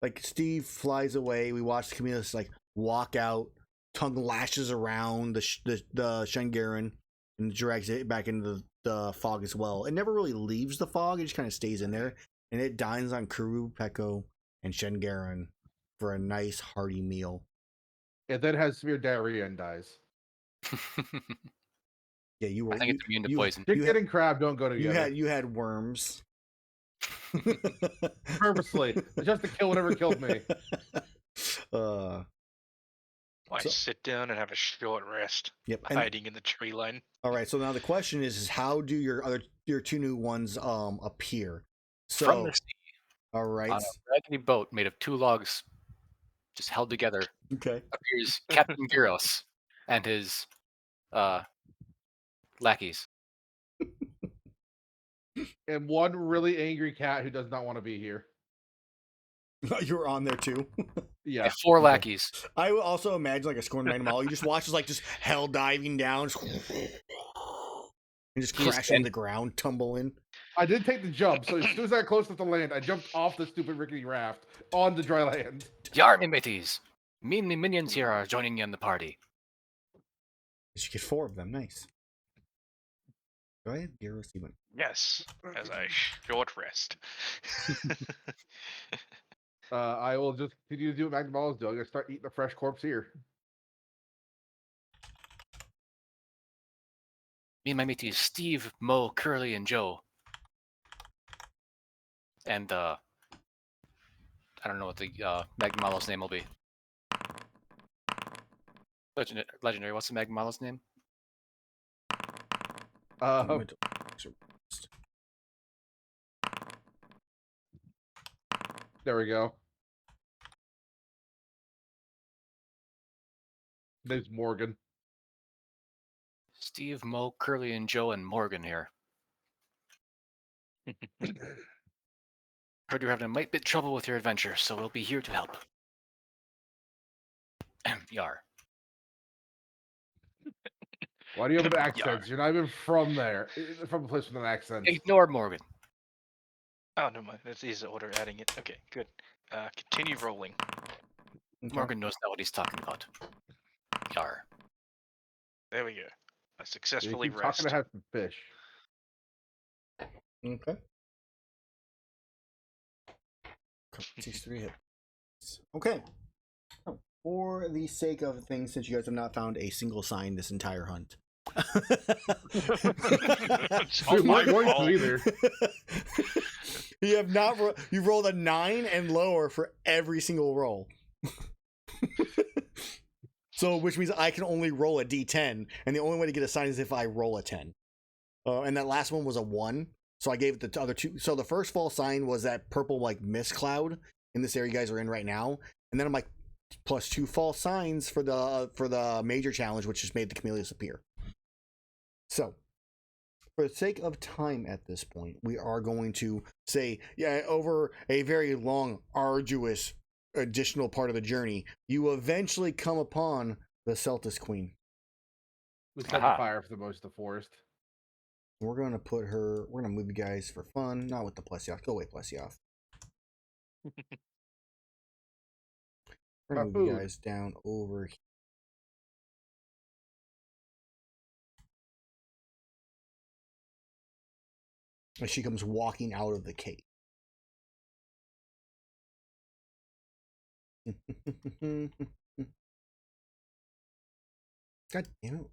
like Steve flies away. We watch the Camelios like walk out. Tongue lashes around the Shen Gaoren and drags it back into the fog as well. It never really leaves the fog; it just kind of stays in there, and it dines on Kuru, Peko, and Shen Gaoren for a nice hearty meal. It then has severe diarrhea and dies. Yeah, you were. I think it's immune to poison. Chicken and crab don't go together. You had worms. Purposely, just to kill whatever killed me. I sit down and have a short rest. Yep. Hiding in the tree line. All right. So now the question is how do your two new ones appear? So From the sea, all right. on a raggedy boat made of 2 logs, just held together, Okay. appears Captain Gyros and his lackeys. And one really angry cat who does not want to be here. You were on there too. Yeah. And 4 lackeys. I would also imagine like a scorned animal. You just watch us like just hell diving down and just crash into the ground, tumble in. I did take the jump, so as soon as I got close enough to land, I jumped off the stupid rickety raft on the dry land. Yar, me mateys! Me and the minions here are joining you in the party. You should get 4 of them. Nice. Go ahead, Gyros. Yes, as I short rest. I will just continue to do what Magnum Ball is doing. I'm going to start eating the fresh corpse here. Me and my mateys, Steve, Mo, Curly, and Joe. And, I don't know what the Magmalo's name will be. Legendary, what's the Magmalo's name? There we go. There's Morgan. Steve, Mo, Curly, and Joe, and Morgan here. Heard you're having a mite bit trouble with your adventure, so we'll be here to help. Yar. Why do you have an accent? You're not even from there. From a place with an accent. Ignore Morgan. Oh, no mind. That's easy order adding it. Okay, good. Continue rolling. Okay. Morgan knows not what he's talking about. Yar. There we go. I You successfully keep rest. talking to have some fish. Okay. Takes 3 hits. Okay. So, for the sake of things, since you guys have not found a single sign this entire hunt. It's all Dude, my not going to fault. either. You have not. You've rolled a 9 and lower for every single roll. So, which means I can only roll a d10, and the only way to get a sign is if I roll a 10. And that last one was a 1, so I gave it the other 2. So the first false sign was that purple like mist cloud in this area you guys are in right now, and then I'm like plus 2 false signs for the major challenge, which just made the Camellias appear. So, for the sake of time at this point, we are going to say, yeah, over a very long, arduous additional part of the journey, you eventually come upon the Celtis Queen. We set the Aha. fire for the most of the forest. We're going to move you guys for fun, not with the Plesioth. Go away, Plesioth. We're going to move you guys down over here. as she comes walking out of the cave. God damn it.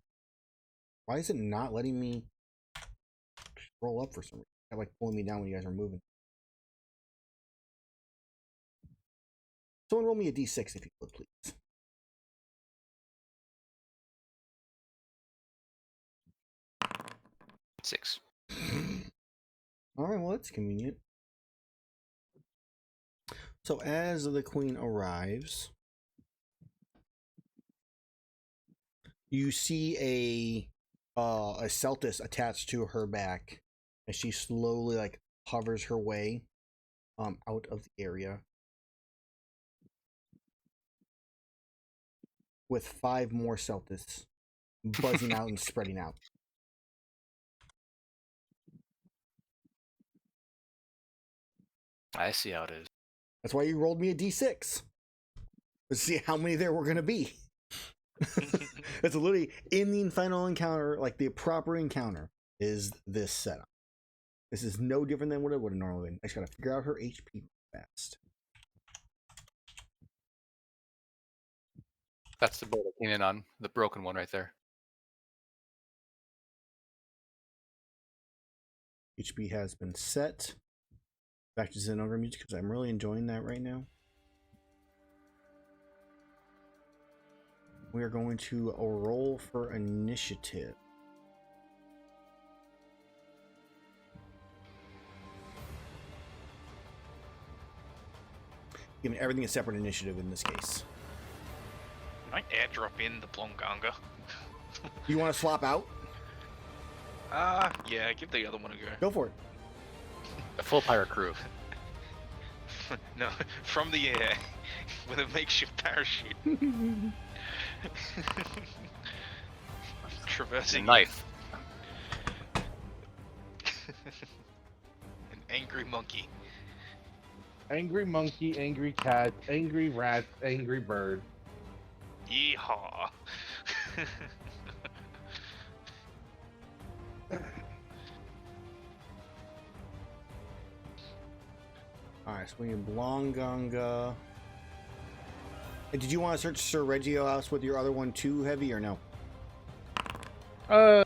Why is it not letting me roll up for some reason? It's like pulling me down when you guys are moving. Someone roll me a d6 if you would, please. Six. Alright, well, that's convenient. So as the queen arrives, you see a Celtis attached to her back as she slowly like hovers her way out of the area with 5 more Celtis buzzing out and spreading out. I see how it is. That's why you rolled me a d6. Let's see how many there were going to be. It's literally in the final encounter, like the proper encounter is this setup. This is no different than what it would have normally been. I just got to figure out her HP fast. That's the boat I came in on, the broken one right there. HP has been set. Back to Xenover music because I'm really enjoying that right now. We are going to roll for initiative. Giving everything a separate initiative in this case. Can I airdrop in the Blonganga? You want to swap out? Yeah, give the other one a go. Go for it. A full pirate crew. No, from the air with a makeshift parachute. Traversing Knife. an angry monkey. Angry monkey, angry cat, angry rat, angry bird. Yeehaw. Alright, so we need Blonganga. Hey, did you want to search Sir Reggio House with your other one too heavy or no? You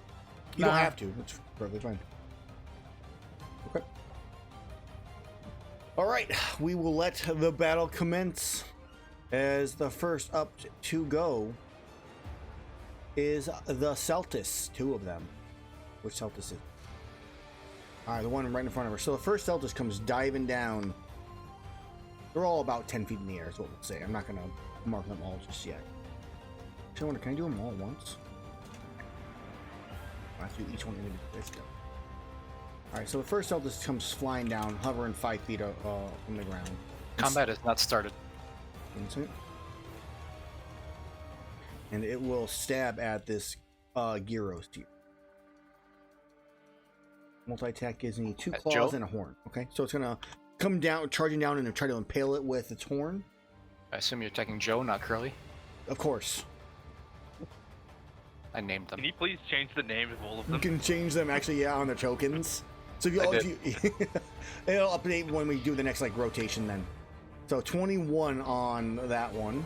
don't Nah. have to. It's perfectly fine. Okay. Alright, we will let the battle commence. As the first up to go is the Celtis. 2 of them. Which Celtis is? Alright, the one right in front of her. So the first Celtis comes diving down. They're all about 10 feet in the air, is what we'll say. I'm not going to mark them all just yet. Actually, I wonder, can I do them all at once? I have to do each one individually. Let's go. Alright, so the first Celtis comes flying down, hovering 5 feet from the ground. Combat has not started. And it will stab at this Gyros here. Multi-attack gives me 2 claws Joe? and a horn. Okay, so it's gonna come down, charging down, and try to impale it with its horn. I assume you're attacking Joe, not Curly. Of course. I named them. Can you please change the names of all of You them? can change them actually, yeah, on the tokens. So if you, I if you it'll update when we do the next like rotation then. So 21 on that one,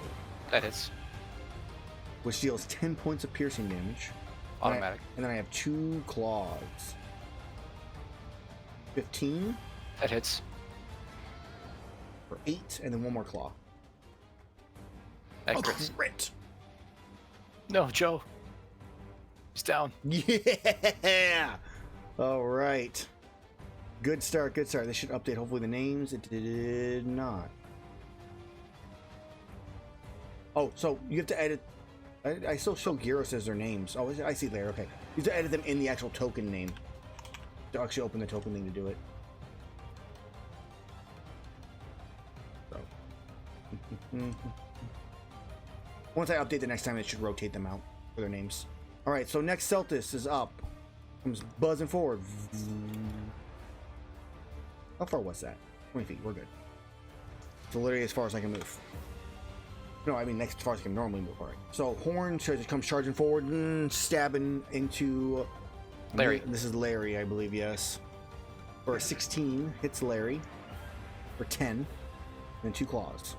That hits. which deals 10 points of piercing damage. Automatic. And then I have 2 claws. 15 That hits. for 8, and then 1 more claw. That Oh, crits. crit! No, Joe. He's down. Yeah! Alright. Good start, good start. This should update hopefully the names. It did not. Oh, so you have to edit. I still show Gyros as their names. Oh, I see there. Okay. You have to edit them in the actual token name. To actually open the token thing to do it. So. Once I update the next time, it should rotate them out for their names. Alright, so next Celtis is up. Comes buzzing forward. How far was that? 20 feet, we're good. So literally as far as I can move. No, I mean next as far as I can normally move. Alright. So Horn comes charging forward, stabbing into... Larry. This is Larry, I believe, yes. For a 16, hits Larry. For 10, and 2 claws.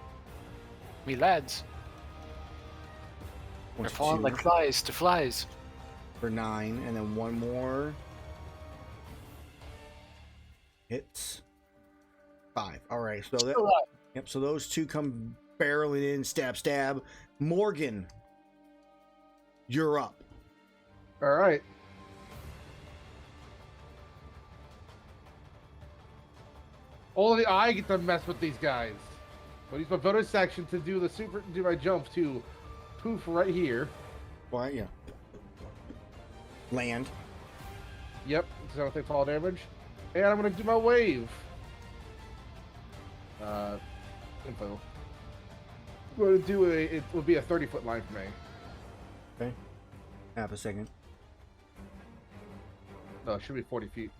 Me lads. One They're to falling 2 like flies to flies. for 9, and then 1 more. Hits 5. All right, so that. Still alive. Yep. So those 2 come barreling in. Stab, stab. Morgan, you're up. All right. Only I get to mess with these guys. I'll use my bonus action to do my jump to poof right here. Why? Yeah. Land. Yep, because I don't take fall damage. And I'm gonna do my wave. Info. I'm gonna do it would be a 30-foot line for me. Okay. Half a second. No, it should be 40 feet.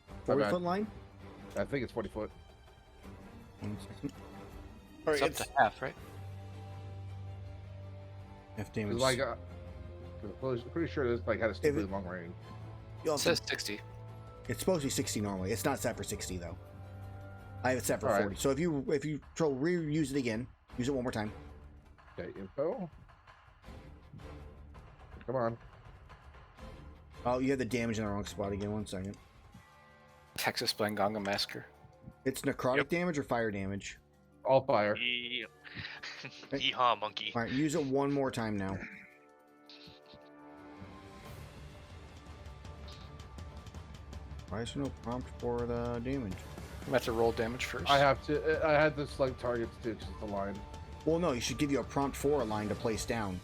My 40 bad. foot line. I think it's 40 foot. 1 second. All It's right. up to half, right? Half damage. It's like, I'm pretty sure this like had a stupid long range. You It also- says 60. It's supposed to be 60 normally. It's not set for 60 though. I have it set for All right. 40. So if you reuse it again, use it one more time. Okay, info. Come on. Oh, you have the damage in the wrong spot again. 1 second. Texas Blanganga Massacre. It's necrotic Yep. damage or fire damage. All fire. Yep. Yeehaw, monkey. All right, use it one more time now. Why is there no prompt for the damage? We have to roll damage first. I have to. I had to select targets too, because it's a line. Well, no, you should give you a prompt for a line to place down.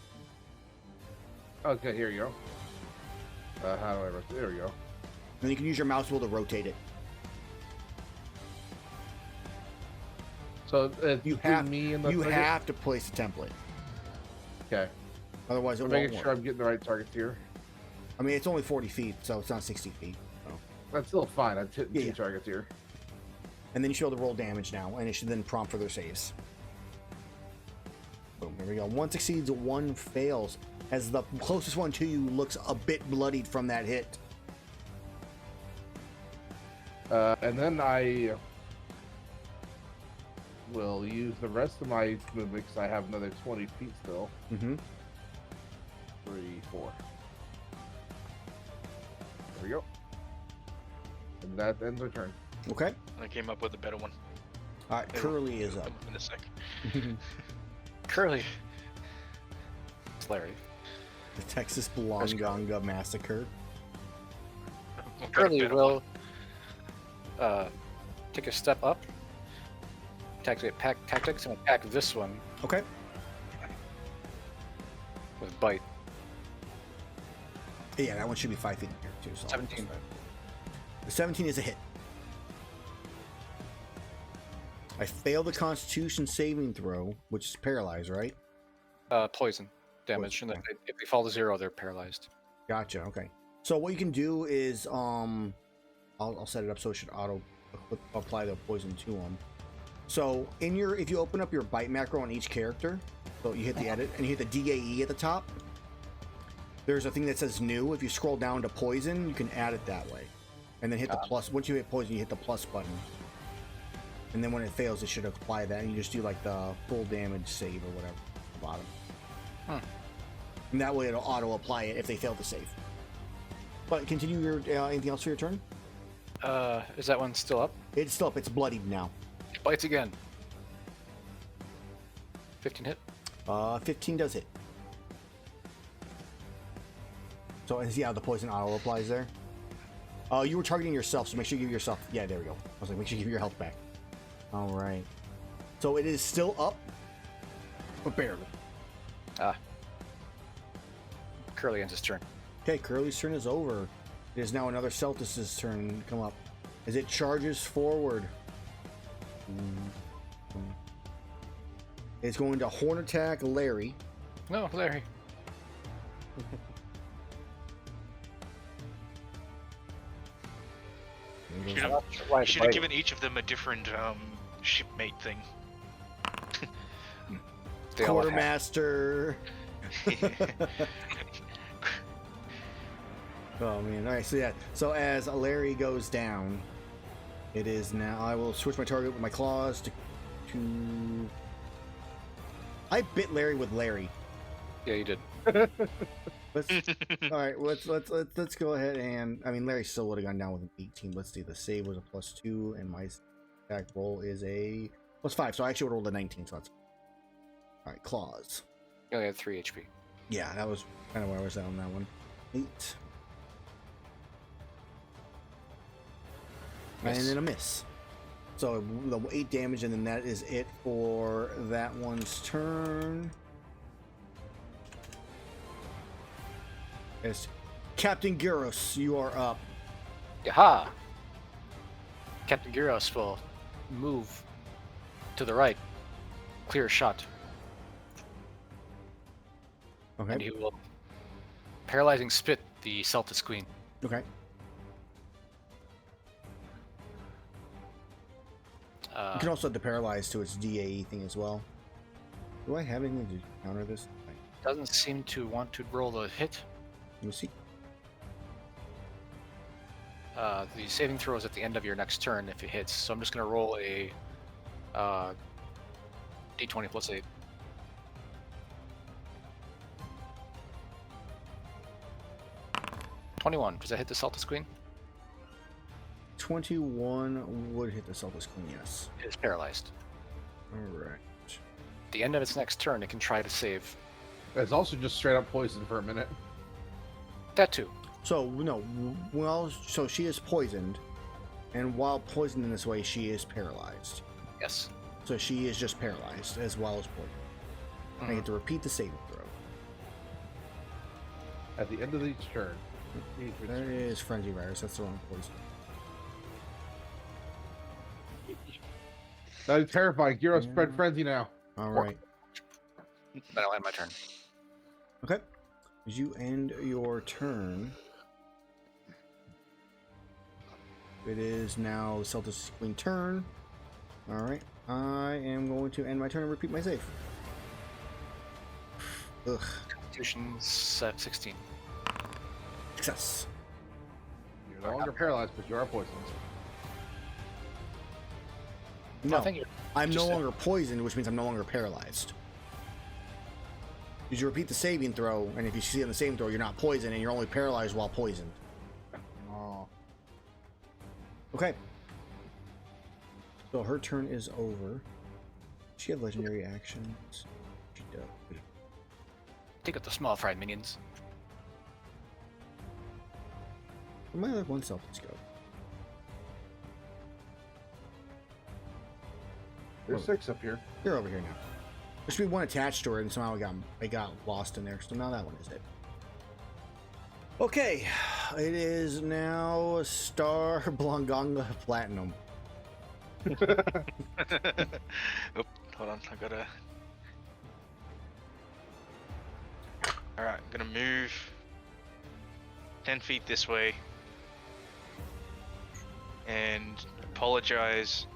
Okay, here you go. How do I? There we go. Then you can use your mouse wheel to rotate it. So You between have me and the you target? have to place a template. Okay. Otherwise, it I'm won't making work. sure I'm getting the right targets here. I mean, it's only 40 feet, so it's not 60 feet. So. That's still fine. I'm hitting Yeah, two yeah. targets here. And then you should be able to roll damage now, and it should then prompt for their saves. Boom, here we go. 1 succeeds, 1 fails, as the closest one to you looks a bit bloodied from that hit. And then I will use the rest of my movement because I have another 20 feet still. Mm-hmm. 3, 4. There we go. And that ends our turn. Okay. I came up with a better one. All right, Curly is up. Come up in a sec. Curly. It's Larry. The Texas Blanganga Massacre. What Curly better will take a step up. Tactics and attack this one Okay. with bite. Yeah, that one should be 5 feet in here, too. So 17. The 17 is a hit. I failed the Constitution saving throw, which is paralyzed, right? Poison damage. And then if they fall to 0, they're paralyzed. Gotcha. Okay. So what you can do is, I'll set it up so it should auto apply the poison to them. So if you open up your bite macro on each character, so you hit the edit and you hit the DAE at the top. There's a thing that says new. If you scroll down to poison, you can add it that way, and then hit the plus. Once you hit poison, you hit the plus button, and then when it fails, it should apply that, and you just do like the full damage save or whatever at the bottom. And that way it'll auto apply it if they fail to save. But continue your anything else for your turn? Is that one still up? It's still up. It's bloodied now. Bites again. 15 hit. 15 does hit. So yeah, the poison auto applies there. You were targeting yourself, so make sure you give yourself. Yeah, there we go. I was like, make sure you give your health back. All right. So it is still up, but barely. Curly ends his turn. Okay, Curly's turn is over. It is now another Celtus's turn to come up as it charges forward. It's going to horn attack Larry. No, Larry. You should have given each of them a different shipmate thing. They all have- Quartermaster. Oh man! All right, so yeah. So as Larry goes down, It is now. I will switch my target with my claws to. I bit Larry with Larry. Yeah, you did. Let's, all right, let's go ahead and. I mean, Larry still would have gone down with an 18. Let's see. The save was a +2, and my attack roll is a +5. So I actually would roll a 19. So that's all right. Claws. You only had 3 HP. Yeah, that was kind of where I was at on that one. 8. Miss. And then a miss. So the 8 damage, and then that is it for that one's turn. Yes. Captain Gyros, you are up. Yaha! Captain Gyros will move to the right. Clear a shot. And Okay. he will paralyzing spit the Celtis Queen. Okay. You can also deparalyze to its DAE thing as well. Do I have anything to counter this? Doesn't seem to want to roll the hit. Let me see. The saving throw is at the end of your next turn if it hits. So I'm just going to roll a d20 plus 8. $21. Does that hit the Celtis Queen? 21 would hit the Celtis Queen, yes. It is paralyzed. Alright. At the end of its next turn, it can try to save. It's also just straight up poison for a minute. That too. So, no, well, so she is poisoned, and while poisoned in this way, she is paralyzed. Yes. So she is just paralyzed as well as poisoned. I get to repeat the saving throw. At the end of each turn. That is Frenzy Virus, that's the wrong poison. That is terrifying. Gyro spread frenzy now. Alright. That'll end my turn. Okay. As you end your turn, it is now the Celtis Queen turn. Alright. I am going to end my turn and repeat my save. Ugh. Constitution 16. Success. You're no longer paralyzed, but you are poisoned. No, I think I'm no just- longer poisoned, which means I'm no longer paralyzed. Because you repeat the saving throw, and if you see on the saving throw, you're not poisoned, and you're only paralyzed while poisoned. Oh. Okay. So her turn is over. She had legendary actions. She does. Take out the small fried minions. Where my other one self let's go. There's 6 up here. You're over here now. There should be one attached to her, and somehow I got lost in there. So now that one is it. Okay, it is now Star Blanganga Platinum. Oop, hold on, I gotta. Alright, I'm gonna move 10 feet this way and apologize.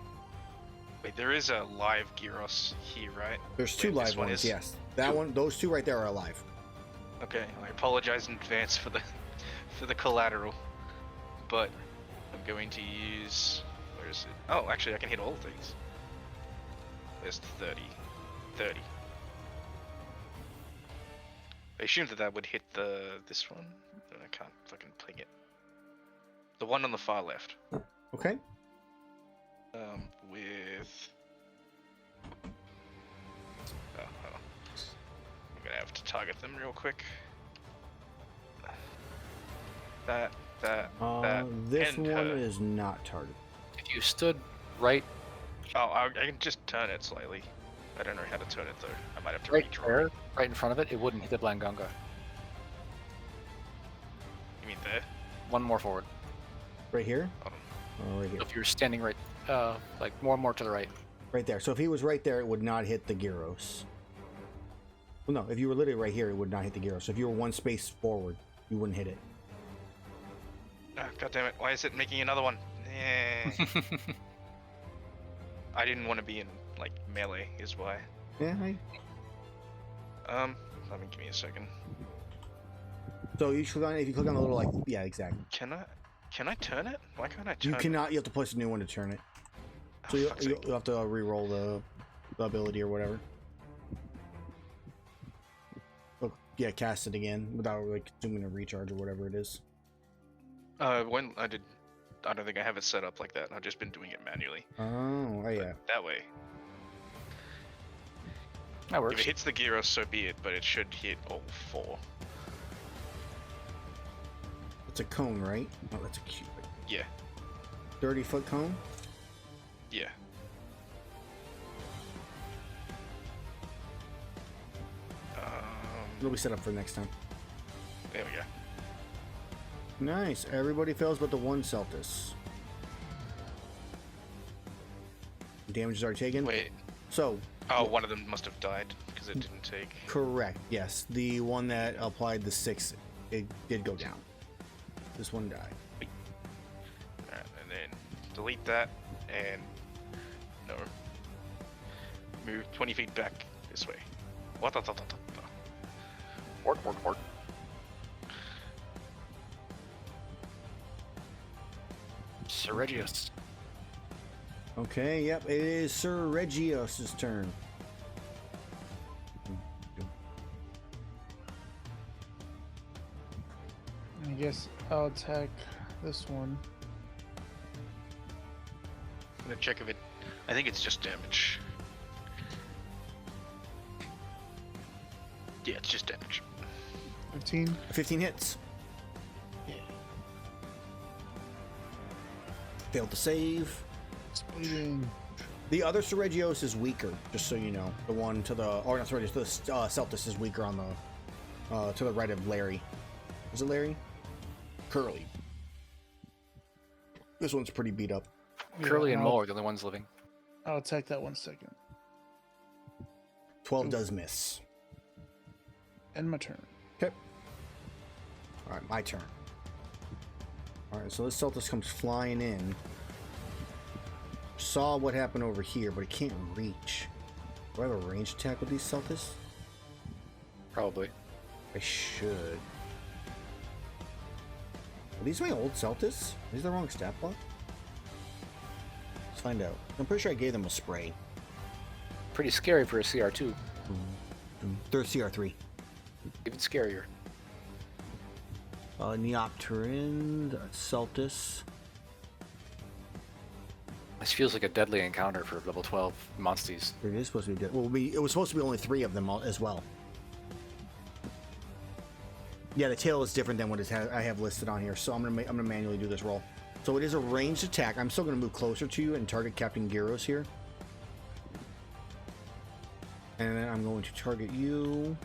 Wait, there is a live Gyros here, right? There's 2 Wait, this live one ones, is? yes. That one, those 2 right there are alive. Okay, I apologize in advance for the collateral, but I'm going to use. Where is it? Oh, actually, I can hit all things. There's 30. I assumed that would hit this one. But I can't fucking ping it. The one on the far left. Okay. With. Oh, hold on. I'm gonna have to target them real quick. That. This and one her. is not targeted. If you stood right, Oh, I can just turn it slightly. I don't know how to turn it though. I might have to right redraw. there, right in front of it, it wouldn't hit the Blanganga. You mean there? One more forward. Right here? Hold Oh, right here. So if you're standing right, like more and more to the right. Right there. So if he was right there, it would not hit the Gyros. Well, no, if you were literally right here, it would not hit the Gyros. So if you were one space forward, you wouldn't hit it. Ah, God damn it! Why is it making another one? Yeah. I didn't want to be in like melee, is why. Yeah, Let me give me a second. So you click on, if you click on the little like, yeah, exactly. Can Can I turn it? Why can't I turn You cannot. You have to place a new one to turn it. it? So Oh, you'll fuck's sake. have to re-roll the ability or whatever. Oh, yeah, cast it again without like consuming a recharge or whatever it is. When I did, I don't think I have it set up like that. I've just been doing it manually. Oh, yeah. But that way, That if works. it hits the Gyros, so be it. But it should hit all 4. It's a cone, right? Oh, that's a cube. Yeah, 30-foot cone. yeah. It'll be set up for next time. There we go. Nice. Everybody fails but the one Celtis. Damage is already taken. Wait. So, Oh, one of them must have died because it didn't take. correct. Yes, the one that applied the 6, it did go down. This one died. Alright, and then delete that and no. Move 20 feet back this way. What? Work. Sir Regius. Okay. Yep. It is Sir Regios' turn. I guess I'll attack this one. I'm gonna check if it. I think it's just damage. Yeah, it's just damage. 15. 15 hits. Failed to save. Bleeding. The other Sir Regios is weaker, just so you know. The one to the, or not Sir Regios, the Celtis is weaker on the, to the right of Larry. Is it Larry? Curly. This one's pretty beat up. Curly Yeah, and I'll- Mo are the only ones living. I'll attack that 1 second. 12 does miss. End my turn. Okay. Alright, my turn. Alright, so this Celtis comes flying in. Saw what happened over here, but it can't reach. Do I have a ranged attack with these Celtis? Probably. I should. Are these my old Celtis? Is these the wrong stat block? Let's find out. I'm pretty sure I gave them a spray. Pretty scary for a CR2. They're CR3. Even scarier. Neopterin, Celtis. This feels like a deadly encounter for level 12 Monsties. It is supposed to be dead. Well, it was supposed to be only 3 of them as well. Yeah, the tail is different than what I have listed on here, so I'm gonna manually do this roll. So it is a ranged attack. I'm still gonna move closer to you and target Captain Gyros here. And then I'm going to target you.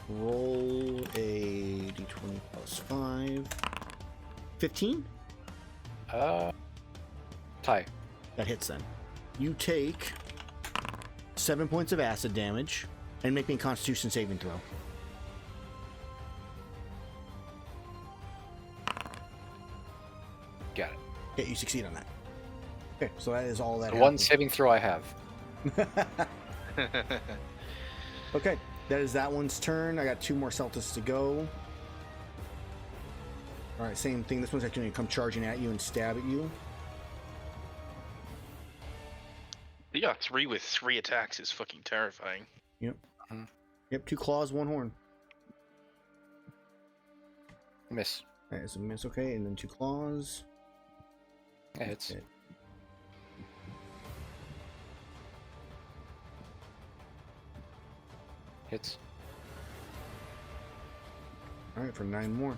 Roll a d20 plus 5. 15? Tie. That hits then. You take 7 points of acid damage and make me a Constitution saving throw. Got it. Okay, you succeed on that. Okay, so that is all that The one happens. saving throw I have. Okay, that is that one's turn. I got 2 more Celtis to go. Alright, same thing. This one's actually going to come charging at you and stab at you. You got 3 with 3 attacks is fucking terrifying. Yep. Mhm. Yep, 2 claws, 1 horn. Miss. That is a miss, okay, and then 2 claws. Yeah, hits. Okay. Hits. Alright, for 9 more.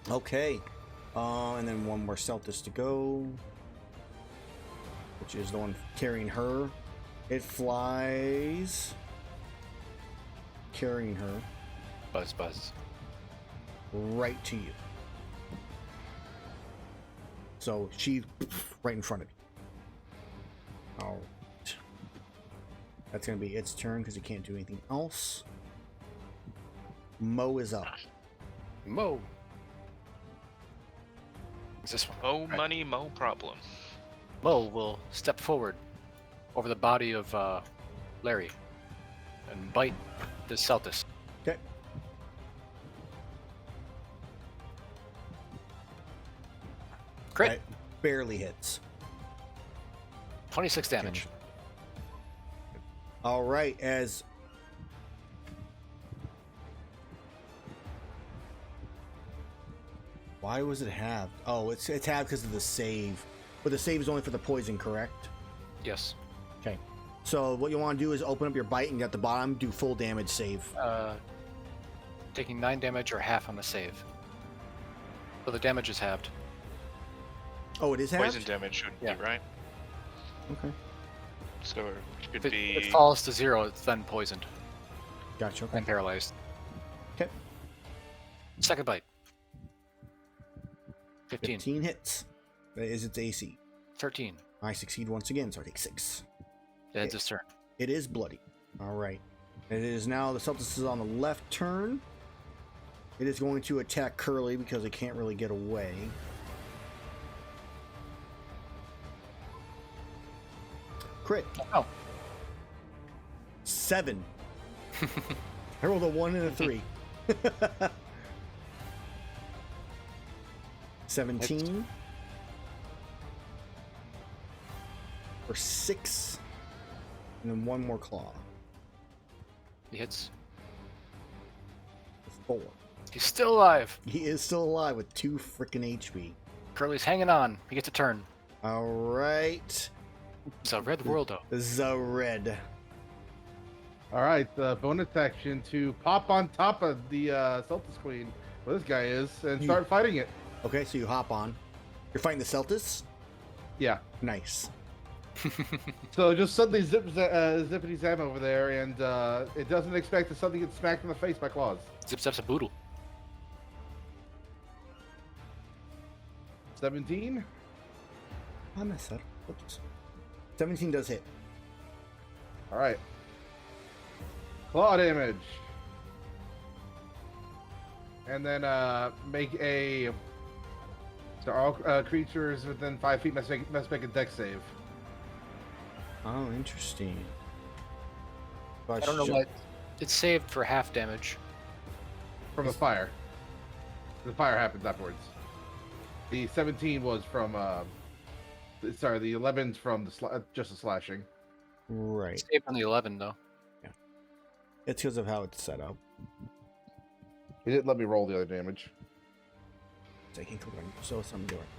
Okay. And then 1 more Celtis to go. Which is the one carrying her. It flies. Carrying her Buzz. right to you. So she's right in front of you. Alright. That's going to be its turn because it can't do anything else. Mo is up. Mo. Is this one? Mo Right. money, mo problem. Mo will step forward over the body of Larry and bite the Celtis. Okay. Crit. That barely hits. 26 damage. All right, as why was it halved? Oh, it's halved because of the save, but the save is only for the poison, correct? Yes. Okay. So what you want to do is open up your bite and at the bottom do full damage save. Taking 9 damage or half on the save. So the damage is halved. Oh, it is halved? Poison damage should Yeah. be right. Okay. So it should If be. it falls to 0, it's then poisoned Gotcha. Okay. and paralyzed. Okay. Second bite. 15. 15 hits. That is its AC. 13. I succeed once again, so I take 6. It ends its turn. It is bloody. All right. It is now the Celtis is on the left turn. It is going to attack Curly because it can't really get away. Crit. Oh. 7. I rolled a 1 and a 3. 17. For 6. And then 1 more claw. He hits. 4. He's still alive. He is still alive with 2 freaking HP. Curly's hanging on. He gets a turn. All right. It's a red worldo. The red. All right, the bonus action to pop on top of the Celtis Queen, where this guy is, and start fighting it. Okay, so you hop on. You're fighting the Celtis? Yeah. Nice. So just suddenly zippity zap over there, and it doesn't expect that something gets smacked in the face by claws. Zip Zap's a boodle. 17. I messed up. Oops. 17 does hit. All right. Claw damage. And then make a. So all creatures within 5 feet must make a dex save. Oh, interesting. I don't know what. It's saved for half damage. From the fire. The fire happens afterwards. The 17 was from. Sorry, the 11's from the just the slashing. Right. It's saved on the 11 though. It's because of how it's set up. He didn't let me roll the other damage. Taking cooling, so it's something different.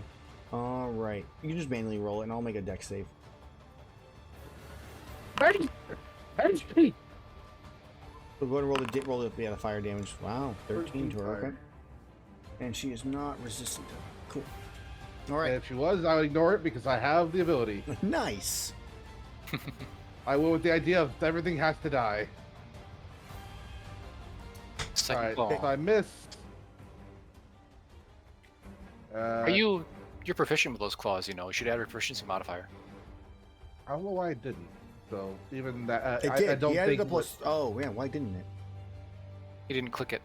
All right. You can just manually roll it, and I'll make a dex save. HP. So go ahead and roll the fire damage. Wow, 13 to her. fire. Okay. And she is not resistant to it. Cool. All And right. if she was, I would ignore it because I have the ability. Nice. I went with the idea of everything has to die. Second Alright, claw. so I missed. You're proficient with those claws, you know. You should add a proficiency modifier. I don't know why I didn't. So even that, It did. I don't He added think a plus. Oh, yeah. Why didn't it? He didn't click it.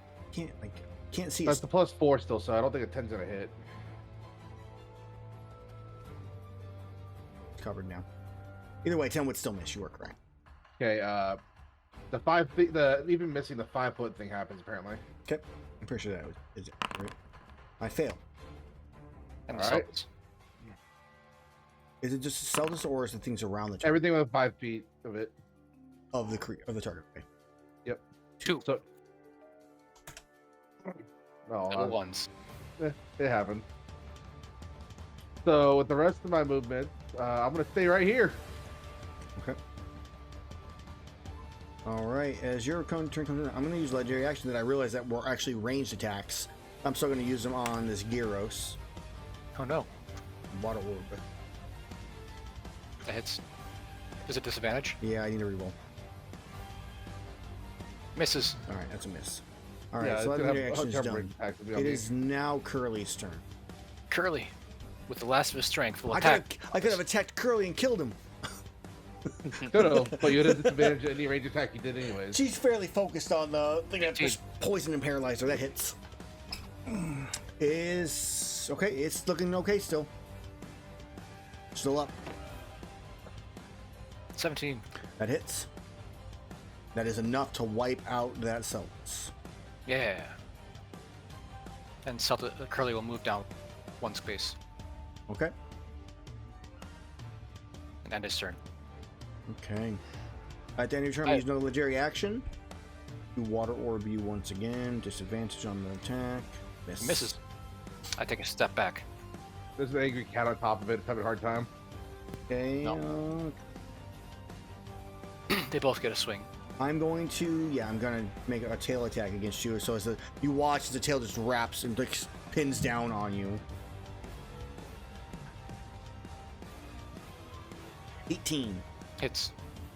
Can't see. that's the +4 still, so I don't think a 10's gonna hit. It's covered now. Either way, 10 would still miss. You were correct. Okay, the even missing the 5-foot thing happens apparently. Okay. I'm pretty sure that is accurate. I fail. And Alright. assaults. Is it just Celdus or is the things around the target Everything within 5 feet of it. of the target? Okay. 2. So, Double no, ones. it happened. So with the rest of my movement, I'm gonna stay right here. Okay. All right. As your turn comes in, I'm going to use legendary action that I realize that were actually ranged attacks. I'm still going to use them on this Gyros. Oh no. Water orb. That hits. Is it disadvantage? Yeah, I need to reroll. Misses. All right, that's a miss. All right, Yeah, so it's gonna legendary have action is cover done. attack to be on It me. is now Curly's turn. Curly, with the last of his strength, will I attack. could have attacked Curly and killed him. Could have, but you had a disadvantage at any range attack you did anyways. She's fairly focused on the thing that 15. just poison and paralyzed her. That hits. Is okay. It's looking okay still. Still up. 17. That hits. That is enough to wipe out that Celtis. Yeah. And Curly will move down 1 space. Okay. And end his turn. Okay. At the end of your turn, use another legendary action. Do water orb you once again. Disadvantage on the attack. Miss. Misses. I take a step back. There's an angry cat on top of it. It's having a hard time. Okay. No. They both get a swing. I'm going to make a tail attack against you. So as you watch as the tail just wraps and like pins down on you. 18. Hits.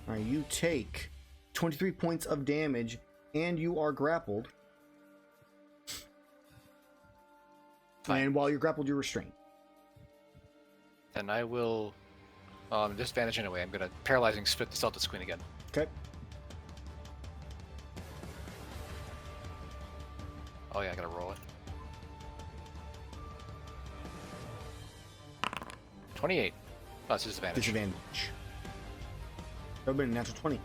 All right, you take 23 points of damage, and you are grappled. Fine. And while you're grappled, you're restrained. Then I will disadvantage anyway. I'm gonna paralyzing spit the Celtic Queen again. Okay. Oh yeah, I gotta roll it. 28. Oh, it's disadvantage. Disadvantage. That would have been a natural 20.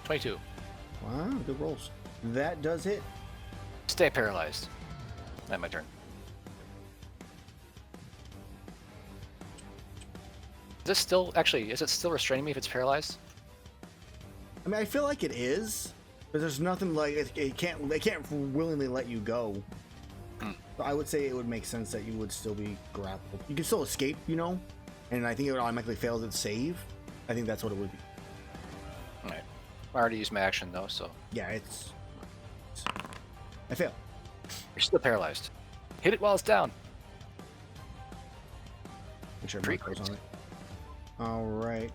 22. Wow, good rolls. That does hit. Stay paralyzed. That's my turn. Is it still restraining me if it's paralyzed? I mean, I feel like it is, but there's nothing like it can't willingly let you go. So I would say it would make sense that you would still be grappled. You can still escape, and I think it would automatically fail its save. I think that's what it would be. Alright. I already used my action though, so. Yeah, I fail. You're still paralyzed. Hit it while it's down. Make sure Three mark goes crits. on it. All right.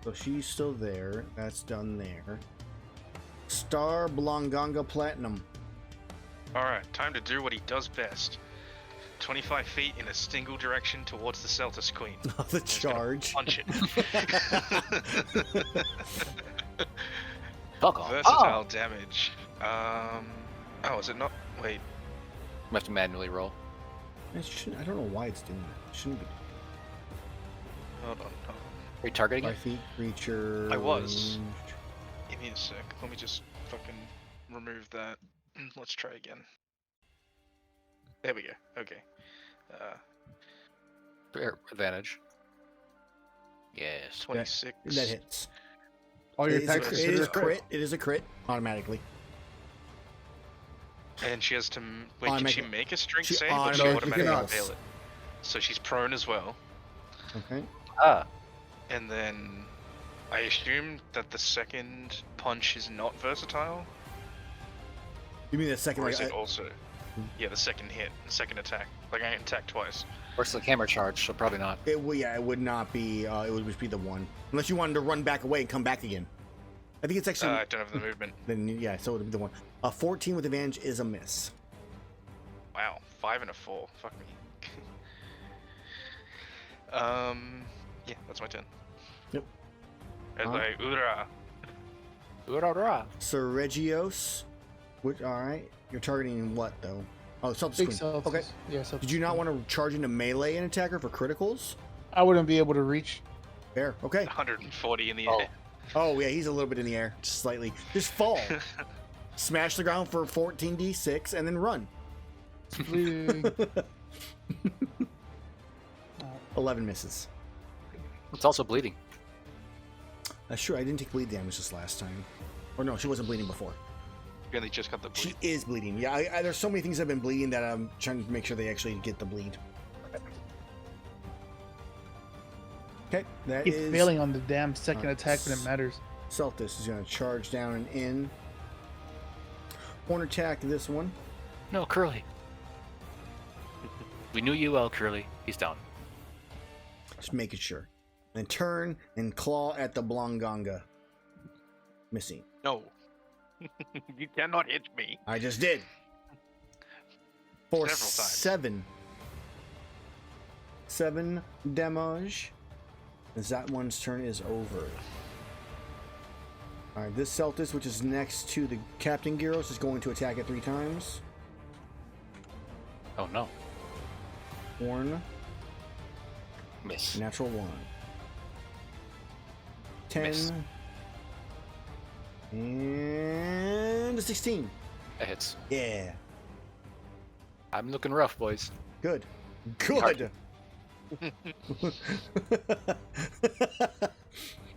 So she's still there. That's done there. Star Blonganga Platinum. Alright, time to do what he does best. 25 feet in a single direction towards the Celtic Queen. The charge. Punch it. Fuck off. Versatile damage. Oh, is it not? Wait. We have to manually roll. I don't know why it's doing that. It shouldn't be. Hold on. Are you targeting 5 it? feet, creature. I was. ranged. Give me a sec. Let me just fucking remove that. Let's try again. There we go. Okay. Advantage. Yes. 26. That hits. All your It is a attacks crit- are it is considered crit. It is a crit automatically. And she has to. Wait, can she make a strength she save? Or she automatically automatically cannot. fail it? So she's prone as well. Okay. Ah. And then I assume that the second punch is not versatile? You mean the second? Or Like, is it also? Yeah, the second hit, the second attack. Like I can attack twice. Or it's the hammer charge, so probably not. it would not be. It would just be the one, unless you wanted to run back away and come back again. I think it's actually. I don't have the movement. Then yeah, so it would be the one. 14 with advantage is a miss. Wow, 5 and a 4. Fuck me. Yeah, that's my turn. Yep. As I Udra. Ura-ura. Sir Regios, which all right, you're targeting what though? Oh, Celtic Big Queen. Celtics. Okay. Yeah, Celtics. Did you not want to charge into melee and attack her for criticals? I wouldn't be able to reach. Fair. Okay. 140 in the Oh. air. Oh yeah, he's a little bit in the air, just slightly. Just fall. Smash the ground for 14d6 and then run. Bleeding. 11 misses. It's also bleeding. That's true. I didn't take bleed damage this last time. Or no, she wasn't bleeding before. You only just got the bleed. She is bleeding. Yeah, there's so many things that have been bleeding that I'm trying to make sure they actually get the bleed. Okay, that Keep is. failing on the damn second attack when it matters. Celtis is going to charge down and in. Corner attack this one. No, Curly. We knew you well, Curly. He's down. Just making sure. And turn and claw at the Blonganga. Missing. No. You cannot hit me. I just did. For Several times. 7. 7 damage. As that one's turn is over. Alright, this Celtis, which is next to the Captain Gyros, is going to attack it 3 times. Oh no. Horn, Miss. natural 1. 10. Miss. And a 16. That hits. Yeah. I'm looking rough, boys. Good. Good. All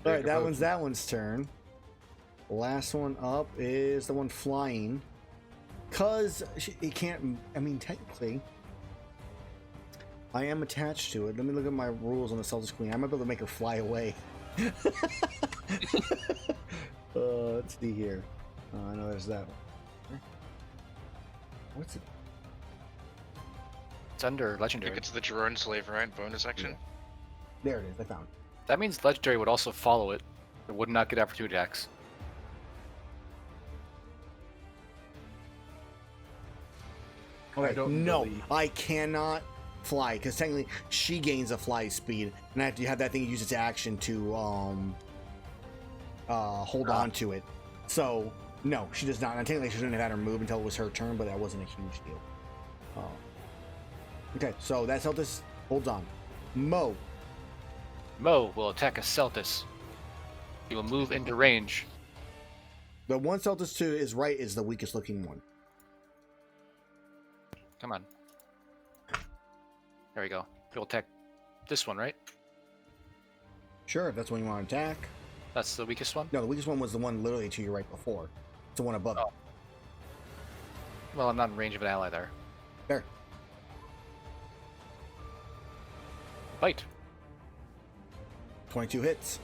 right, that one's turn. Last one up is the one flying. Cause it can't. I mean, technically, I am attached to it. Let me look at my rules on the Celtics Queen. I might be able to make her fly away. Let's see here. I know there's that one. What's it? It's under I legendary. think it's the drone slave, right? Bonus action. Yeah. There it is. I found it. That means legendary would also follow it. It would not get opportunity attacks. Okay, no, I cannot fly because technically she gains a fly speed, and I have to have that thing use its action to hold on to it. So no, she does not. And technically, she shouldn't have had her move until it was her turn, but that wasn't a huge deal. Okay, so that Celtis holds on. Mo will attack a Celtis. He will move into range. The one Celtis to his right is the weakest looking one. Come on. There we go. He'll attack this one, right? Sure, if that's one you want to attack. That's the weakest one? No, the weakest one was the one literally to your right before. It's the one above it. Well, I'm not in range of an ally there. There. Bite. 22 hits.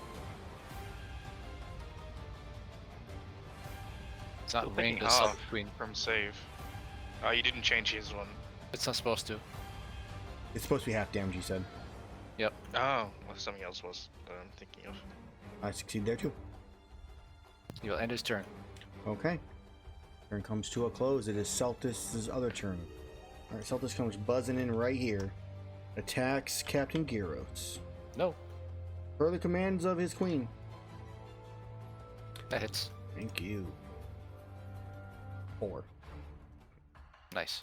It's not Still in range thinking of half. Celtic Queen. From save. Oh, you didn't change his one. It's not supposed to. It's supposed to be half damage, you said. Yep. Oh, well, something else was that I'm thinking of. I succeed there too. He'll end his turn. Okay. Turn comes to a close. It is Celtis' other turn. Alright, Celtis comes buzzing in right here. Attacks Captain Gyros. No. Per the commands of his queen. That hits. Thank you. 4. Nice.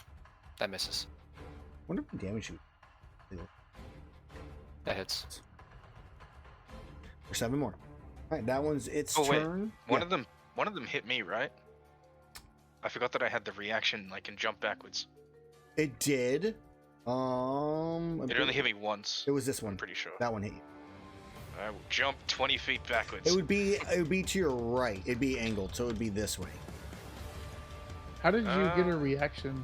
That misses. Wonder if the damage you do. That hits. For 7 more. Alright, that one's its Oh, wait. turn. One of them hit me, right? I forgot that I had the reaction. I can jump backwards. It did. It only hit me once. It was this I'm one. pretty sure. That one hit you. I will jump 20 feet backwards. It would be to your right. It'd be angled, so it would be this way. How did you get a reaction?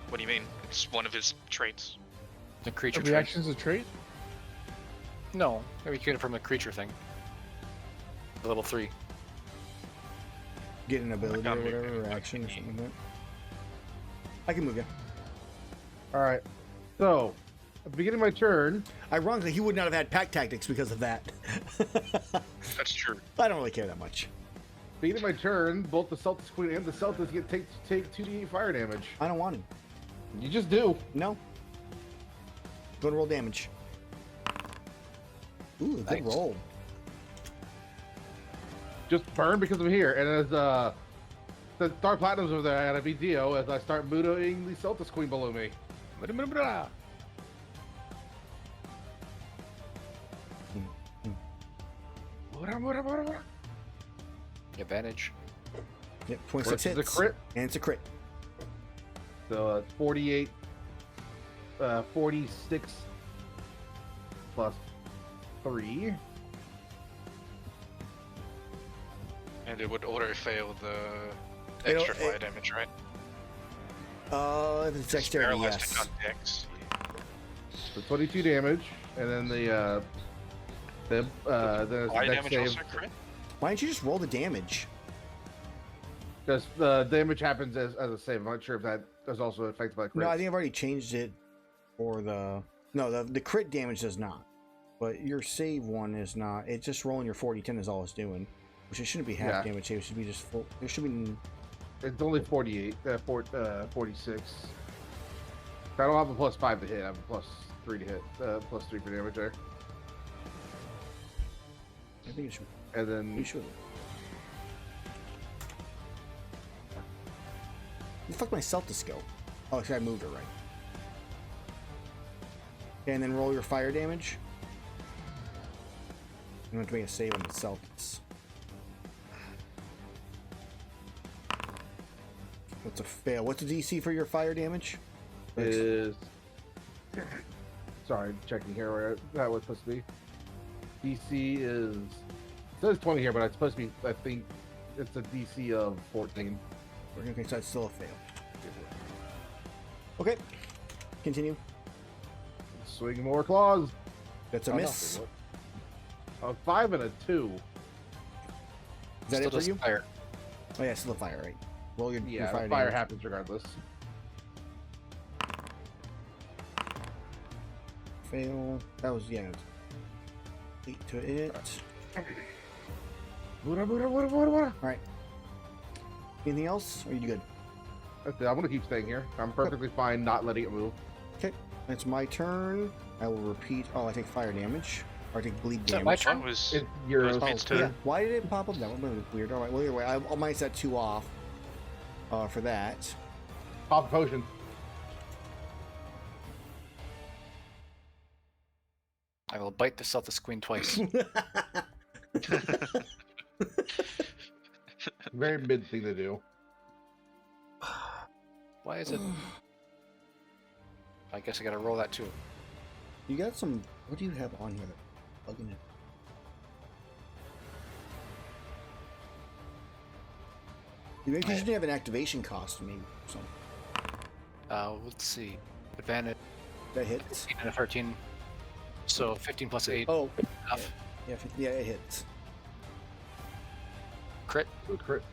What do you mean? It's one of his traits. The creature A trait. reaction's a trait? No. Maybe you get it from the creature thing. The level 3. Get an ability or move whatever, you. or action or something like that. I can move you. All right. So, at the beginning of my turn, Ironically, he would not have had pack tactics because of that. That's true. I don't really care that much. beginning of my turn, both the Celtics Queen and the Celtics take 2d8 fire damage. I don't want him. You just do. No. Go to roll damage. Ooh, good Nice. roll. Just burn because I'm here. And as the Star Platinum's over there, I got a VTO as I start moodoing the Celtics Queen below me. Advantage. Yep, 26 Versus hits. a crit. And it's a crit. So it's 48, 46 plus 3. And it would auto fail the It'll- extra fire damage, right? If it's dexterity, Paralyzed yes. and not dex. So 22 damage, and then the Fire dex damage save. also crit? Why don't you just roll the damage? Because the damage happens as a save. I'm not sure if that is also affected by crits. No, I think I've already changed it for the... No, the crit damage does not. But your save one is not. It's just rolling your 40-10 is all it's doing. Which it shouldn't be half Yeah. damage save. It should be just full... It should be... It's only 48, 46. I don't have a plus 5 to hit. I have a plus 3 to hit. Plus 3 for damage there. I think it should... And then You should. The fuck my Celtis go? Oh, I moved it right. Okay, and then roll your fire damage. You have to make a save on the Celtics. That's a fail. What's the DC for your fire damage? Is sorry, checking here where that was supposed to be. DC is, it says 20 here, but it's supposed to be, I think it's a DC of 14. Okay, so it's still a fail. Okay, continue. Swing more claws. That's a Oh, no. miss. A 5 and a 2. Is that Still it for does you? fire. Oh yeah, still a fire, right? Roll your Yeah, fire fire damage. happens regardless. Fail. That was, yeah. 8 to it. Alright. Anything else? Or are you good? That's it. I'm gonna keep staying here. I'm perfectly fine not letting it move. Okay, it's my turn. I will repeat. Oh, I take fire damage. Or I take bleed Is that my damage. turn? One was It's it your was Oh, Pete's yeah. turn. Why did it pop up? That was weird. Alright, well, either way, I might set 2 off for that. pop potion. I will bite the Celtis Queen twice. Very mid thing to do. Why is it? I guess I gotta roll that too. You got some. What do you have on here? Bugging it. You maybe you should have an activation cost, maybe. Or something. Let's see. Advantage That hits. 15 and a 13. So 15 plus 8. Oh, Enough. yeah, it hits. Crit. Ooh, crit.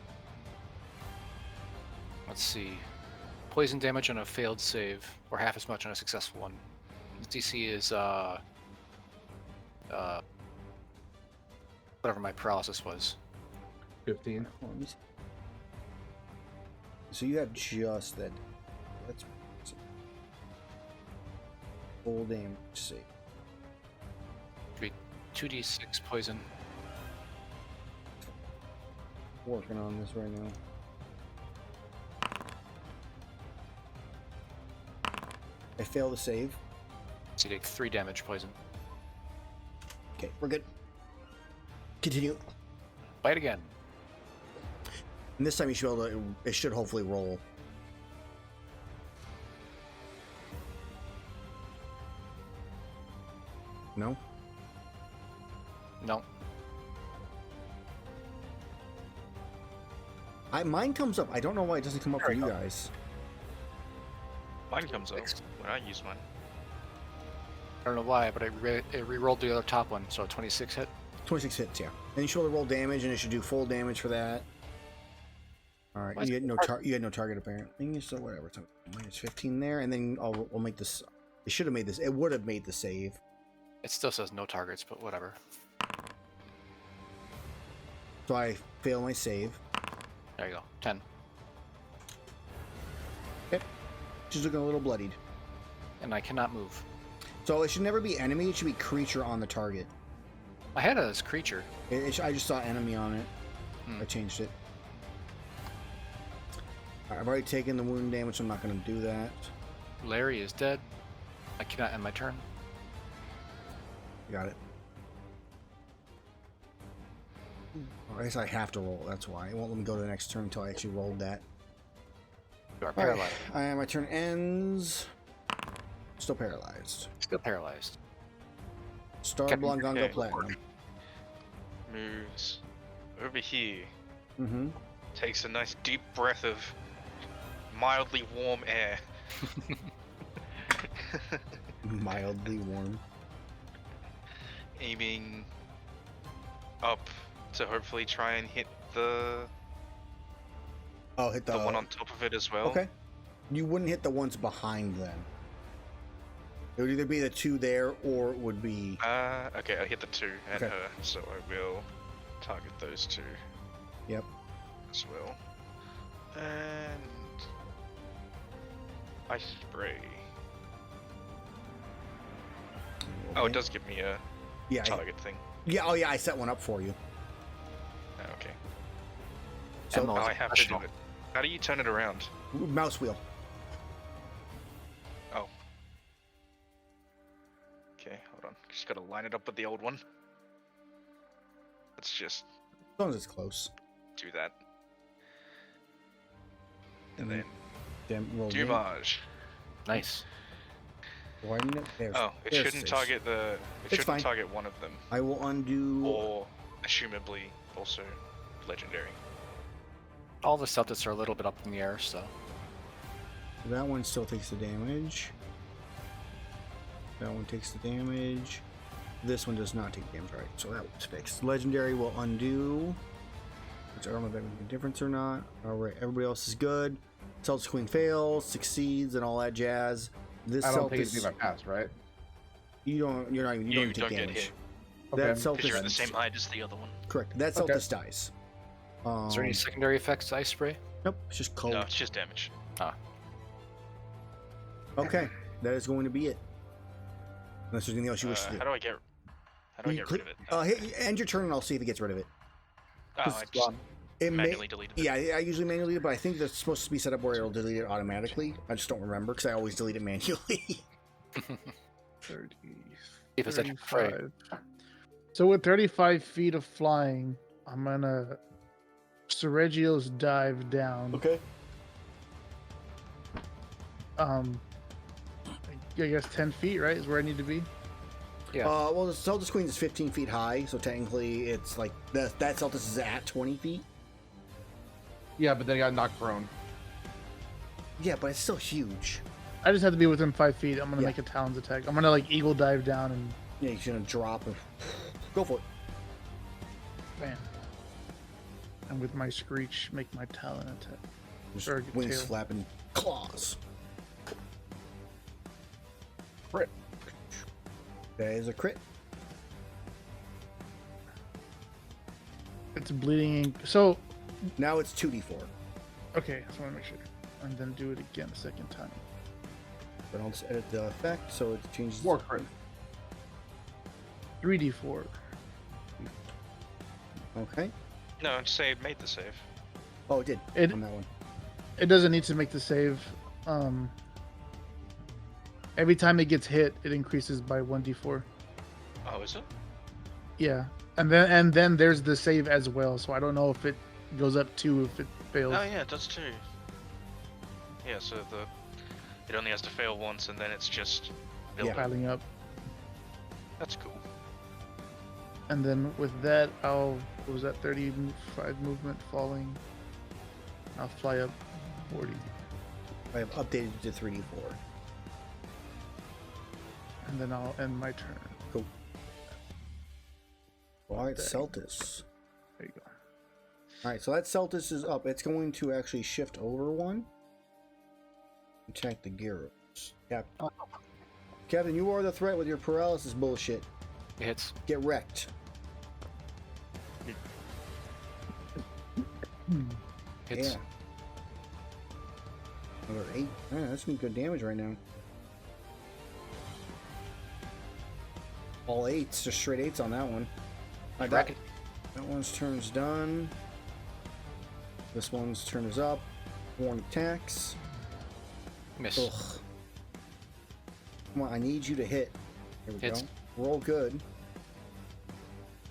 Let's see. Poison damage on a failed save, or half as much on a successful one. DC is whatever my paralysis was. 15. Hold on, let me see. So you have just that. Let's see. Full damage save. 2d6 poison. Working on this right now. I fail to save. So you take 3 damage poison. Okay, we're good. Continue. Bite again. And this time you should be able to. It should hopefully roll. No? No. Mine comes up. I don't know why it doesn't come up for There we you go. guys. Mine comes up Thanks. when I use mine. I don't know why, but it re-rolled the other top one, so 26 hit. 26 hits, yeah. And you should be able to roll damage, and it should do full damage for that. All right, Mine's you had no target apparently, so whatever. So minus 15 there, and then we'll make this. It should have made this. It would have made the save. It still says no targets, but whatever. So I fail my save. There you go. 10. She's looking a little bloodied. And I cannot move. So it should never be enemy. It should be creature on the target. I had it as creature. I just saw enemy on it. Hmm. I changed it. All right, I've already taken the wound damage, so I'm not going to do that. Larry is dead. I cannot end my turn. Got it. Oh, I guess I have to roll. That's why it won't let me go to the next turn until I actually rolled that. You are All right, paralyzed. my turn ends. Still paralyzed. Still paralyzed. Star Captain Blangongo Okay. Platinum. Moves over here. Mm-hmm. Takes a nice deep breath of mildly warm air. Mildly warm. Aiming up to hopefully try and hit the Oh, hit the one on top of it as well. Okay. You wouldn't hit the ones behind then. It would either be the 2 there, or it would be. Okay, I hit the 2 and Okay. her, so I will target those 2 Yep. as well. And ice spray. Oh, it Okay. does give me a Yeah. target thing. Yeah. Oh, yeah. I set one up for you. Okay. So Emma Oh, is I have to do professional. it. How do you turn it around? mouse wheel. Oh. Okay, hold on. Just gotta line it up with the old one. Let's just As long as it's close. do that. and then roll Dumage. Nice. Oh, it shouldn't target the. It shouldn't target one of them. I will undo. Or, assumably, also legendary. All the Celtics are a little bit up in the air, so. That one still takes the damage. That one takes the damage. This one does not take damage, right? So that one's fixed. Legendary will undo. Which I don't know if that makes a difference or not. Alright, everybody else is good. Celtics Queen fails, succeeds, and all that jazz. This I don't think Celtics, it's my pass, right? you don't even take don't get damage. hit. That Okay. Celtics, Because you're at the same height as the other one. correct. That Okay. Celtics dies. Is there any secondary effects to Ice Spray? Nope, it's just cold. No, it's just damage. Okay, that is going to be it. Unless there's anything else you wish to do. How do I get rid of it? End your turn and I'll see if it gets rid of it. I just It manually deleted it. Yeah, I usually manually delete it, but I think that's supposed to be set up where it'll delete it automatically. I just don't remember because I always delete it manually. 30, If it's like fray. 35. So with 35 feet of flying, I'm gonna Sergio's dive down. Okay. I guess 10 feet, right, is where I need to be. Yeah. Well, the Celtics Queen is 15 feet high, so technically it's like that Celtics is at 20 feet. Yeah, but then I got knocked prone. Yeah, but it's still huge. I just have to be within 5 feet. I'm gonna Yeah. make a Talons attack. I'm gonna like eagle dive down and Yeah, you're gonna drop and go for it. bam. And with my screech, make my Talon attack. Just Or wings tail. flapping, claws. Crit. That is a crit. It's bleeding ink. So, Now it's 2d4. okay, so I want to make sure. And then do it again a second time. But I'll just edit the effect so it changes. War crit. 3d4. Okay. No, just say it made the save. Oh, it did It- on that one. It doesn't need to make the save. Every time it gets hit, it increases by 1d4. Oh, is it? Yeah, and then there's the save as well. So I don't know if it goes up 2 if it fails. Oh yeah, it does too. Yeah, so it only has to fail once, and then it's just building. Piling up. That's cool. And then with that, what was that, 35 movement falling? I'll fly up 40. I have updated to 3d4. And then I'll end my turn. Cool. All right, Dang. Celtis. There you go. All right, so that Celtis is up. It's going to actually shift over one. Attack the Gyros. Captain. Captain, you are the threat with your paralysis bullshit. It hits. Get wrecked. Hits. Yeah. Another 8. Man, that's some good damage right now. All 8s, just straight 8s on that one. Alright, Bracket. that one's turn's done. This one's turn is up. Horn attacks. Miss. Ugh. Come on, I need you to hit. Here we Hits. go. Roll good.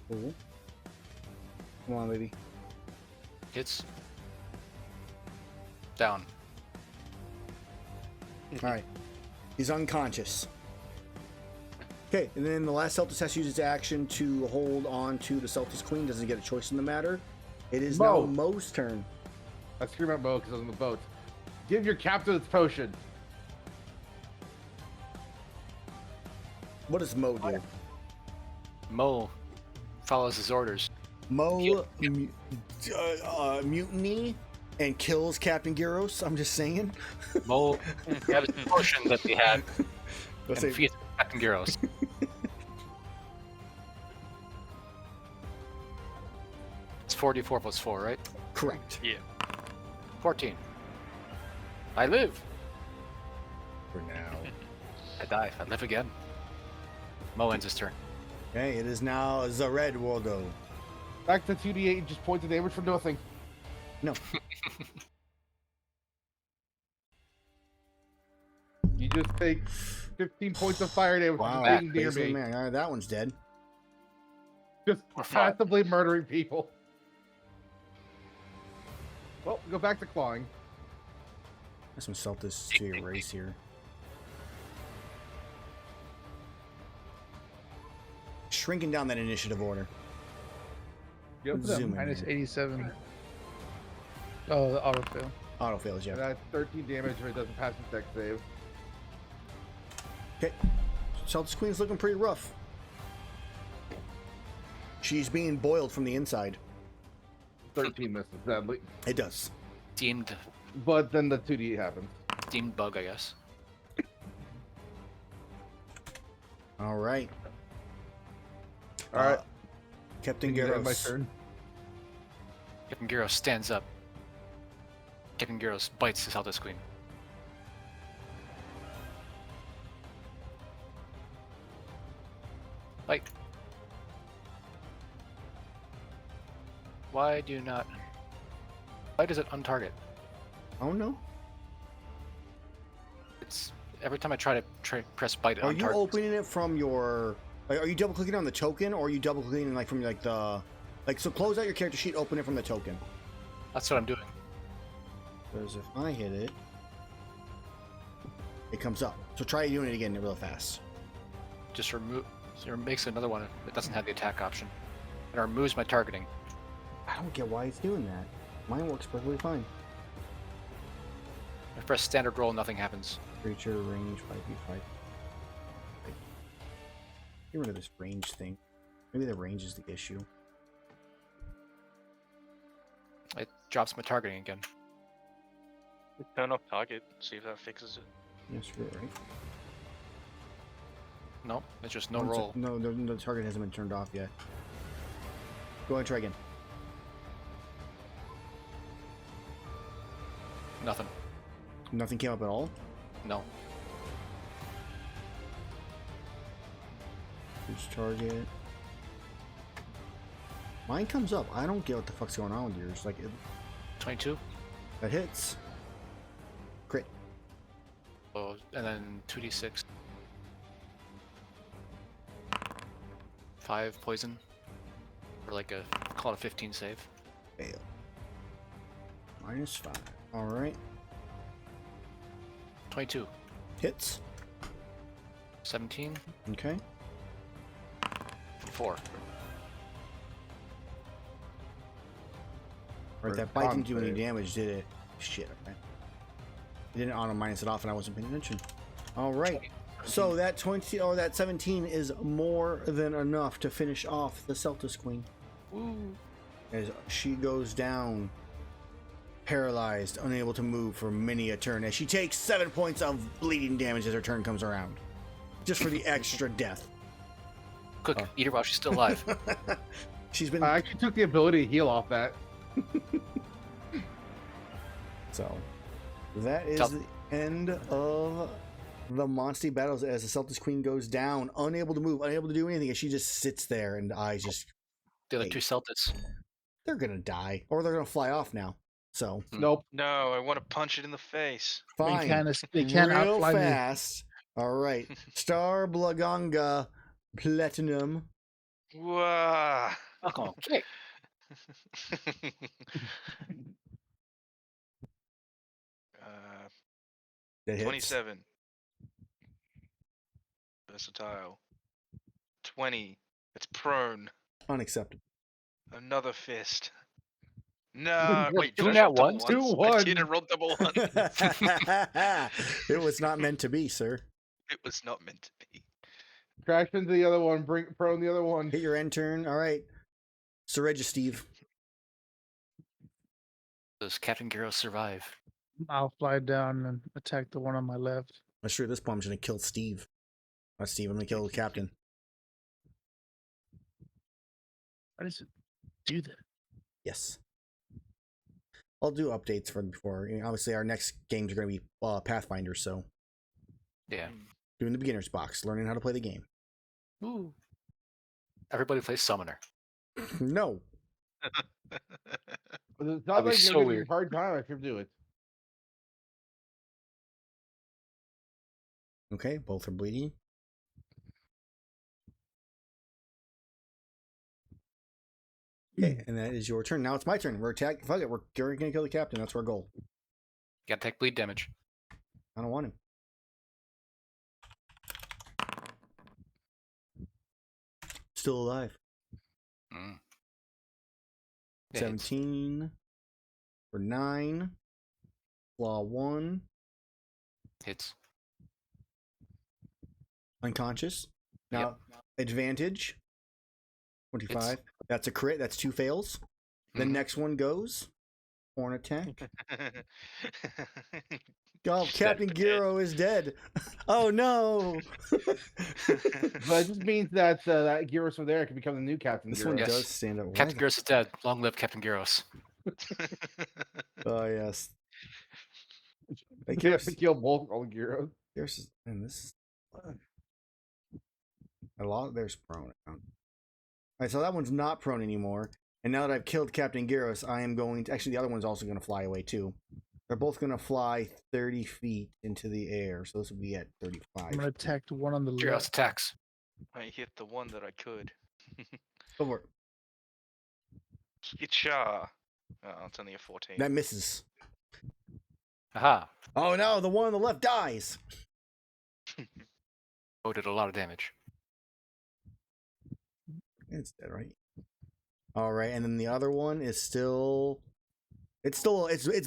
Cool. Come on, baby. Hits. Down. Alright. He's unconscious. Okay, and then the last Celtis has to use its action to hold on to the Celtis Queen. Doesn't get a choice in the matter. It is now Mo. Mo's turn. I scream at Bo because I was in the boat. Give your captain its potion. What does Mo do? Mo follows his orders. Mo mutiny and kills Captain Gyros. I'm just saying. Mo had a potion that they had Let's and say feeds Captain Gyros. It's 44 plus 4, right? correct. Yeah. 14. I live. For now. I die. I live again. Mo ends his turn. Okay, it is now Zared Waldo. Back to 2d8 and just point the damage for nothing. No. You just take 15 points of fire damage Wow. for just being near Basically, me. man. All right, that one's dead. Just We're fine. passively murdering people. Well, go back to clawing. There's some Celtics to erase here. Shrinking down that initiative order. Yep. Let's zoom in Minus here. 87. Oh, the autofill. Auto fails, yeah. That's 13 damage if it doesn't pass the deck save. Okay. Celtics Queen's looking pretty rough. She's being boiled from the inside. 13 misses, sadly. It does. Deemed But then the 2D happens. bug, I guess. All right. All right. Captain Can you end my Garros. turn. Captain Gyros stands up. Captain Gyros bites his Celtics Queen. Bite. Why do you not? Why does it untarget? Oh no. It's every time I try to press bite, it Are you untargets. opening it from your? Are you double clicking on the token, or are you double clicking like from like the? Like, so close out your character sheet, open it from the token. That's what I'm doing. Because if I hit it, it comes up. So try doing it again real fast. Just remove. It makes another one. It doesn't have the attack option. It removes my targeting. I don't get why it's doing that. Mine works perfectly fine. I press standard roll, nothing happens. Creature range 5v5. Get rid of this range thing. Maybe the range is the issue. It drops my targeting again. Turn off target. See if that fixes it. Yes, you're right. No, it's just no One sec- roll. No, the target hasn't been turned off yet. Go ahead and try again. Nothing. Nothing came up at all. No. Which target? Mine comes up. I don't get what the fuck's going on with yours. Like, 22. that hits. Crit. Oh, and then 2d6. 5 poison. Or like a, call it a 15 save. Fail. -5. Alright. 22. Hits. 17. Okay. 4. Right, that bite didn't do any damage, did it? Shit, okay. It didn't auto minus it off and I wasn't paying attention. Alright. So that 20 or that 17 is more than enough to finish off the Celtics Queen. Woo. As she goes down, paralyzed, unable to move for many a turn, as she takes 7 points of bleeding damage as her turn comes around. Just for the extra death. Quick, eat her while she's still alive. She's been... I actually took the ability to heal off that. So, that is Tell- the end of the Monstie battles as the Celtics Queen goes down, unable to move, unable to do anything, as she just sits there and the eyes just... The other two Celtics. They're gonna die. Or they're gonna fly off now. So, Nope. No, I want to punch it in the face. fine. They can't Real outfly me. fast. All right. Star Blaganga Platinum. Wah. Okay. That hits. 27. Versatile. 20. It's prone. Unacceptable. Another fist. No, wait, did Doing I roll that double once? ones? Do I one. didn't roll double one. It was not meant to be, sir. It was not meant to be. Crash into the other one. Bring prone the other one. Hit your end turn. All right. Sir Regis Steve. Does Captain Gyros survive? I'll fly down and attack the one on my left. I'm sure this bomb's gonna kill Steve. Not Steve, I'm gonna kill the captain. Why does it do that? Yes. I'll do updates for before. Obviously, our next games are gonna be Pathfinder, so Yeah. doing the beginner's box, learning how to play the game. Ooh. Everybody plays Summoner. No. But it's That'd not be like so you're giving weird. a hard time. I can do it. Okay, both are bleeding. Okay, and that is your turn. Now it's my turn. We're attack. Fuck it, we're gonna kill the captain. That's our goal. Gotta take bleed damage. I don't want him. Still alive. Mm. Yeah, 17 for 9. Flaw 1. Hits. Unconscious. Now, advantage. 25. Hits. That's a crit. That's 2 fails. The Mhm. next one goes. Horn attack. Oh, Just Captain dead. Giro is dead. Oh no! But it just means that that Gyros over there can become the new Captain This Gyros. one Yes. does stand up. Why Captain the- Gyros is dead. Long live Captain Gyros. Oh yes. Hey, You have Gyros. to kill both all Gyros. Gyros is, and this is a lot. There's prone. All right, so that one's not prone anymore. And now that I've killed Captain Gyros, I am going to. Actually, the other one's also going to fly away too. They're both going to fly 30 feet into the air. So this will be at 35. I'm gonna attack the one on the Gyros left. attacks. I hit the one that I could. Over. Itcha. Oh, it's only a 14. That misses. Aha. Oh no, the one on the left dies. Oh, did a lot of damage. It's dead, right? All right, and then the other one is still. It's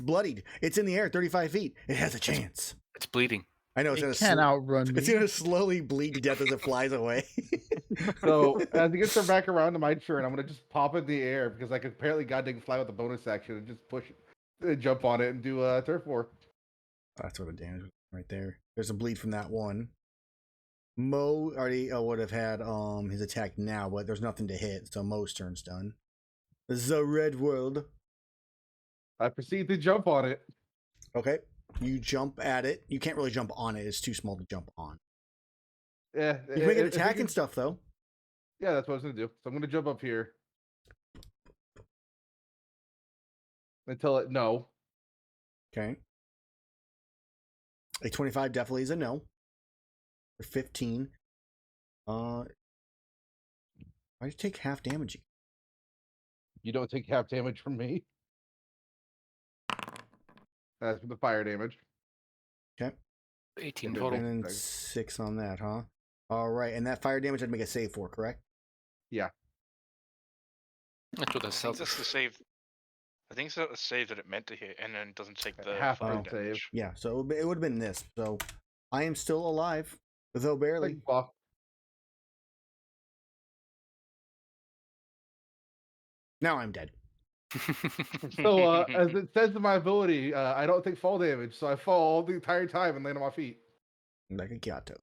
bloodied. It's in the air, 35 feet. It has a chance. It's bleeding. I know it's It gonna. can't outrun It's me. gonna slowly bleed to death as it flies away. So as it gets her back around to my turn, I'm gonna just pop it in the air because I can apparently goddamn fly with the bonus action and just push it, jump on it and do turf war. That's what the damage was right there. There's a bleed from that one. Mo already would have had his attack now, but there's nothing to hit, so Mo's turn's done. The red world. I proceed to jump on it. Okay. You jump at it. You can't really jump on it. It's too small to jump on. Yeah, You can make an if we attack can- and stuff though. Yeah, that's what I was gonna do. So I'm gonna jump up here until it no. Okay. A 25 definitely is a no. For 15. Why'd you take half damage? You don't take half damage from me. That's for the fire damage. Okay. 18 And total. And then 6 on that, huh? All right. And that fire damage I'd make a save for, correct? That's what that I think sells. that's the save. I think it's the save that it meant to hit, and then it doesn't take the Half fire point save. damage. Yeah. So it would have been this. So I am still alive, though barely. Like, well, Now I'm dead. so as it says in my ability, I don't take fall damage, so I fall the entire time and land on my feet. Like a Kyoto.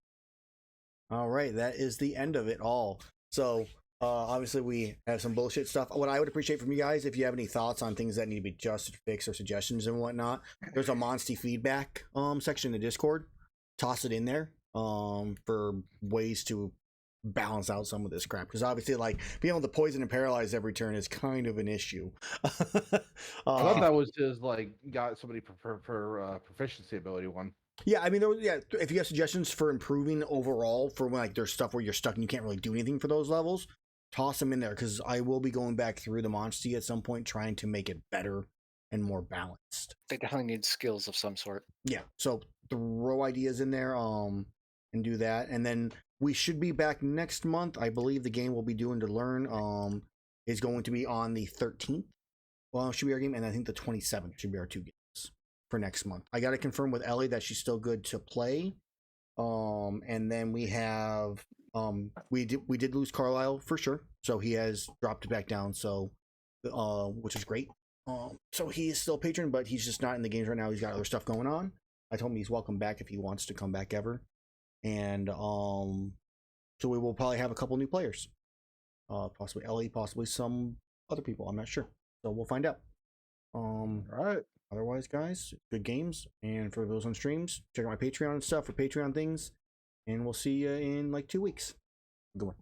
All right, that is the end of it all. So obviously we have some bullshit stuff. What I would appreciate from you guys, if you have any thoughts on things that need to be adjusted, fixed, or suggestions and whatnot, there's a Monstie feedback section in the Discord. Toss it in there for ways to balance out some of this crap, because obviously like being able to poison and paralyze every turn is kind of an issue. I thought that was just like got somebody for proficiency ability one. Yeah, I mean, if you have suggestions for improving overall, for when like there's stuff where you're stuck and you can't really do anything for those levels, toss them in there, because I will be going back through the Monstie at some point trying to make it better and more balanced. They definitely need skills of some sort. Yeah, so throw ideas in there and do that, and then we should be back next month. I believe the game we'll be doing to learn is going to be on the 13th. Well, should be our game, and I think the 27th should be our 2 games for next month. I got to confirm with Ellie that she's still good to play. And then we have we did lose Carlisle for sure, so he has dropped back down, so which is great. So he is still a patron, but he's just not in the games right now. He's got other stuff going on. I told him he's welcome back if he wants to come back ever. And so we will probably have a couple new players. Possibly Ellie, possibly some other people. I'm not sure. So we'll find out. All right. Otherwise, guys, good games. And for those on streams, check out my Patreon and stuff for Patreon things. And we'll see you in like 2 weeks. Good one.